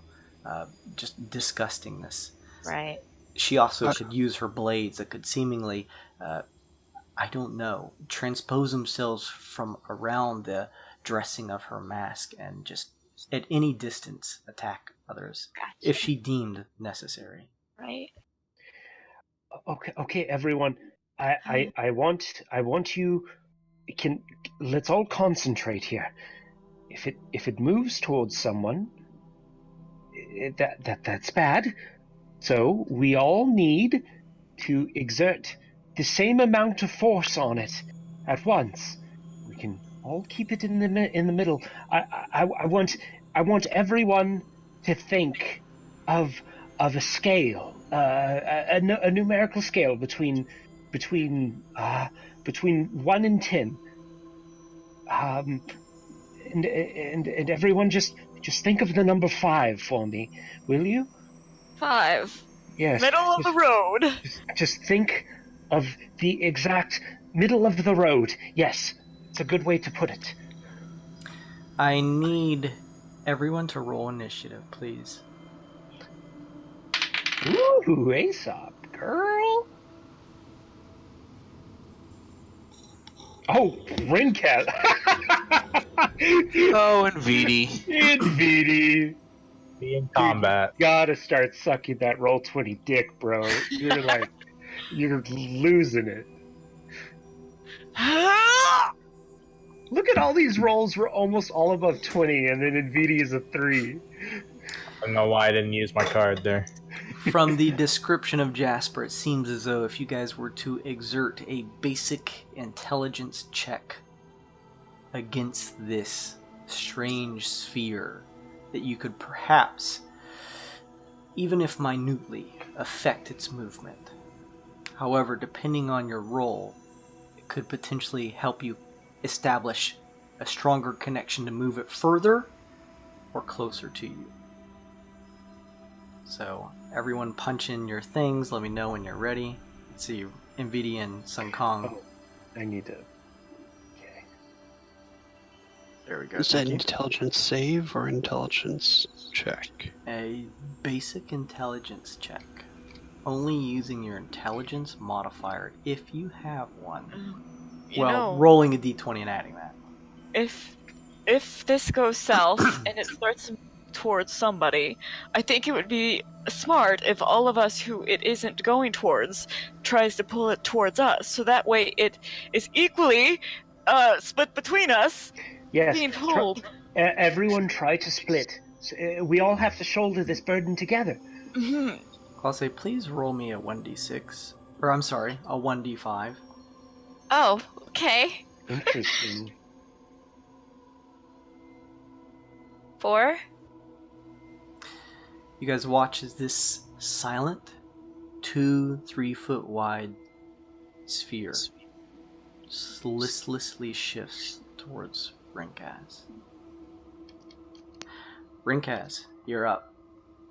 just disgustingness. Right. She also could use her blades that could seemingly, I don't know, transpose themselves from around the dressing of her mask and just at any distance attack others if she deemed necessary. Right. Okay, everyone. I want you. Let's all concentrate here. If it moves towards someone, that's bad. So we all need to exert the same amount of force on it at once. We can all keep it in the middle. I want everyone to think of of a scale, a numerical scale between 1 and 10. And everyone just think of the number 5 for me, will you? 5. Yes. Middle of the road. Just think of the exact middle of the road. Yes, it's a good way to put it. I need everyone to roll initiative, please. Ooh, Aesop, girl. Oh, Ringcat. Oh, and VD. VD. Be in combat. Gotta start sucking that Roll20 dick, bro. You're losing it. Look at all these rolls. We're almost all above 20, and then NVIDIA is a 3. I don't know why I didn't use my card there. From the description of Jasper, it seems as though if you guys were to exert a basic intelligence check against this strange sphere, that you could perhaps, even if minutely, affect its movement. However, depending on your roll, it could potentially help you establish a stronger connection to move it further or closer to you. So, everyone punch in your things, let me know when you're ready. Let's see, NVIDIA and Sun Kong. Oh, I need to... Okay. There we go. Is that Thank you. intelligence save or intelligence check? A basic intelligence check. Only using your intelligence modifier if you have one. Rolling a d20 and adding that. If this goes south and it starts to move towards somebody, I think it would be smart if all of us who it isn't going towards tries to pull it towards us, so that way it is equally split between us. Yes. Being pulled. Everyone try to split. We all have to shoulder this burden together. Mm-hmm. Glace, please roll me a 1d6. Or, I'm sorry, a 1d5. Oh, okay. Interesting. 4. You guys watch as this silent, 2-3 foot wide sphere listlessly shifts towards Rinkaz. Rinkaz, you're up.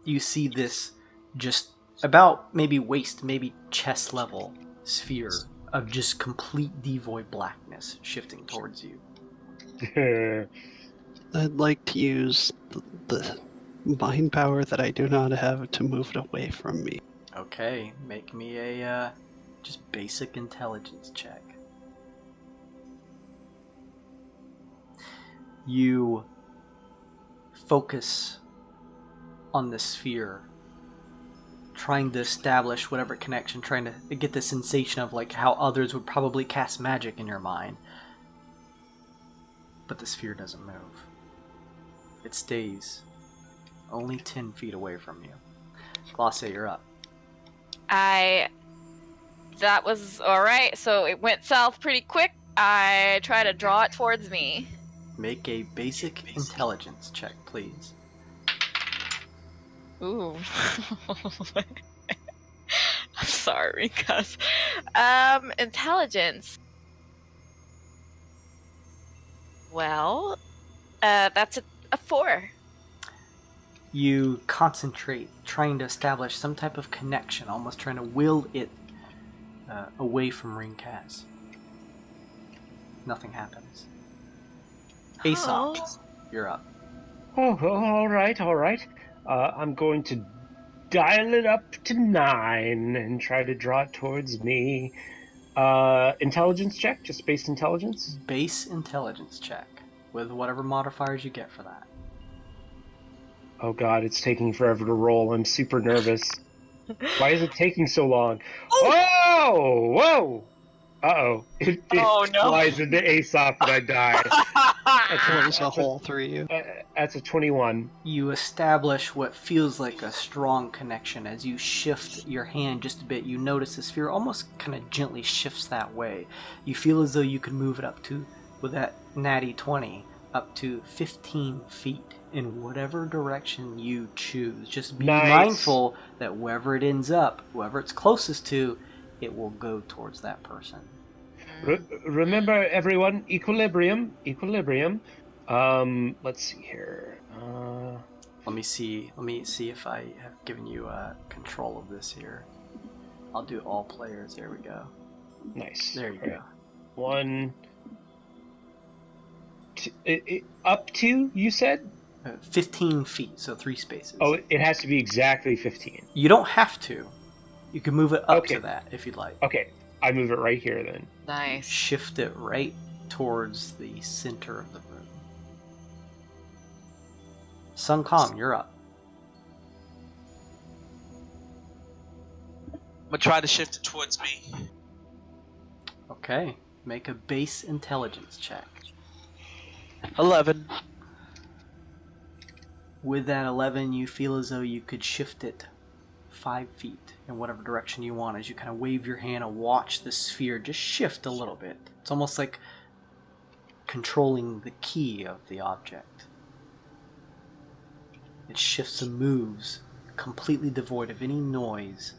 You see this just about maybe waist, maybe chest level sphere of just complete devoid blackness shifting towards you. I'd like to use the mind power that I do not have to move it away from me. Okay, make me a just basic intelligence check. You focus on the sphere, trying to establish whatever connection, trying to get the sensation of like how others would probably cast magic in your mind. But the sphere doesn't move. It stays only 10 feet away from you. Glace, you're up. That was alright, so it went south pretty quick. I try to draw it towards me. Make a basic intelligence check, please. Ooh. I'm sorry, because intelligence. Well, that's a 4. You concentrate, trying to establish some type of connection, almost trying to will it away from Rinkaz. Nothing happens. Aesop, you're up. Oh, all right. I'm going to dial it up to 9 and try to draw it towards me. Intelligence check, just base intelligence? Base intelligence check, with whatever modifiers you get for that. Oh god, it's taking forever to roll. I'm super nervous. Why is it taking so long? Oh! Whoa! Uh-oh. It flies into Aesop and I die. That's a hole through you. That's a 21. You establish what feels like a strong connection. As you shift your hand just a bit, you notice the sphere almost kind of gently shifts that way. You feel as though you could move it up to, with that natty 20, up to 15 feet in whatever direction you choose. Just be Nice. mindful that wherever it ends up, whoever it's closest to, it will go towards that person. Remember, everyone, equilibrium. Let's see here. Let me see if I have given you control of this here. I'll do all players. There we go. Nice. There you All go. right. 1, 2, up to, you said? 15 feet, so 3 spaces. Oh, it has to be exactly 15. You don't have to. You can move it up Okay. to that if you'd like. Okay, I move it right here then. Nice. Shift it right towards the center of the room. Suncom, you're up. I'm gonna try to shift it towards me. Okay, make a base intelligence check. 11. With that 11, you feel as though you could shift it 5 feet in whatever direction you want as you kind of wave your hand and watch the sphere just shift a little bit. It's almost like controlling the key of the object. It shifts and moves, completely devoid of any noise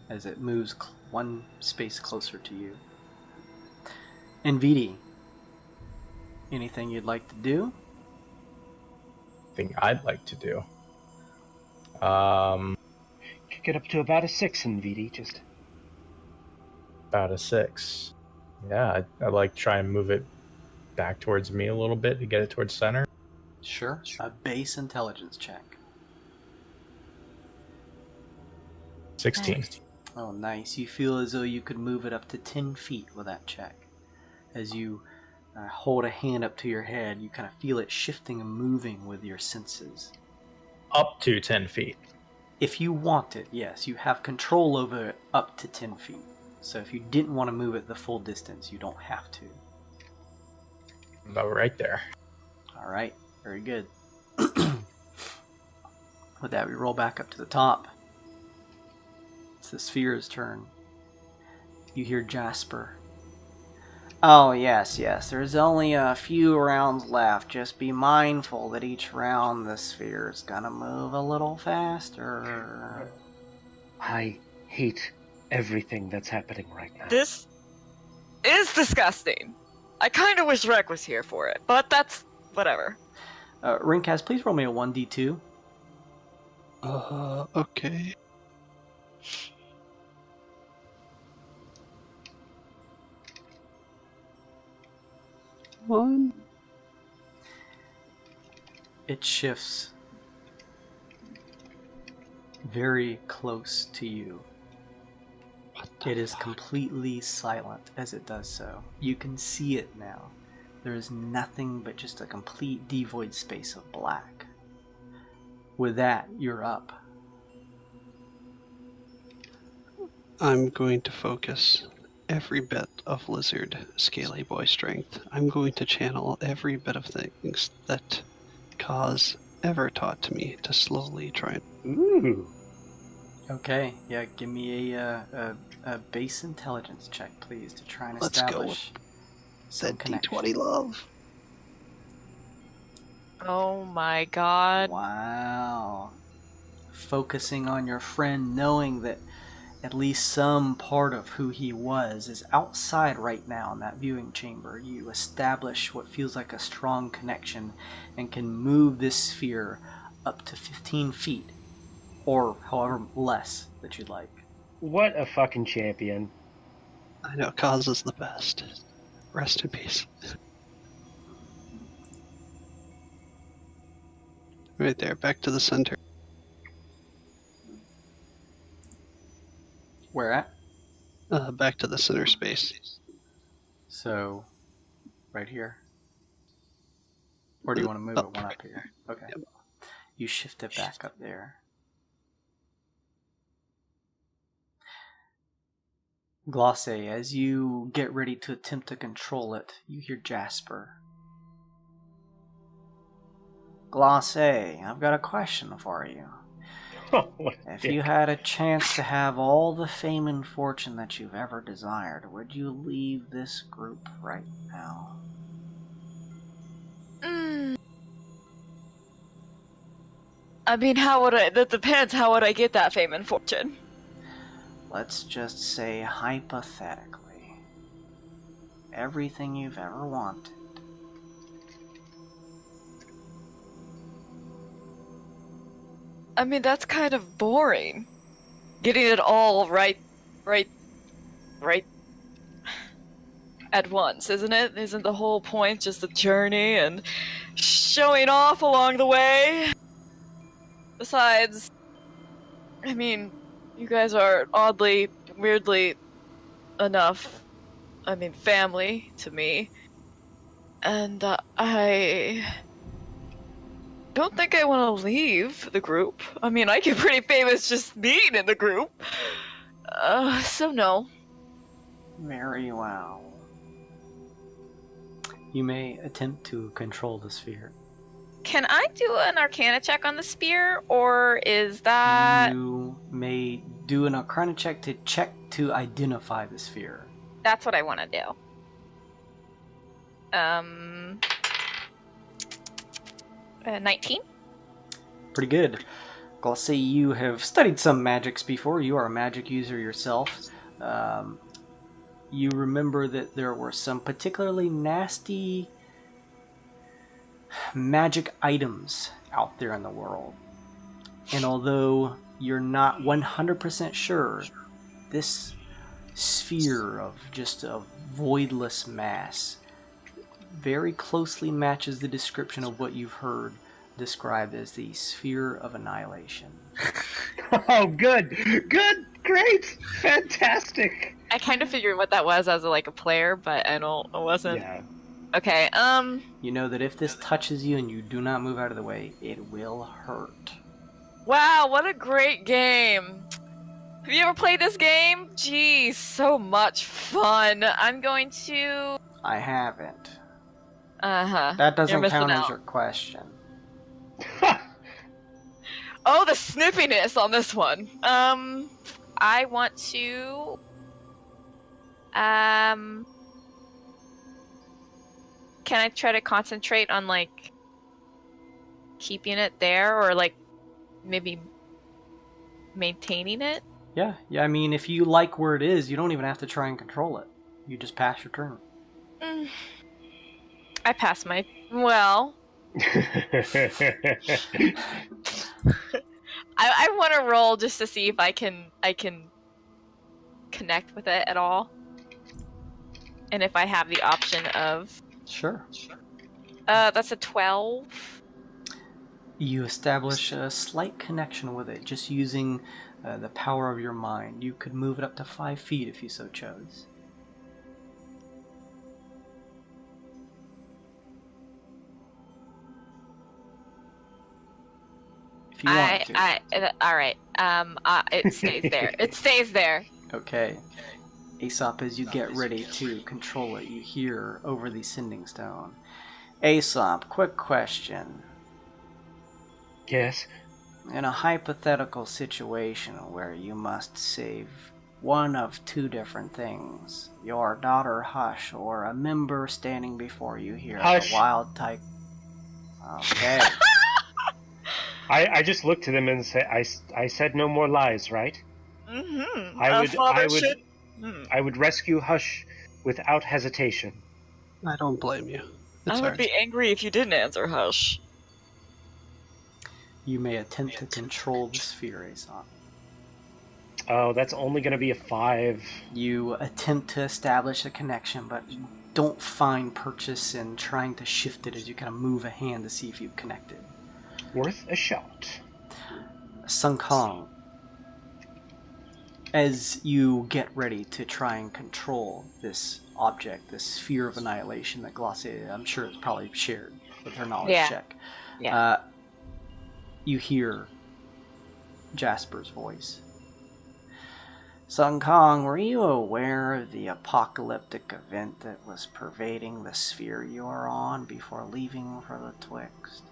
as it moves one space closer to you. And VD, anything you'd like to do? Thing I'd like to do. Could get up to about a 6 in VD, just... About a 6. Yeah, I'd like to try and move it back towards me a little bit to get it towards center. Sure. A base intelligence check. 16. Oh, nice. You feel as though you could move it up to 10 feet with that check. As you hold a hand up to your head, you kind of feel it shifting and moving with your senses. Up to 10 feet. If you want it, yes, you have control over it up to 10 feet. So if you didn't want to move it the full distance, you don't have to. About right there. All right, very good. With that, we roll back up to the top. It's the sphere's turn. You hear Jasper. Oh, yes. There's only a few rounds left. Just be mindful that each round the sphere is gonna move a little faster. I hate everything that's happening right now. This is disgusting. I kind of wish Rek was here for it, but that's whatever. Rinkaz, please roll me a 1d2. Okay. One. It shifts very close to you. It is completely silent as it does so. You can see it now. There is nothing but just a complete devoid space of black. With that, you're up. I'm going to focus every bit of lizard scaly boy strength. I'm going to channel every bit of things that Kaz ever taught to me to slowly try and... Ooh. Okay, yeah, give me a base intelligence check, please, to try and Let's go establish some that connection. D20 love. Oh my god. Wow. Focusing on your friend, knowing that at least some part of who he was is outside right now in that viewing chamber. You establish what feels like a strong connection and can move this sphere up to 15 feet, or however less that you'd like. What a fucking champion. I know, Kaz is the best. Rest in peace. Right there, back to the center. Where at? Back to the center space. So, right here? Or do you want to move it one up here? Okay. Yep. You shift it back up there. Glace, as you get ready to attempt to control it, you hear Jasper. Glace, I've got a question for you. What a If dick. you had a chance to have all the fame and fortune that you've ever desired, would you leave this group right now? I mean, how would I? That depends. How would I get that fame and fortune? Let's just say hypothetically, everything you've ever wanted. I mean, that's kind of boring. Getting it all right at once, isn't it? Isn't the whole point just the journey and showing off along the way? Besides, I mean, you guys are oddly, weirdly enough, I mean, family to me. And I don't think I want to leave the group. I mean, I get pretty famous just being in the group. So no. Very well. You may attempt to control the sphere. Can I do an Arcana check on the spear, or is that... You may do an Arcana check to identify the sphere. That's what I want to do. 19? Pretty good. Glace, you have studied some magics before. You are a magic user yourself. You remember that there were some particularly nasty magic items out there in the world. And although you're not 100% sure, this sphere of just a voidless mass very closely matches the description of what you've heard described as the sphere of annihilation. Oh, good, great, fantastic. I kind of figured what that was as a player, but I wasn't. Yeah. Okay, You know that if this touches you and you do not move out of the way, it will hurt. Wow, what a great game! Have you ever played this game? Geez, so much fun. I'm going to... I haven't. Uh-huh. That doesn't You're missing count as out. your question. Oh, the snippiness on this one. I want to... Can I try to concentrate on, keeping it there, or, maybe maintaining it? Yeah, I mean, if you like where it is, you don't even have to try and control it. You just pass your turn. I pass my... Well... I want to roll just to see if I can connect with it at all. And if I have the option of... Sure. That's a 12. You establish a slight connection with it, just using the power of your mind. You could move it up to 5 feet if you so chose. If you want to. Alright. It stays there. It stays there. Okay. Aesop, as you get ready to control it, you hear over the sending stone. Aesop, quick question. Yes. In a hypothetical situation where you must save one of two different things, your daughter Hush or a member standing before you here, Hush. the wild type. Okay. I just looked to them and say, I said no more lies, right? Mm-hmm. I would rescue Hush without hesitation. I don't blame you. It's I would hard. be angry if you didn't answer Hush. You may attempt to control the sphere, Aesop. Oh, that's only going to be a 5. You attempt to establish a connection, but you don't find purchase in trying to shift it as you kind of move a hand to see if you've connected. Worth a shot. Sun Kong, as you get ready to try and control this object, this sphere of annihilation that Glace, I'm sure it's probably shared with her knowledge check. Yeah. You hear Jasper's voice. Sun Kong, were you aware of the apocalyptic event that was pervading the sphere you are on before leaving for the Twixt?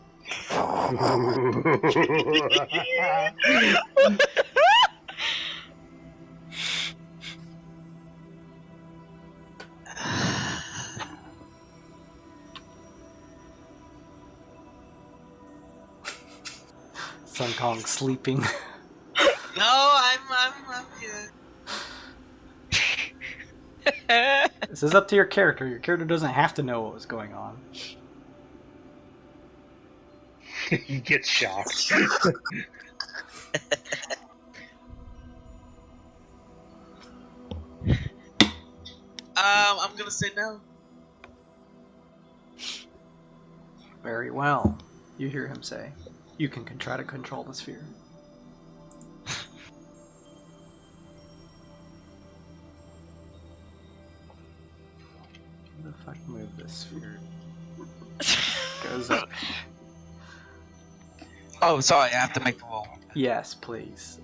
Sun Kong sleeping. No, I'm here. This is up to your character. Your character doesn't have to know what was going on. He gets shocked. I'm gonna say no. Very well. You hear him say, you can try to control the sphere. Where the fuck move this sphere? Goes up. Oh, sorry, I have to make the roll. Yes, please.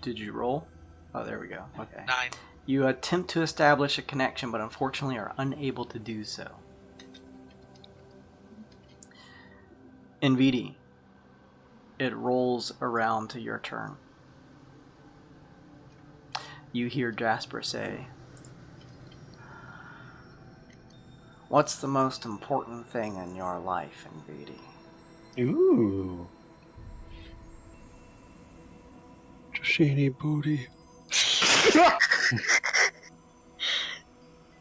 Did you roll? Oh, there we go. Okay. 9. You attempt to establish a connection, but unfortunately are unable to do so. NVD, it rolls around to your turn. You hear Jasper say, "What's the most important thing in your life, NVD?" Ooh. Shiny booty.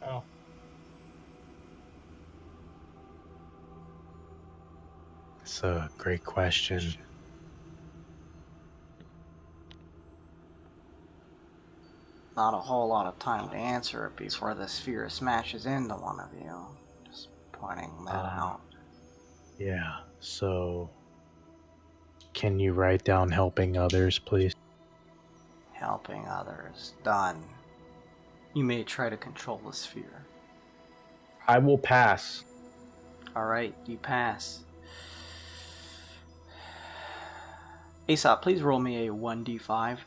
Oh. It's a great question. Not a whole lot of time to answer it before the sphere smashes into one of you. Just pointing that out. Yeah, so can you write down helping others, please? Helping others. Done. You may try to control the sphere. I will pass. Alright, you pass. Aesop, please roll me a 1d5.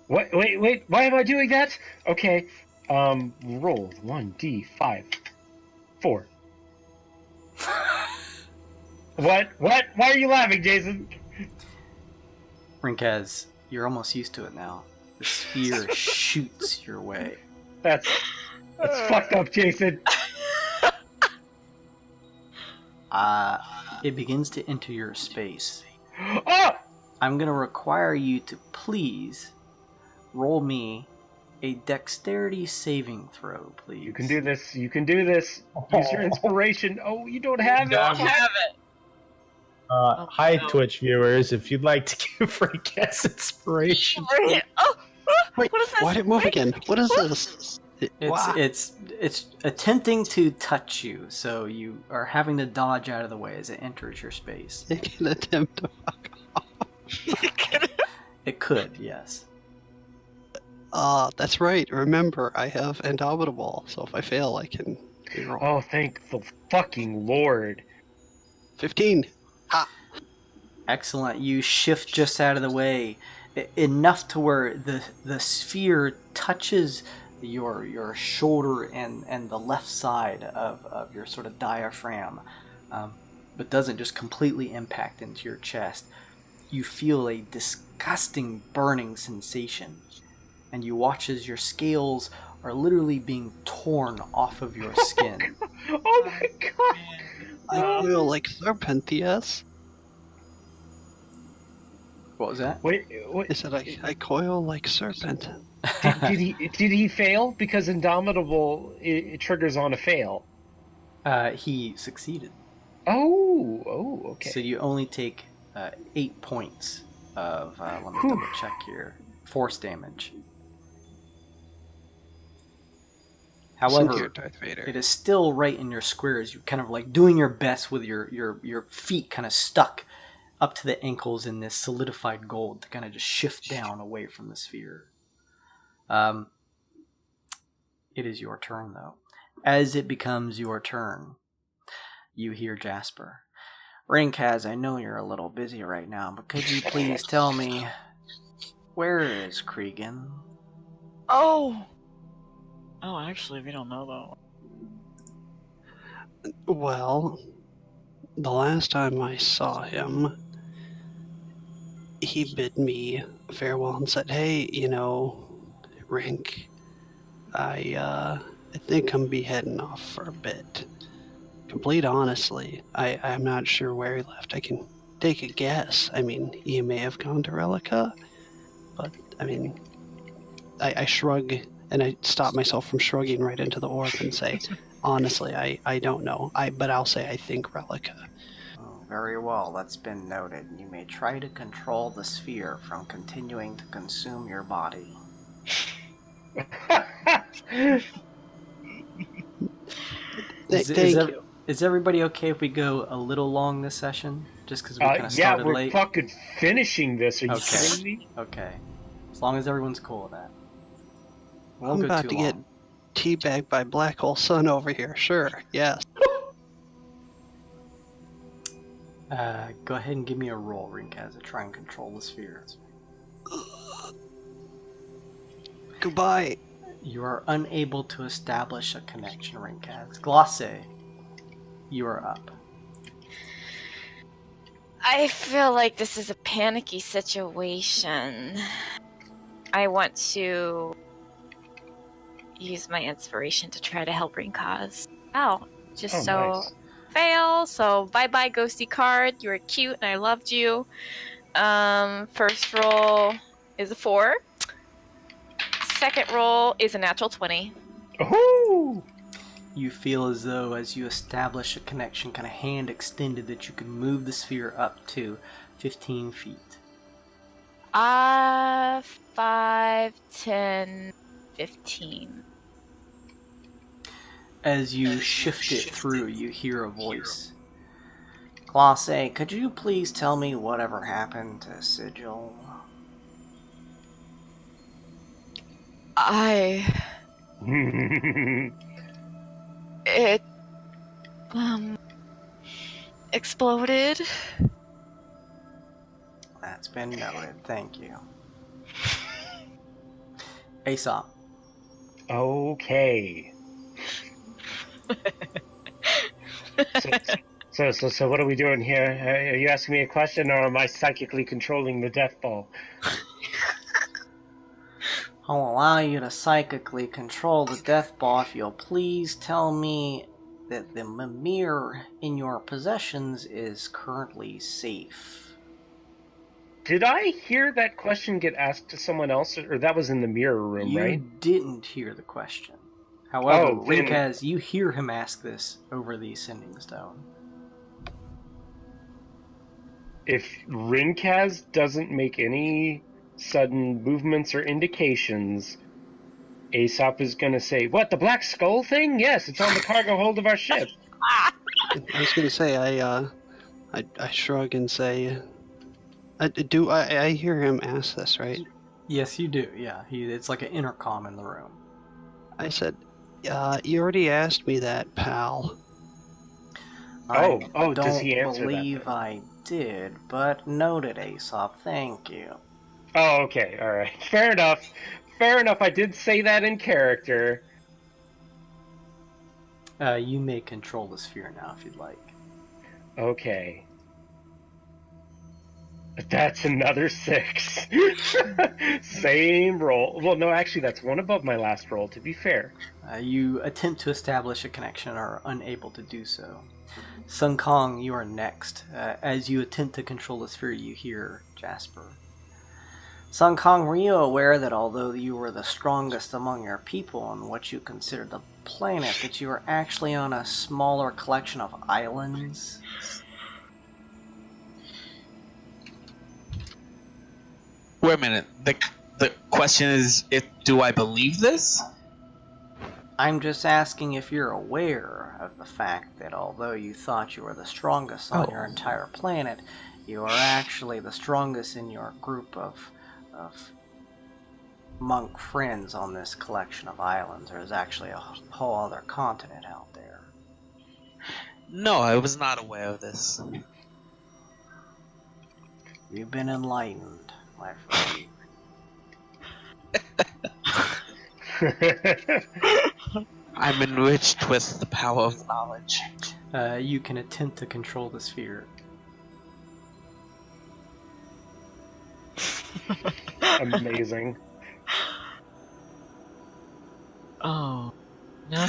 What? Wait. Why am I doing that? Okay. Roll 1d5. 4. What? Why are you laughing, Jason? Rinkaz, you're almost used to it now. The sphere shoots your way. That's fucked up, Jason. It begins to enter your space. Oh! I'm going to require you to please roll me a dexterity saving throw, please. You can do this. You can do this. Use your inspiration. Oh, you don't have it. Don't have it. Hi, Twitch viewers. If you'd like to give Rinkaz inspiration. Oh, Wait, what is this? why did it move again? What is this? It's attempting to touch you, so you are having to dodge out of the way as it enters your space. It can attempt to fuck off. It could, yes. That's right. Remember, I have Indomitable, so if I fail, I can reroll. Oh, thank the fucking Lord. 15. Ha! Excellent. You shift just out of the way, enough to where the sphere touches your shoulder and the left side of your sort of diaphragm, but doesn't just completely impact into your chest. You feel a disgusting burning sensation, and you watch as your scales are literally being torn off of your skin. Oh my god. I feel like serpent, yes. What was that? Wait. I said I coil like serpent. Did he fail? Because Indomitable it triggers on a fail. He succeeded. Oh, okay. So you only take 8 points of, let me double check here, force damage. However, Darth Vader. it is still right in your squares. You're kind of like doing your best with your feet kind of stuck up to the ankles in this solidified gold to kind of just shift down away from the sphere. It is your turn, though. As it becomes your turn, you hear Jasper. Rinkaz, I know you're a little busy right now, but could you please tell me, where is Cregan? Oh, actually, we don't know though. Well, the last time I saw him, he bid me farewell and said, "Hey, Rink. I think I'm be heading off for a bit. Complete honestly, I'm not sure where he left. I can take a guess. I mean, he may have gone to Relica, but I mean, I shrug and I stop myself from shrugging right into the orb and say, honestly, I don't know. But I'll say I think Relica. Oh, very well, that's been noted. You may try to control the sphere from continuing to consume your body. Thank you. Is everybody okay if we go a little long this session? Just because we kind of started we're late? fucking finishing this. Are you Okay. kidding me? Okay. As long as everyone's cool with that. Won't I'm go about too to long. get teabagged by Black Hole Sun over here. Sure, yes. Go ahead and give me a roll, Rinkaz, to try and control the sphere. Goodbye. You are unable to establish a connection, Rinkaz. Glace, you are up. I feel like this is a panicky situation. I want to use my inspiration to try to help Rinkaz out. Nice. Fail. So bye-bye, ghosty card. You were cute and I loved you. First roll is a 4. Second roll is a natural 20. Oh! You feel as though, as you establish a connection, kind of hand extended, that you can move the sphere up to 15 feet. 5, 10, 15. As you shift it through, you hear a voice. Glace, could you please tell me whatever happened to Sigil? It exploded. That's been noted, thank you. Aesop. Okay. So what are we doing here? Are you asking me a question, or am I psychically controlling the death ball? I'll allow you to psychically control the death ball if you'll please tell me that the mirror in your possessions is currently safe. Did I hear that question get asked to someone else, or that was in the mirror room, You right? didn't hear the question. However, then- Rinkaz, you hear him ask this over the Ascending Stone. If Rinkaz doesn't make any sudden movements or indications, Aesop is going to say, "What, the black skull thing? Yes, it's on the cargo hold of our ship." I was gonna say I shrug and say, I hear him ask this, right? Yes, you do, yeah. It's like an intercom in the room. I said, you already asked me that, pal. Oh, does he don't answer that believe then? I did, but noted, Aesop, thank you. Oh, okay, alright. Fair enough. Fair enough, I did say that in character. You may control the sphere now if you'd like. Okay. That's another 6. Same roll. Well, no, actually, that's one above my last roll, to be fair. You attempt to establish a connection and are unable to do so. Sun Kong, you are next. As you attempt to control the sphere, you hear Jasper. Sun Kong, were you aware that although you were the strongest among your people on what you considered the planet, that you were actually on a smaller collection of islands? Wait a minute. The question is, do I believe this? I'm just asking if you're aware of the fact that although you thought you were the strongest on your entire planet, you are actually the strongest in your group of monk friends on this collection of islands. There's actually a whole other continent out there. No, I was not aware of this. You've been enlightened, my friend. I'm enriched with the power of knowledge. You can attempt to control the sphere. Amazing. Oh. No.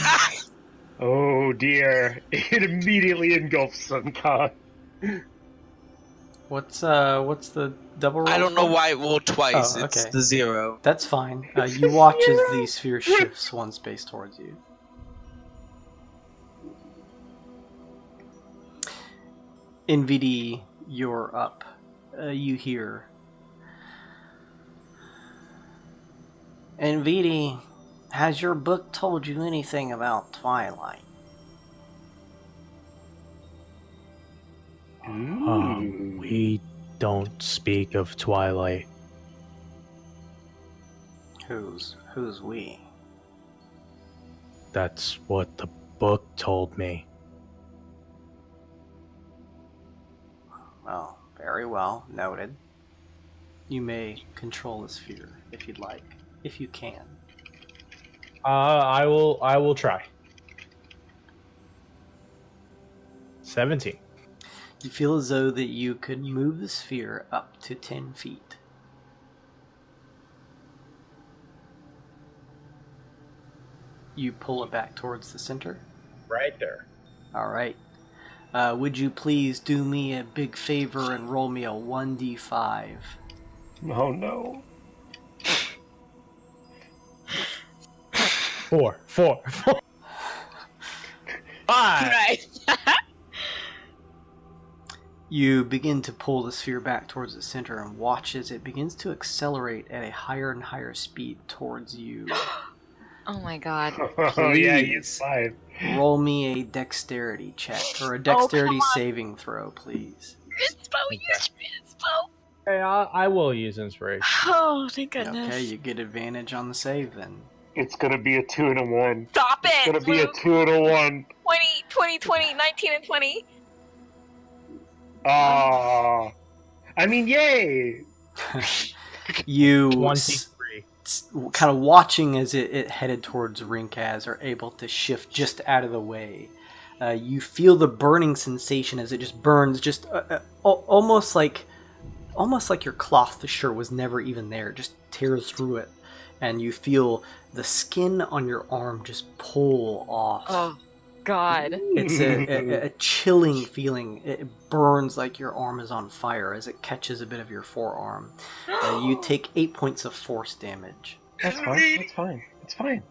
Oh dear! It immediately engulfs Sun Kong. What's the double roll? I don't know for? why it rolled twice. Oh, It's okay. the 0. That's fine. It's You a watch as zero. the sphere shifts one space towards you. NVD, you're up. You hear. NVD, has your book told you anything about Twilight? We don't speak of Twilight. Who's we? That's what the book told me. Well, very well, noted. You may control the sphere if you'd like, if you can. I will try. 17. You feel as though that you could move the sphere up to 10 feet. You pull it back towards the center. Right there. All right. Would you please do me a big favor and roll me a 1d5? Oh no! 4. 5. Right. You begin to pull the sphere back towards the center and watch as it begins to accelerate at a higher and higher speed towards you. Oh my god. Oh yeah, Please. he's 5. Roll me a dexterity check or a dexterity come on. saving throw, please. Inspo. Okay, I will use inspiration. Oh, thank goodness. Okay, you get advantage on the save then. It's gonna be a 2 and a 1. Stop it! It's gonna be a Luke. 2 and a 1. 20, 19 and 20. Ah, I mean, yay! You 23. kind of watching as it headed towards Rinkaz are able to shift just out of the way. You feel the burning sensation as it just burns, just almost like your cloth the shirt was never even there. It just tears through it, and you feel the skin on your arm just pull off. Oh god. It's a chilling feeling. It burns like your arm is on fire as it catches a bit of your forearm. You take 8 points of force damage. That's fine. That's fine. It's fine.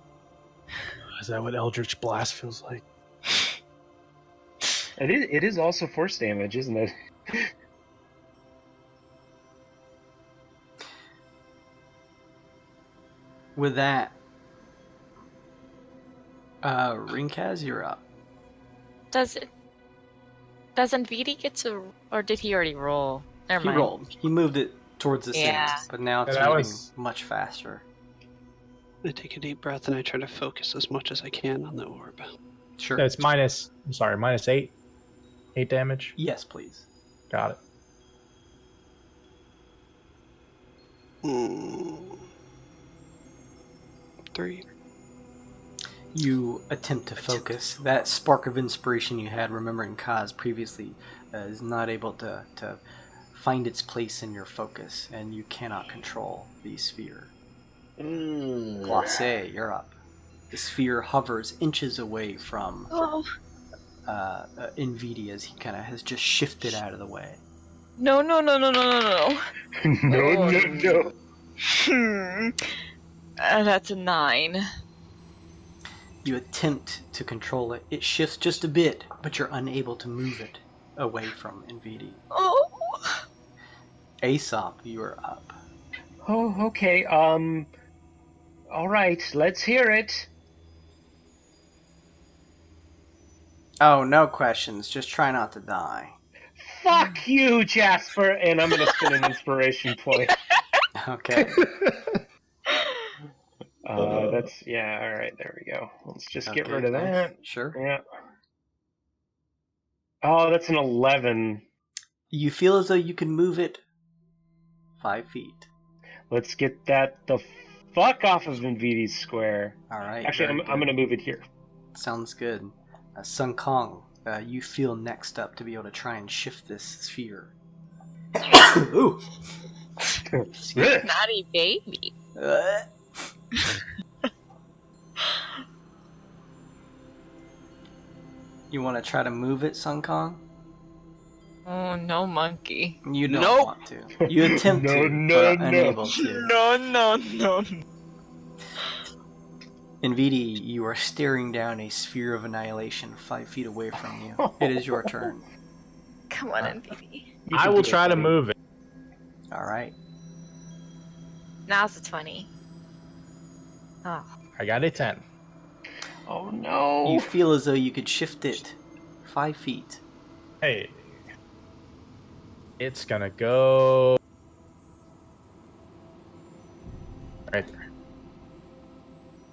Is that what Eldritch Blast feels like? It is also force damage, isn't it? With that, Rinkaz, you're up. Doesn't VD get to, or did he already roll? Never He mind. rolled. He moved it towards the Yeah. center, but now it's Yeah, that moving was- much faster. I take a deep breath and I try to focus as much as I can on the orb. Sure. That's minus 8. 8 damage. Yes, please. Got it. Hmm. 3. You attempt to focus. That spark of inspiration you had remembering Kaz previously is not able to find its place in your focus, and you cannot control the sphere. Glace, you're up. The sphere hovers inches away from Oh. Nvidia as he kind of has just shifted out of the way. No. no, no. That's a 9. You attempt to control it. It shifts just a bit, but you're unable to move it away from Nvidia. Oh. Aesop, you are up. Oh, okay. All right. Let's hear it. Oh, no questions. Just try not to die. Fuck you, Jasper. And I'm gonna spin an inspiration point. Okay. That's yeah. All right, there we go. Let's just get Okay, rid of that. Sure. Yeah. Oh, that's an 11. You feel as though you can move it 5 feet. Let's get that the fuck off of Nvidi's square. All right. Actually, very I'm good. gonna move it here. Sounds good. Sun Kong, you feel next up to be able to try and shift this sphere. Ooh. Naughty baby. You want to try to move it, Sun Kong? Oh, no monkey. You don't Nope. want to. You attempt to, but unable to. No. And Vidi, you are staring down a sphere of annihilation 5 feet away from you. It is your turn. Come on, NPD. I will try to move it. Alright. Now's the 20. Oh. I got a 10. Oh no! You feel as though you could shift it 5 feet. Hey. It's gonna go right there.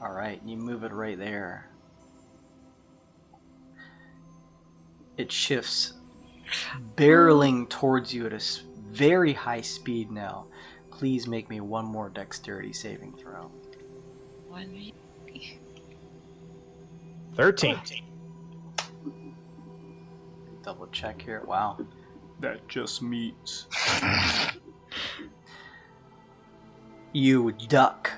Alright, you move it right there. It shifts, barreling towards you at a very high speed now. Please make me one more dexterity saving throw. 13. Double check here. Wow. That just meets. You duck,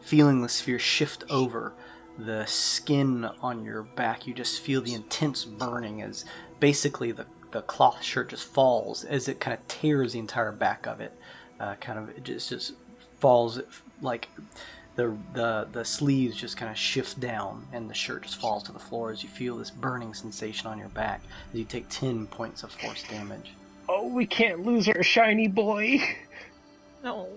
feeling the sphere shift over. The skin on your back, you just feel the intense burning as basically the cloth shirt just falls as it kind of tears the entire back of it. It just falls like the sleeves just kind of shift down and the shirt just falls to the floor as you feel this burning sensation on your back as you take 10 points of force damage. Oh, we can't lose our shiny boy. No.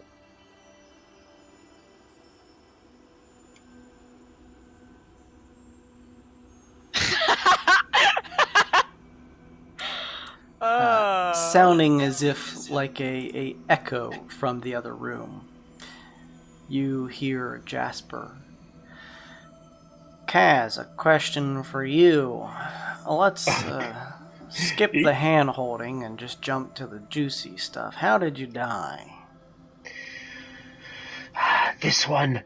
Sounding as if like a echo from the other room. You hear Jasper. Kaz, a question for you. Let's skip the hand holding and just jump to the juicy stuff. How did you die? This one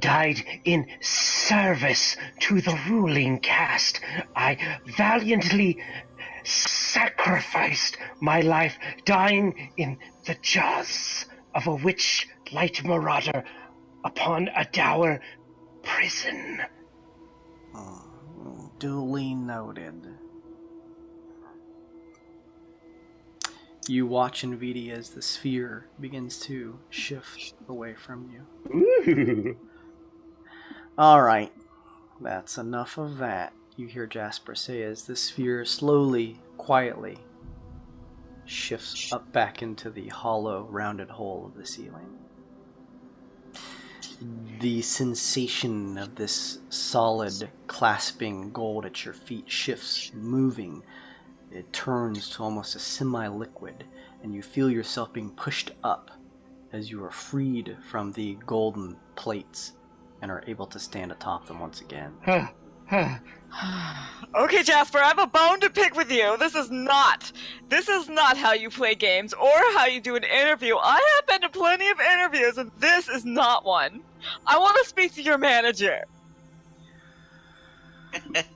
died in service to the ruling caste. I valiantly sacrificed my life, dying in the jaws of a witch light marauder upon a dour prison. Duly noted. You watch in Vidi as the sphere begins to shift away from you. Ooh. Alright, that's enough of that. You hear Jasper say as the sphere slowly, quietly shifts up back into the hollow, rounded hole of the ceiling. The sensation of this solid, clasping gold at your feet shifts, moving. It turns to almost a semi-liquid, and you feel yourself being pushed up as you are freed from the golden plates and are able to stand atop them once again. Okay, Jasper, I have a bone to pick with you. This is not how you play games or how you do an interview. I have been to plenty of interviews, and this is not one. I want to speak to your manager.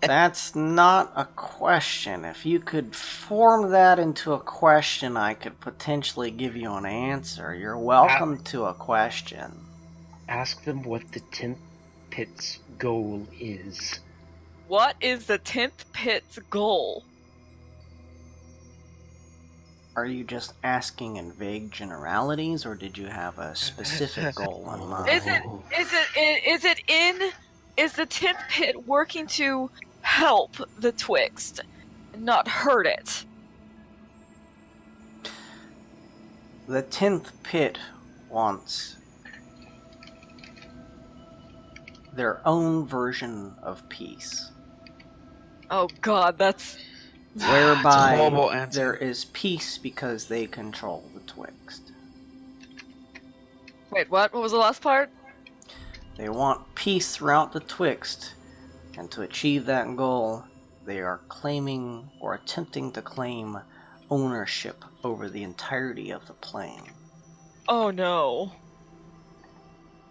That's not a question. If you could form that into a question, I could potentially give you an answer. You're welcome to a question. Ask them what the 10th pit's goal is. What is the 10th pit's goal? Are you just asking in vague generalities, or did you have a specific goal in mind? Is the 10th pit working to help the Twixt and not hurt it? The 10th pit wants their own version of peace. Oh god, that's... Whereby horrible answer. there is peace because they control the Twixt. Wait, what? What was the last part? They want peace throughout the Twixt, and to achieve that goal, they are claiming or attempting to claim ownership over the entirety of the plane. Oh no.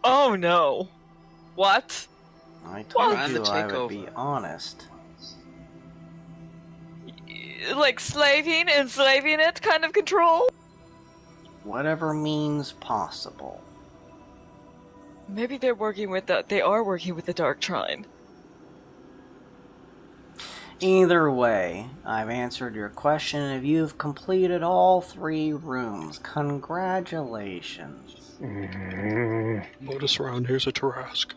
Oh no. What? I told What? you The I would takeover. be honest. Like enslaving it kind of control? Whatever means possible. Maybe they are working with the Dark Trine. Either way, I've answered your question if you've completed all 3 rooms. Congratulations. Modus around here's a Tarrasque.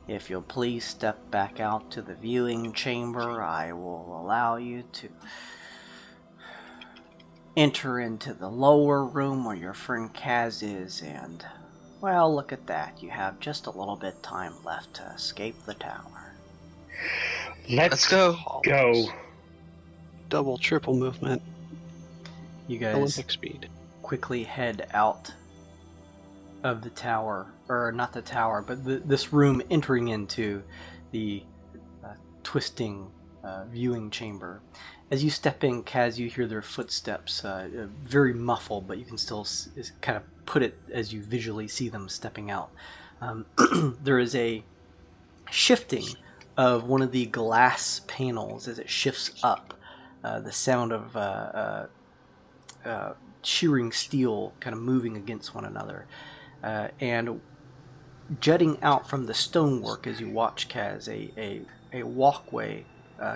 If you'll please step back out to the viewing chamber, I will allow you to enter into the lower room where your friend Kaz is, and, well, look at that. You have just a little bit time left to escape the tower. Let's go. go. Double, triple movement. You guys Olympic speed. quickly head out of the tower, or not the tower, but this room entering into the twisting viewing chamber. As you step in, Kaz, you hear their footsteps, very muffled, but you can still kind of put it as you visually see them stepping out. There is a shifting of one of the glass panels as it shifts up. The sound of shearing steel kind of moving against one another. And jutting out from the stonework as you watch, Kaz, a walkway,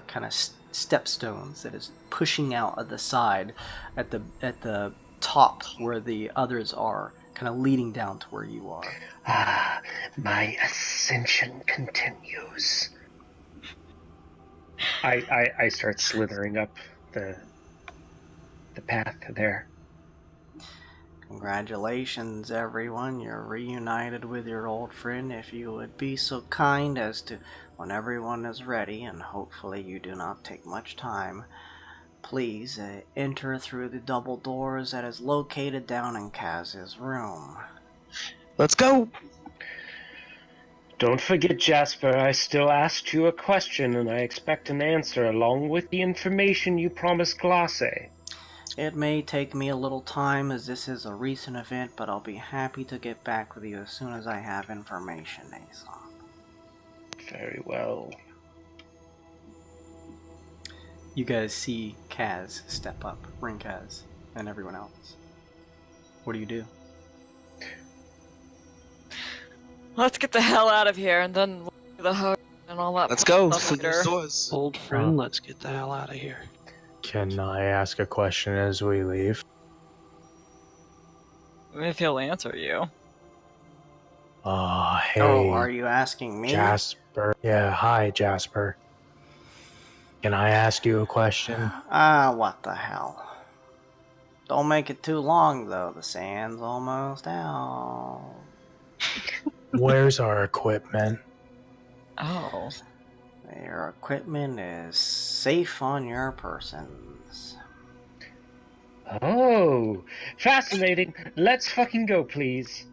kind of stepstones that is pushing out at the side, at the top where the others are, kind of leading down to where you are. Ah, my ascension continues. I start slithering up the path there. Congratulations, everyone. You're reunited with your old friend. If you would be so kind as to, when everyone is ready, and hopefully you do not take much time, please enter through the double doors that is located down in Kaz's room. Let's go. Don't forget, Jasper, I still asked you a question, and I expect an answer along with the information you promised Glace. It may take me a little time as this is a recent event, but I'll be happy to get back with you as soon as I have information, Aesop. Very well. You guys see Kaz step up, Ring Kaz, and everyone else. What do you do? Let's get the hell out of here and then the hug and all that. Let's go. Later. Old friend, let's get the hell out of here. Can I ask a question as we leave? If he'll answer you. Hey. Oh, are you asking me? Jasper. Yeah, hi, Jasper. Can I ask you a question? What the hell? Don't make it too long, though. The sand's almost out. Where's our equipment? Oh. Your equipment is safe on your persons. Oh, fascinating. Let's fucking go, please.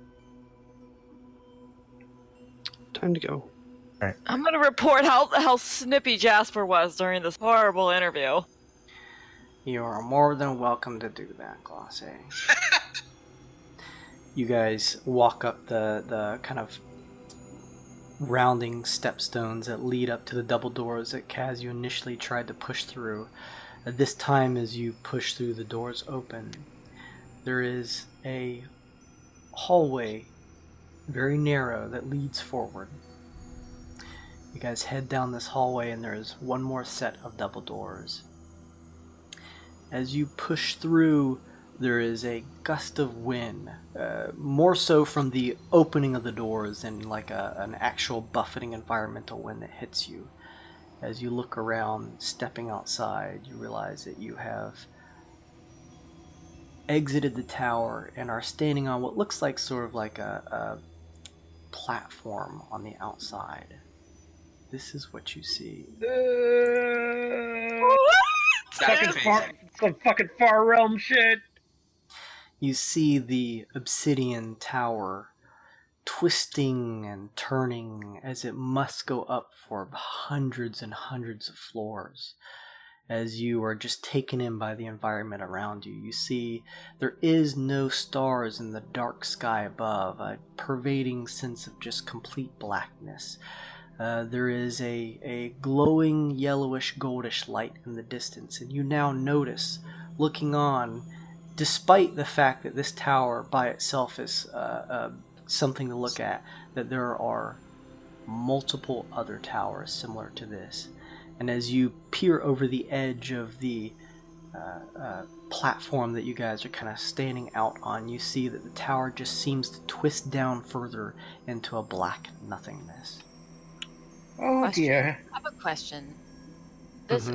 Time to go. I'm gonna report how snippy Jasper was during this horrible interview. You are more than welcome to do that, Glace. You guys walk up the kind of rounding stepstones that lead up to the double doors that Kaz you initially tried to push through. At this time, as you push through, the doors open. There is a hallway, very narrow, that leads forward. You guys head down this hallway and there is one more set of double doors. As you push through, there is a gust of wind, more so from the opening of the doors than like an actual buffeting environmental wind that hits you. As you look around, stepping outside, you realize that you have exited the tower and are standing on what looks like sort of like a platform on the outside. This is what you see. Some fucking far realm shit. You see the obsidian tower twisting and turning as it must go up for hundreds and hundreds of floors. As you are just taken in by the environment around you, you see there is no stars in the dark sky above, a pervading sense of just complete blackness. There is a glowing yellowish goldish light in the distance, and you now notice, looking on, despite the fact that this tower by itself is something to look at, that there are multiple other towers similar to this. And as you peer over the edge of the platform that you guys are kind of standing out on, you see that the tower just seems to twist down further into a black nothingness. Oh Question. dear. I have a question. Is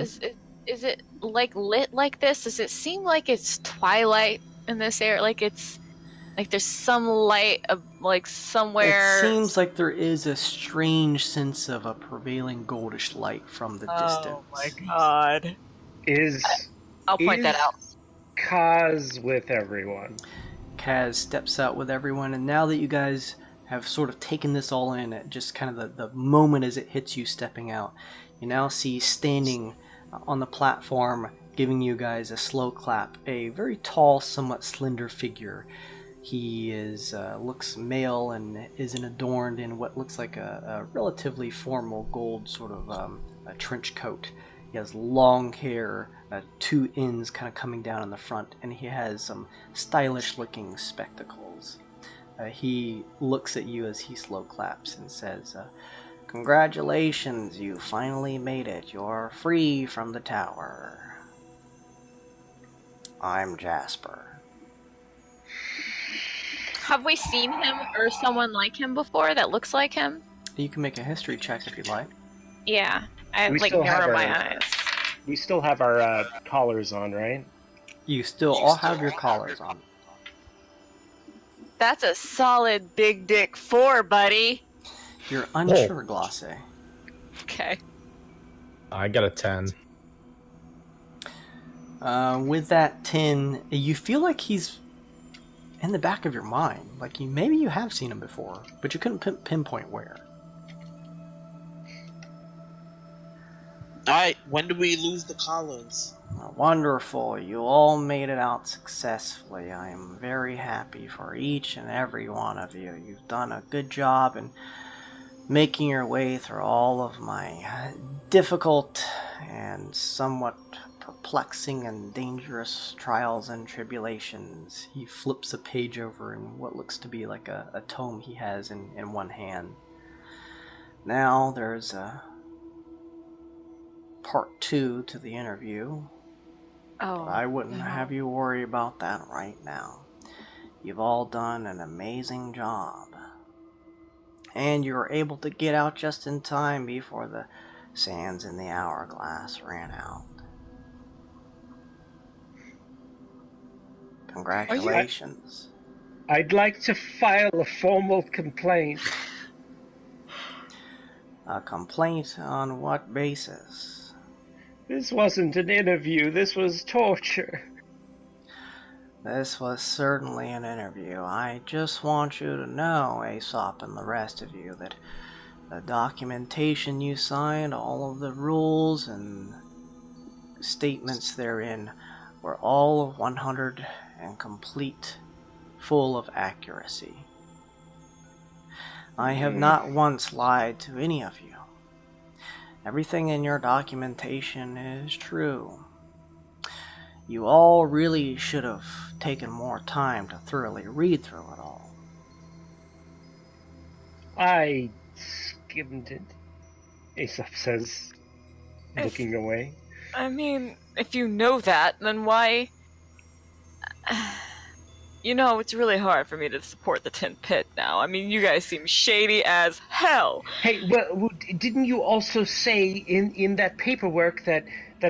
it like lit like this? Does it seem like it's twilight in this area? Like it's like there's some light like somewhere. It seems like there is a strange sense of a prevailing goldish light from the distance. Oh my god. I'll point that out. Kaz with everyone. Kaz steps out with everyone, and now that you guys have sort of taken this all in at just kind of the moment as it hits you stepping out, you now see standing on the platform, giving you guys a slow clap, a very tall, somewhat slender figure. He is looks male and isn't adorned in what looks like a relatively formal gold sort of a trench coat. He has long hair, two ends kind of coming down in the front, and he has some stylish-looking spectacles. He looks at you as he slow claps and says, "Congratulations, you finally made it. You're free from the tower. I'm Jasper." Have we seen him or someone like him before that looks like him? You can make a history check if you'd like. Yeah, I We like still have narrow my our- eyes. We still have our collars on, right? You still all have your collars on. That's a solid big dick 4, buddy. You're unsure, Glace. Okay. I got a 10. With that 10, you feel like he's in the back of your mind. Like maybe you have seen him before, but you couldn't pinpoint where. Alright, when do we lose the collars? Wonderful. You all made it out successfully. I am very happy for each and every one of you. You've done a good job in making your way through all of my difficult and somewhat perplexing and dangerous trials and tribulations. He flips a page over in what looks to be like a tome he has in one hand. Now there's a part 2 to the interview. Oh, But I wouldn't no. have you worry about that right now. You've all done an amazing job. And you were able to get out just in time before the sands in the hourglass ran out. Congratulations. I'd like to file a formal complaint. A complaint on what basis? This wasn't an interview, this was torture. This was certainly an interview. I just want you to know, Aesop and the rest of you, that the documentation you signed, all of the rules and statements therein, were all 100 and complete, full of accuracy. I have not once lied to any of you. Everything in your documentation is true. You all really should have taken more time to thoroughly read through it all. I skimmed it, Aesop says, looking away. I mean, if you know that, then why... You know, it's really hard for me to support the Tin Pit now. I mean, you guys seem shady as hell. Hey, well, didn't you also say in that paperwork that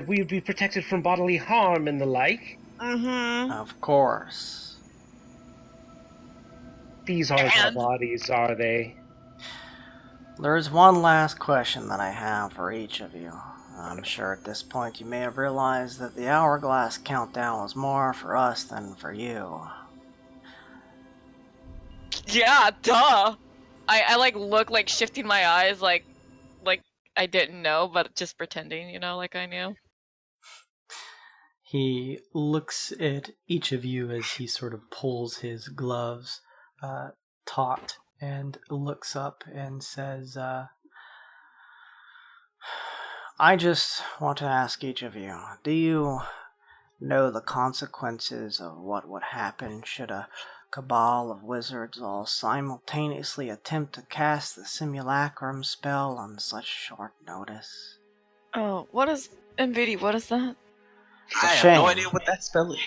we would be protected from bodily harm and the like? Mm-hmm. Of course. These aren't our And- bodies, are they? There is one last question that I have for each of you. I'm sure at this point you may have realized that the hourglass countdown was more for us than for you. Yeah, duh. I like look like shifting my eyes like I didn't know, but just pretending, you know, like I knew. He looks at each of you as he sort of pulls his gloves taut and looks up and says, I just want to ask each of you, do you know the consequences of what would happen should a cabal of wizards all simultaneously attempt to cast the simulacrum spell on such short notice. Oh, what is NVIDIA? What is that? It's a I have shame, no idea what that spell is.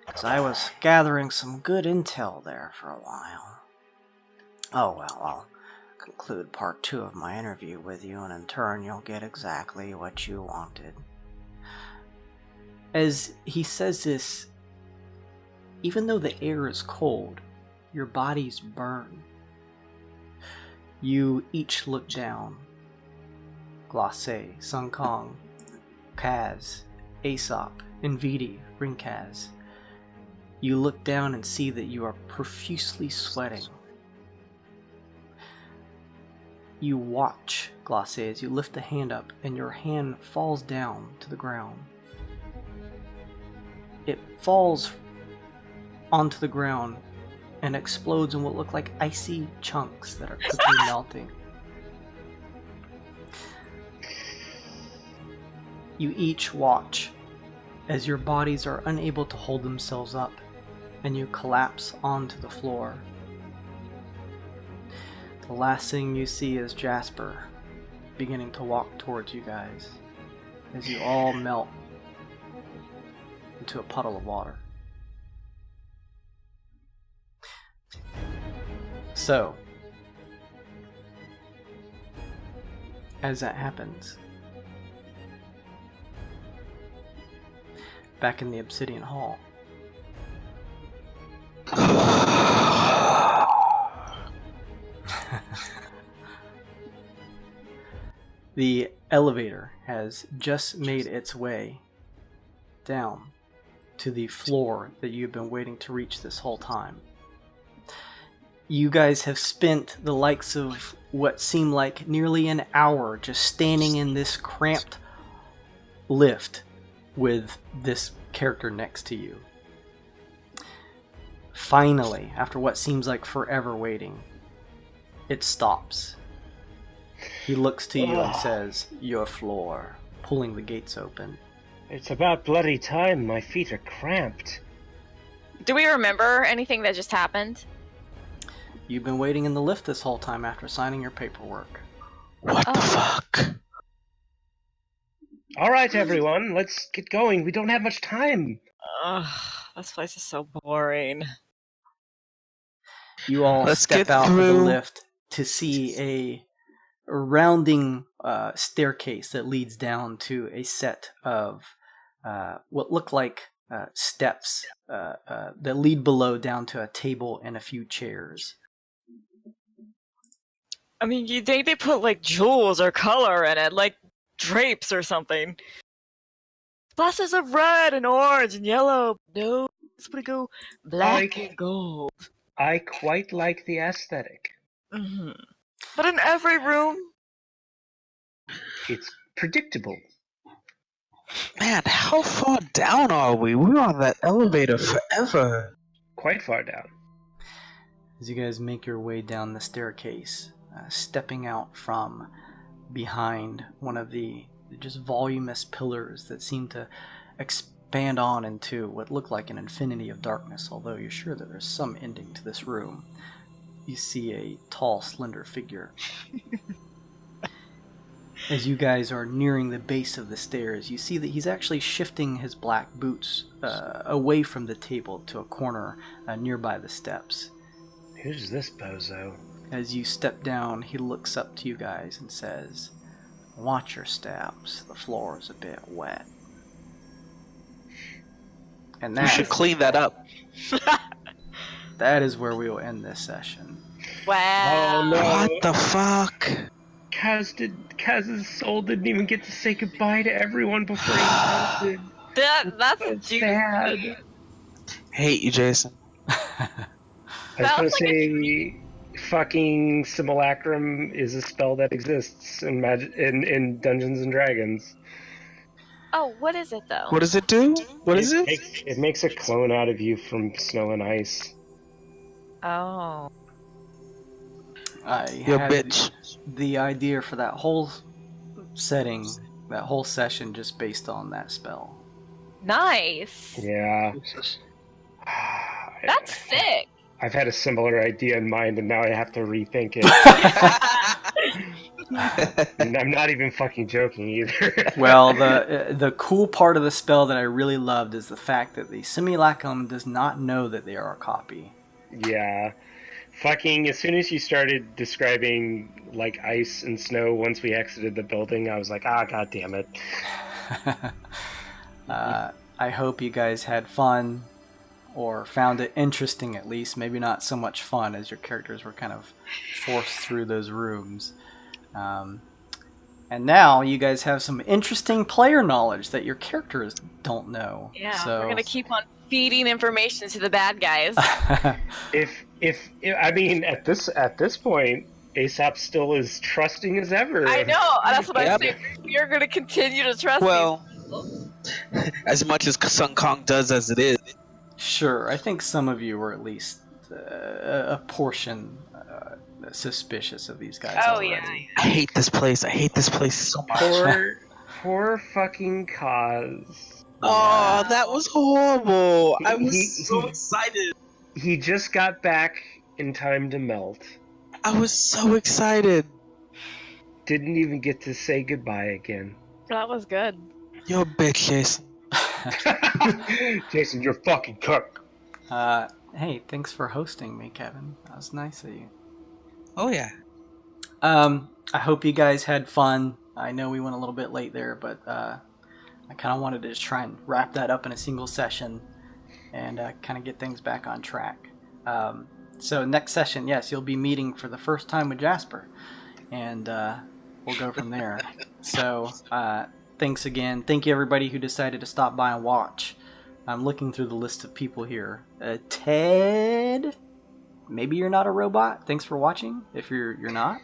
because I was gathering some good intel there for a while. Oh well, I'll conclude part 2 of my interview with you, and in turn you'll get exactly what you wanted. As he says this, even though the air is cold, your bodies burn. You each look down. Glace, Sun Kong, Kaz, Aesop, Nvidi, Rinkaz. You look down and see that you are profusely sweating. You watch Glace as you lift the hand up and your hand falls down to the ground. It falls onto the ground and explodes in what look like icy chunks that are quickly melting. You each watch as your bodies are unable to hold themselves up and you collapse onto the floor. The last thing you see is Jasper beginning to walk towards you guys as you all melt into a puddle of water. So, as that happens, back in the Obsidian Hall, the elevator has just made its way down to the floor that you've been waiting to reach this whole time. You guys have spent the likes of what seemed like nearly an hour just standing in this cramped lift with this character next to you. Finally, after what seems like forever waiting, it stops. He looks to you and says, "Your floor," pulling the gates open. It's about bloody time. My feet are cramped. Do we remember anything that just happened? You've been waiting in the lift this whole time after signing your paperwork. What the fuck? All right, everyone, let's get going. We don't have much time. Ugh, this place is so boring. You all Let's step get out of the through. lift to see a rounding staircase that leads down to a set of what look like steps that lead below down to a table and a few chairs. I mean, you'd think they put, like, jewels or color in it, like drapes or something. Glasses of red and orange and yellow. No, it's gonna go black and gold. I quite like the aesthetic. Hmm. But in every room, It's predictable. Man, how far down are we? We were on that elevator forever. Quite far down. As you guys make your way down the staircase, stepping out from behind one of the just voluminous pillars that seem to expand on into what look like an infinity of darkness, although you're sure that there's some ending to this room. You see a tall, slender figure. As you guys are nearing the base of the stairs, you see that he's actually shifting his black boots away from the table to a corner nearby the steps. Who's this bozo? As you step down, he looks up to you guys and says, "Watch your steps. The floor is a bit wet." And We should that, clean that up. that is where we will end this session. Wow. Oh no! What the fuck? Kaz's soul didn't even get to say goodbye to everyone before he melted. That's It's juicy. sad. Hate you, Jason. I was gonna Sounds like say, fucking simulacrum is a spell that exists in in Dungeons and Dragons. Oh, what is it though? What does it do? What is it? It makes a clone out of you from snow and ice. Oh. I You had bitch. the idea for that whole setting, that whole session, just based on that spell. Nice. Yeah. That's sick. I've had a similar idea in mind, and now I have to rethink it. And I'm not even fucking joking either. Well, the cool part of the spell that I really loved is the fact that the simulacrum does not know that they are a copy. Yeah. Fucking, as soon as you started describing, like, ice and snow once we exited the building, I was like, god damn it. I hope you guys had fun, or found it interesting at least. Maybe not so much fun as your characters were kind of forced through those rooms. And now you guys have some interesting player knowledge that your characters don't know. Yeah, so... we're gonna keep on feeding information to the bad guys. If I mean, at this point, Aesop still is trusting as ever. I know, that's what I'm saying. You're gonna continue to trust Well, as much as Sun Kong does as it is. Sure, I think some of you were at least a portion suspicious of these guys already. Yeah. I hate this place. I hate this place so much. Poor fucking Cause. Oh, that was horrible. I was so excited. He just got back in time to melt. I was so excited. Didn't even get to say goodbye again. That was good. You're a bitch, Jason. Jason, you're fucking cook. Hey, thanks for hosting me, Kevin. That was nice of you. Oh, yeah. I hope you guys had fun. I know we went a little bit late there, but I kind of wanted to just try and wrap that up in a single session and kind of get things back on track. So next session, yes, you'll be meeting for the first time with Jasper, and we'll go from there. So thanks again. Thank you everybody who decided to stop by and watch. I'm looking through the list of people here. Ted, maybe you're not a robot. Thanks for watching. If you're not.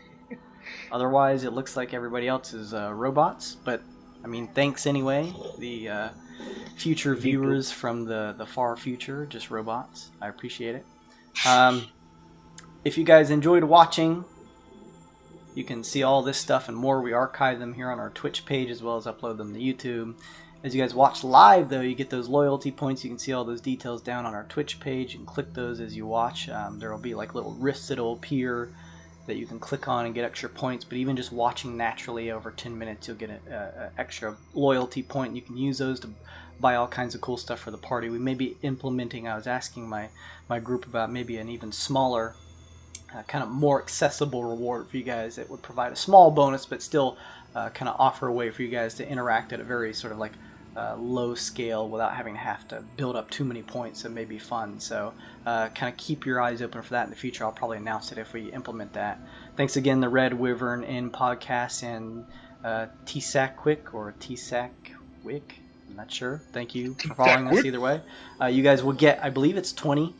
Otherwise, it looks like everybody else is robots. But I mean, thanks anyway. The future viewers from the far future, just robots. I appreciate it. If you guys enjoyed watching, you can see all this stuff and more. We archive them here on our Twitch page as well as upload them to YouTube. As you guys watch live, though, you get those loyalty points. You can see all those details down on our Twitch page. You can click those as you watch. There will be like little wrists that will appear that you can click on and get extra points. But even just watching naturally over 10 minutes, you'll get an extra loyalty point. You can use those to buy all kinds of cool stuff for the party. We may be implementing, I was asking my group about maybe an even smaller, kind of more accessible reward for you guys that would provide a small bonus, but still kind of offer a way for you guys to interact at a very sort of like low scale without having to have to build up too many points. It may be fun. So kind of keep your eyes open for that in the future. I'll probably announce it if we implement that. Thanks again, the Red Wyvern in podcast and T-Sack-Wick or T-Sack-Wick. I'm not sure. Thank you for following us either way. You guys will get, I believe it's 20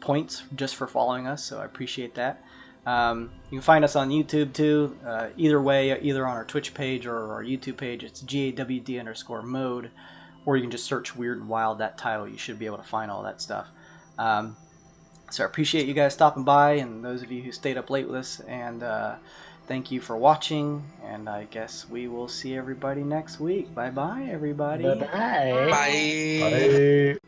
points just for following us, so I appreciate that. You can find us on YouTube too. Either way, either on our Twitch page or our YouTube page, it's GAWD_mode, or you can just search Wyrd and Wyld, that title. You should be able to find all that stuff. So I appreciate you guys stopping by, and those of you who stayed up late with us, and thank you for watching, and I guess we will see everybody next week. Bye-bye, everybody. Bye-bye. Bye. Bye.